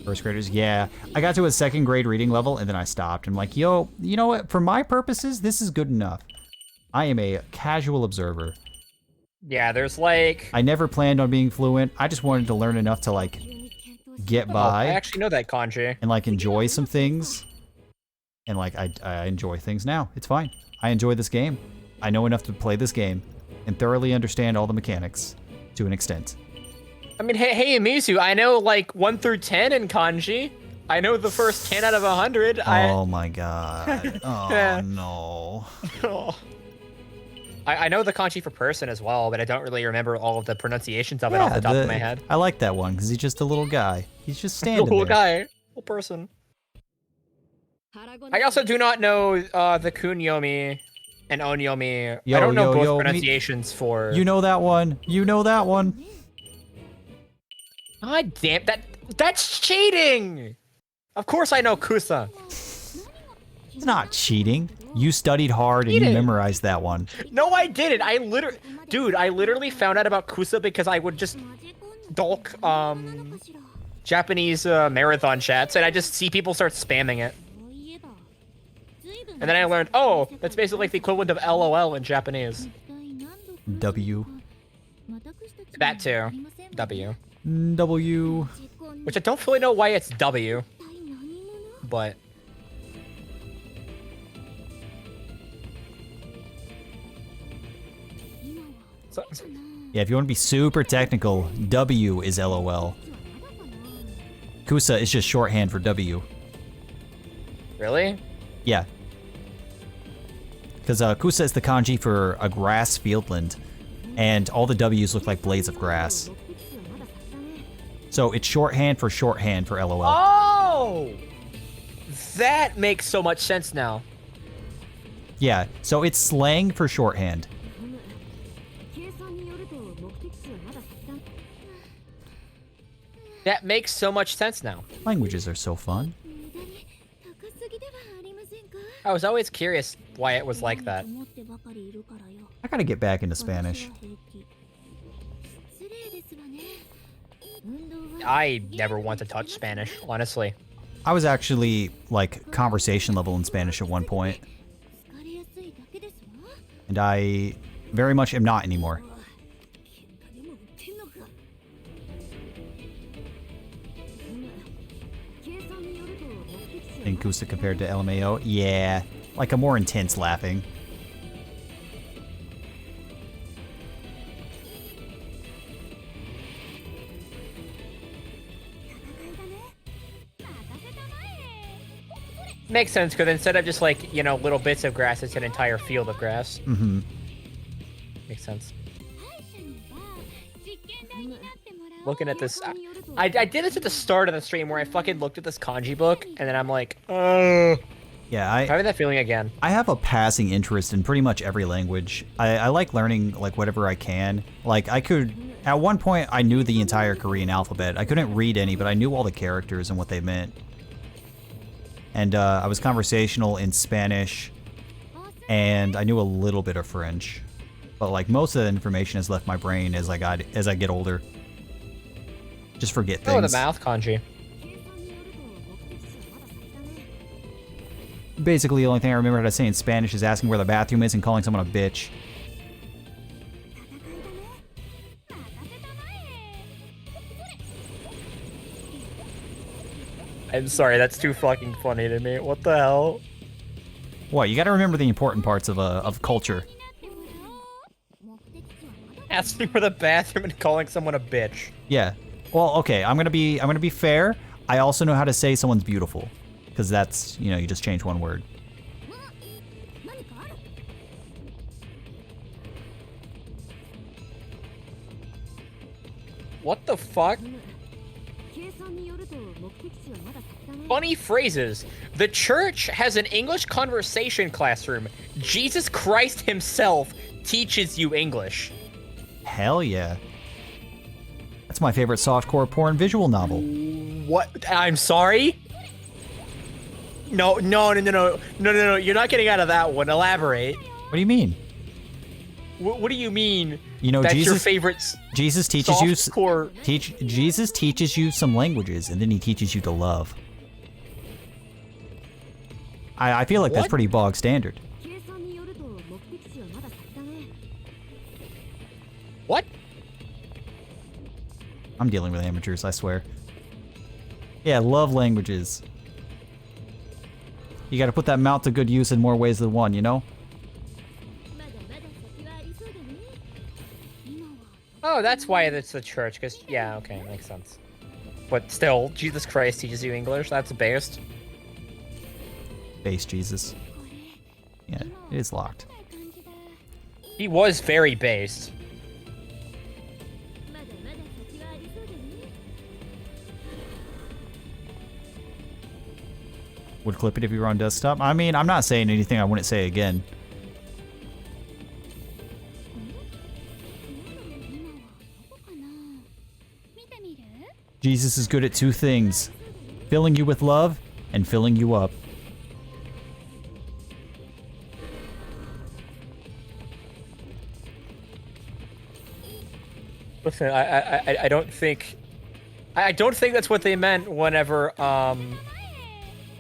First graders, yeah. I got to a second grade reading level and then I stopped. I'm like, yo, you know what? For my purposes, this is good enough. I am a casual observer. yeah, there's like... I never planned on being fluent. I just wanted to learn enough to like get Oh, by I actually know that kanji. and like enjoy some things. And like I enjoy things now. It's fine. I enjoy this game. I know enough to play this game and thoroughly understand all the mechanics to an extent. I mean, hey, Mizu, I know like 1 through 10 in kanji. I know the first 10 out of 100. Oh my god. Oh no. I know the kanji for person as well, but I don't really remember all of the pronunciations of it off the top of my head. I like that one because he's just a little guy. He's just standing Little there. guy, little person. I also do not know the kunyomi and onyomi. I don't know both pronunciations for... You know that one. You know that one. God damn, that's cheating! Of course I know Kusa. It's not cheating. You studied hard and you memorized that one. No, I didn't. I literally found out about Kusa because I would just dolk Japanese marathon chats, and I just see people start spamming it. And then I learned, oh, that's basically like the equivalent of LOL in Japanese. W. That too. W. W. Which I don't fully know why it's W. But... Yeah, if you want to be super technical, W is LOL. Kusa is just shorthand for W. Really? Yeah. Because Kusa is the kanji for a grass fieldland, and all the W's look like blades of grass. So it's shorthand for LOL. Oh! That makes so much sense now. Yeah, so it's slang for shorthand. That makes so much sense now. Languages are so fun. I was always curious why it was like that. I gotta get back into Spanish. I never want to touch Spanish, honestly. I was actually, like, conversation level in Spanish at one point. And I very much am not anymore. In Kusa compared to LMAO? Yeah, like a more intense laughing. Makes sense, because instead of just like, you know, little bits of grass, it's an entire field of grass. Mm-hmm. Makes sense. Looking at this, I did this at the start of the stream where I fucking looked at this kanji book, and then I'm like, Yeah, having that feeling again. I have a passing interest in pretty much every language. I like learning like whatever I can. Like I could, at one point I knew the entire Korean alphabet. I couldn't read any, but I knew all the characters and what they meant. And I was conversational in Spanish, and I knew a little bit of French. But like most of the information has left my brain as I get older. Just forget things. Oh, the mouth kanji. Basically, the only thing I remember how to say in Spanish is asking where the bathroom is and calling someone a bitch. I'm sorry, that's too fucking funny to me. What the hell? What? You gotta remember the important parts of culture. Asking for the bathroom and calling someone a bitch. Yeah. Well, okay. I'm gonna be fair. I also know how to say someone's beautiful, because that's, you know, you just change one word. What the fuck? Funny phrases. The church has an English conversation classroom. Jesus Christ himself teaches you English. Hell yeah. That's my favorite softcore porn visual novel. What? I'm sorry? No. You're not getting out of that one. Elaborate. What do you mean? What do you mean? You know, that's Jesus, your favorite Jesus teaches softcore... Jesus teaches you some languages, and then he teaches you to love. I feel like that's pretty bog standard. What? I'm dealing with amateurs, I swear. Yeah, love languages. You gotta put that mouth to good use in more ways than one, you know? Oh, that's why it's the church, because, yeah, okay, makes sense. But still, Jesus Christ teaches you English, that's based. Base Jesus. Yeah, it is locked. He was very based. Would clip it if you were on desktop? I mean, I'm not saying anything I wouldn't say again. Jesus is good at two things: filling you with love and filling you up. Listen, I don't think that's what they meant whenever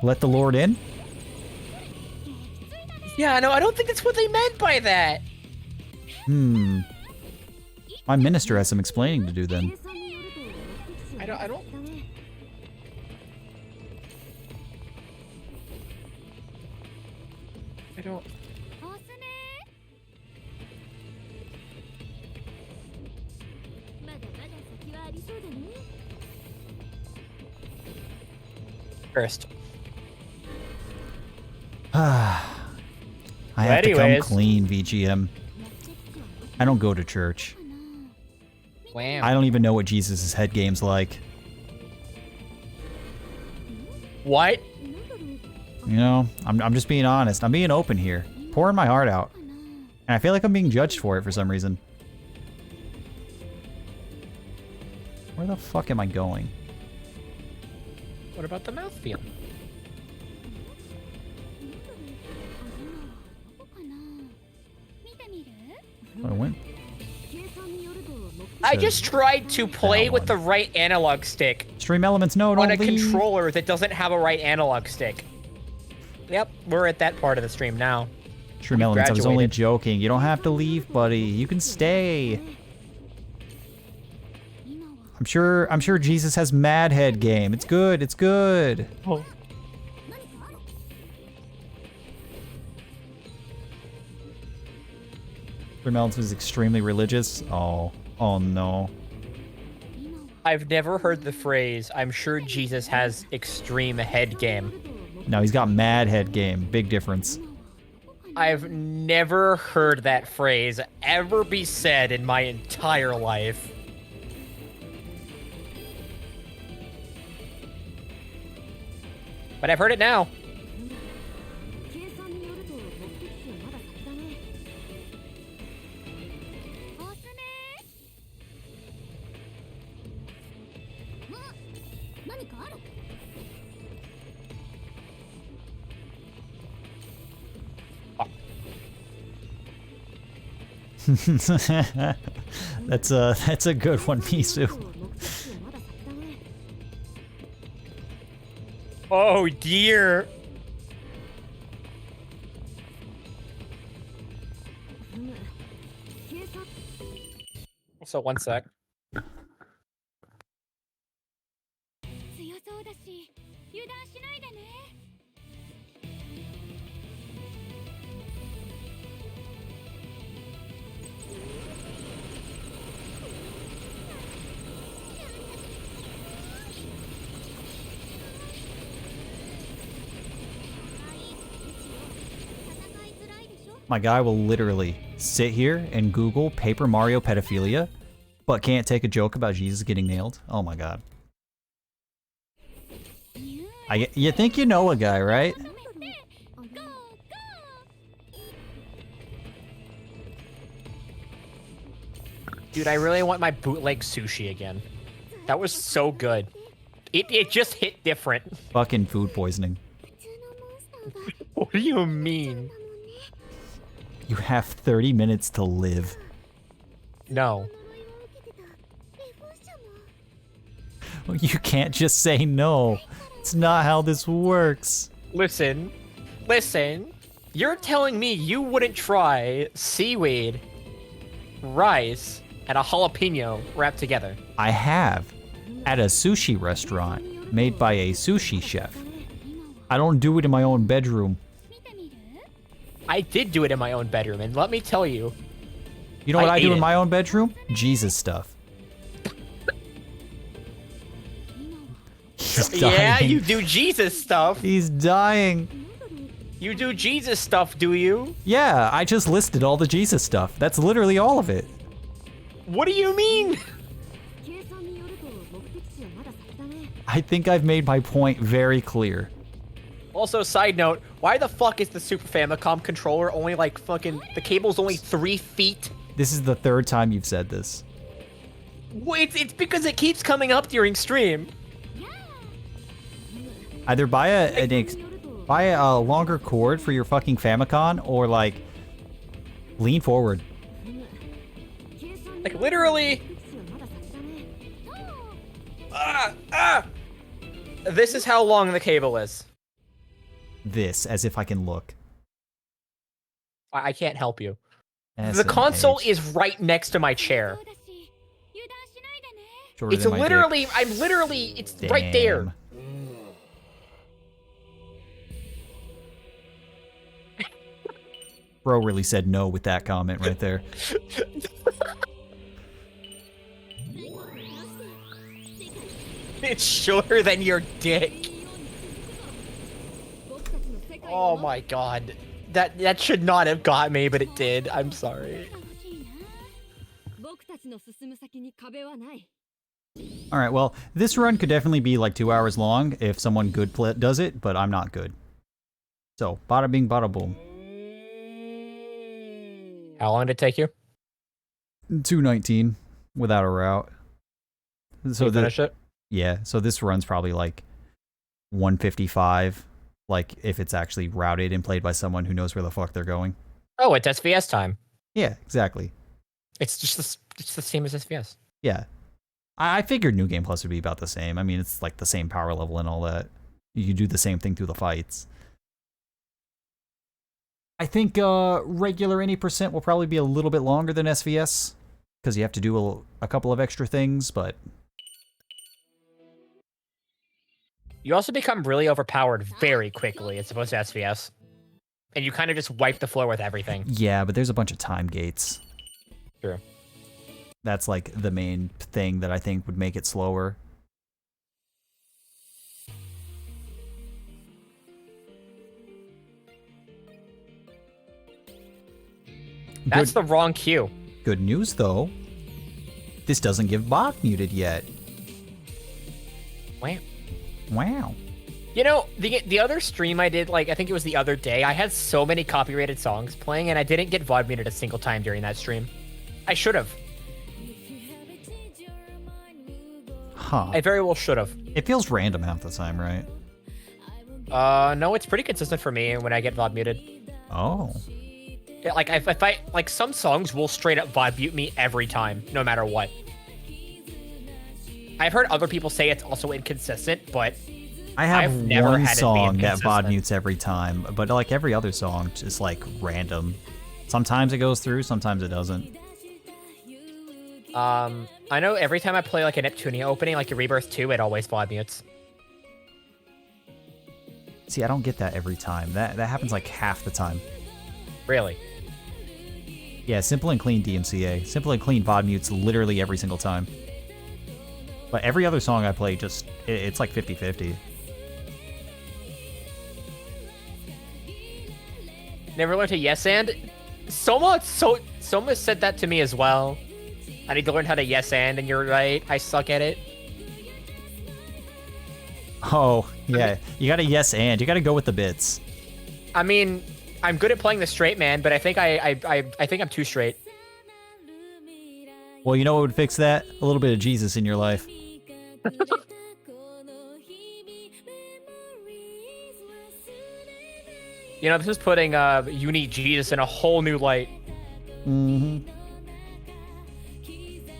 Let the Lord in? Yeah, no, I don't think that's what they meant by that. My minister has some explaining to do then. I don't First. I have to come Anyways. clean, VGM. I don't go to church. Wow. I don't even know what Jesus' head game's like. What? You know, I'm just being honest. I'm being open here. Pouring my heart out. And I feel like I'm being judged for it for some reason. Where the fuck am I going? What about the mouthfeel? I went. I just tried to play with the right analog stick Stream elements, no, on don't a leave. controller that doesn't have a right analog stick. Yep, we're at that part of the stream now. Stream elements, I was only graduated. joking. You don't have to leave, buddy. You can stay. I'm sure Jesus has mad head game. It's good, it's good. Oh. Stream elements is extremely religious. Oh no. I've never heard the phrase, I'm sure Jesus has extreme head game. No, he's got mad head game. Big difference. I've never heard that phrase ever be said in my entire life. But I've heard it now. That's a good one, Misu. Oh dear. So 1 sec. 強そうだし油断しないでね My guy will literally sit here and Google Paper Mario pedophilia, but can't take a joke about Jesus getting nailed. Oh my god. You think you know a guy, right? Dude, I really want my bootleg sushi again. That was so good. It just hit different. Fucking food poisoning. What do you mean? You have 30 minutes to live. No. You can't just say no. It's not how this works. Listen. You're telling me you wouldn't try seaweed, rice, and a jalapeno wrapped together? I have. At a sushi restaurant made by a sushi chef. I don't do it in my own bedroom. I did do it in my own bedroom, and let me tell you. You know what I do ate in it. my own bedroom? Jesus stuff. He's dying. Yeah, you do Jesus stuff. He's dying. You do Jesus stuff, do you? Yeah, I just listed all the Jesus stuff. That's literally all of it. What do you mean? I think I've made my point very clear. Also, side note, why the fuck is the Super Famicom controller only like fucking, the cable's only 3 feet? This is the 3rd time you've said this. Well, it's because it keeps coming up during stream. Either buy a longer cord for your fucking Famicom, or like lean forward. Like literally. This is how long the cable is. This, as if I can look. I can't help you. SMH. The console is right next to my chair. Shorter It's than my literally, it's right there. dick. Bro really said no with that comment right there. It's shorter than your dick. Oh my god. That should not have got me, but it did. I'm sorry. Alright, well, this run could definitely be like 2 hours long if someone good does it, but I'm not good. So, bada bing, bada boom. How long did it take you? 219 without a route. So You finish it? Yeah, so this run's probably like 155, like if it's actually routed and played by someone who knows where the fuck they're going. Oh, it's SVS time. Yeah, exactly. It's just it's the same as SVS. Yeah. I figured New Game Plus would be about the same. I mean, it's like the same power level and all that. You do the same thing through the fights. I think regular 80% will probably be a little bit longer than SVS, because you have to do a couple of extra things, but... You also become really overpowered very quickly as opposed to SVS. And you kind of just wipe the floor with everything. Yeah, but there's a bunch of time gates. True. That's like the main thing that I think would make it slower. That's the wrong cue. Good news, though. This doesn't give bot muted yet. Wow. Wow. You know, the other stream I did, like, I think it was the other day, I had so many copyrighted songs playing, and I didn't get VOD muted a single time during that stream. I should have. Huh. I very well should have. It feels random half the time, right? No, it's pretty consistent for me when I get VOD muted. Oh. Yeah, like, if I, like, some songs will straight up VOD mute me every time, no matter what. I've heard other people say it's also inconsistent, but I have I've never one had it be song that VOD inconsistent. mutes every time, but like every other song is like random. Sometimes it goes through, sometimes it doesn't. I know every time I play like a Neptunia opening, like a Rebirth 2, it always VOD mutes. See, I don't get that every time. That happens like half the time. Really? Yeah, Simple and Clean DMCA. Simple and Clean VOD mutes literally every single time. But every other song I play, just it's like 50-50. Never learned to yes and? Soma said that to me as well. I need to learn how to yes and you're right. I suck at it. Oh, yeah. You gotta yes and. You gotta go with the bits. I mean, I'm good at playing the straight man, but I think I think I'm too straight. Well, you know what would fix that? A little bit of Jesus in your life. You know, this is putting Uni Jesus in a whole new light. Mm-hmm.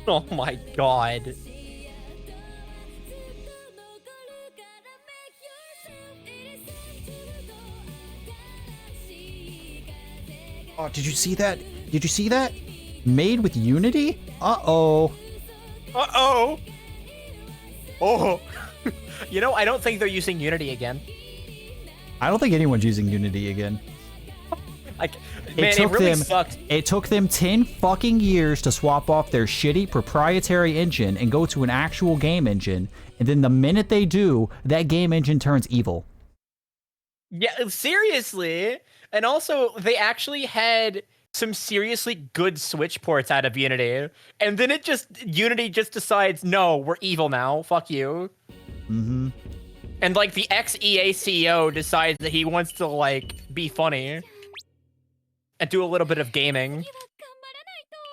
Oh my god. Oh, did you see that? Did you see that? Made with Unity? Uh-oh. Uh-oh. Oh. You know, I don't think they're using Unity again. I don't think anyone's using Unity again. Like, man, it really sucked. It took them 10 fucking years to swap off their shitty proprietary engine and go to an actual game engine, and then the minute they do, that game engine turns evil. Yeah, seriously. And also, they actually had some seriously good Switch ports out of Unity. And then Unity just decides, no, we're evil now. Fuck you. Mm-hmm. And like the ex-EA CEO decides that he wants to like be funny and do a little bit of gaming.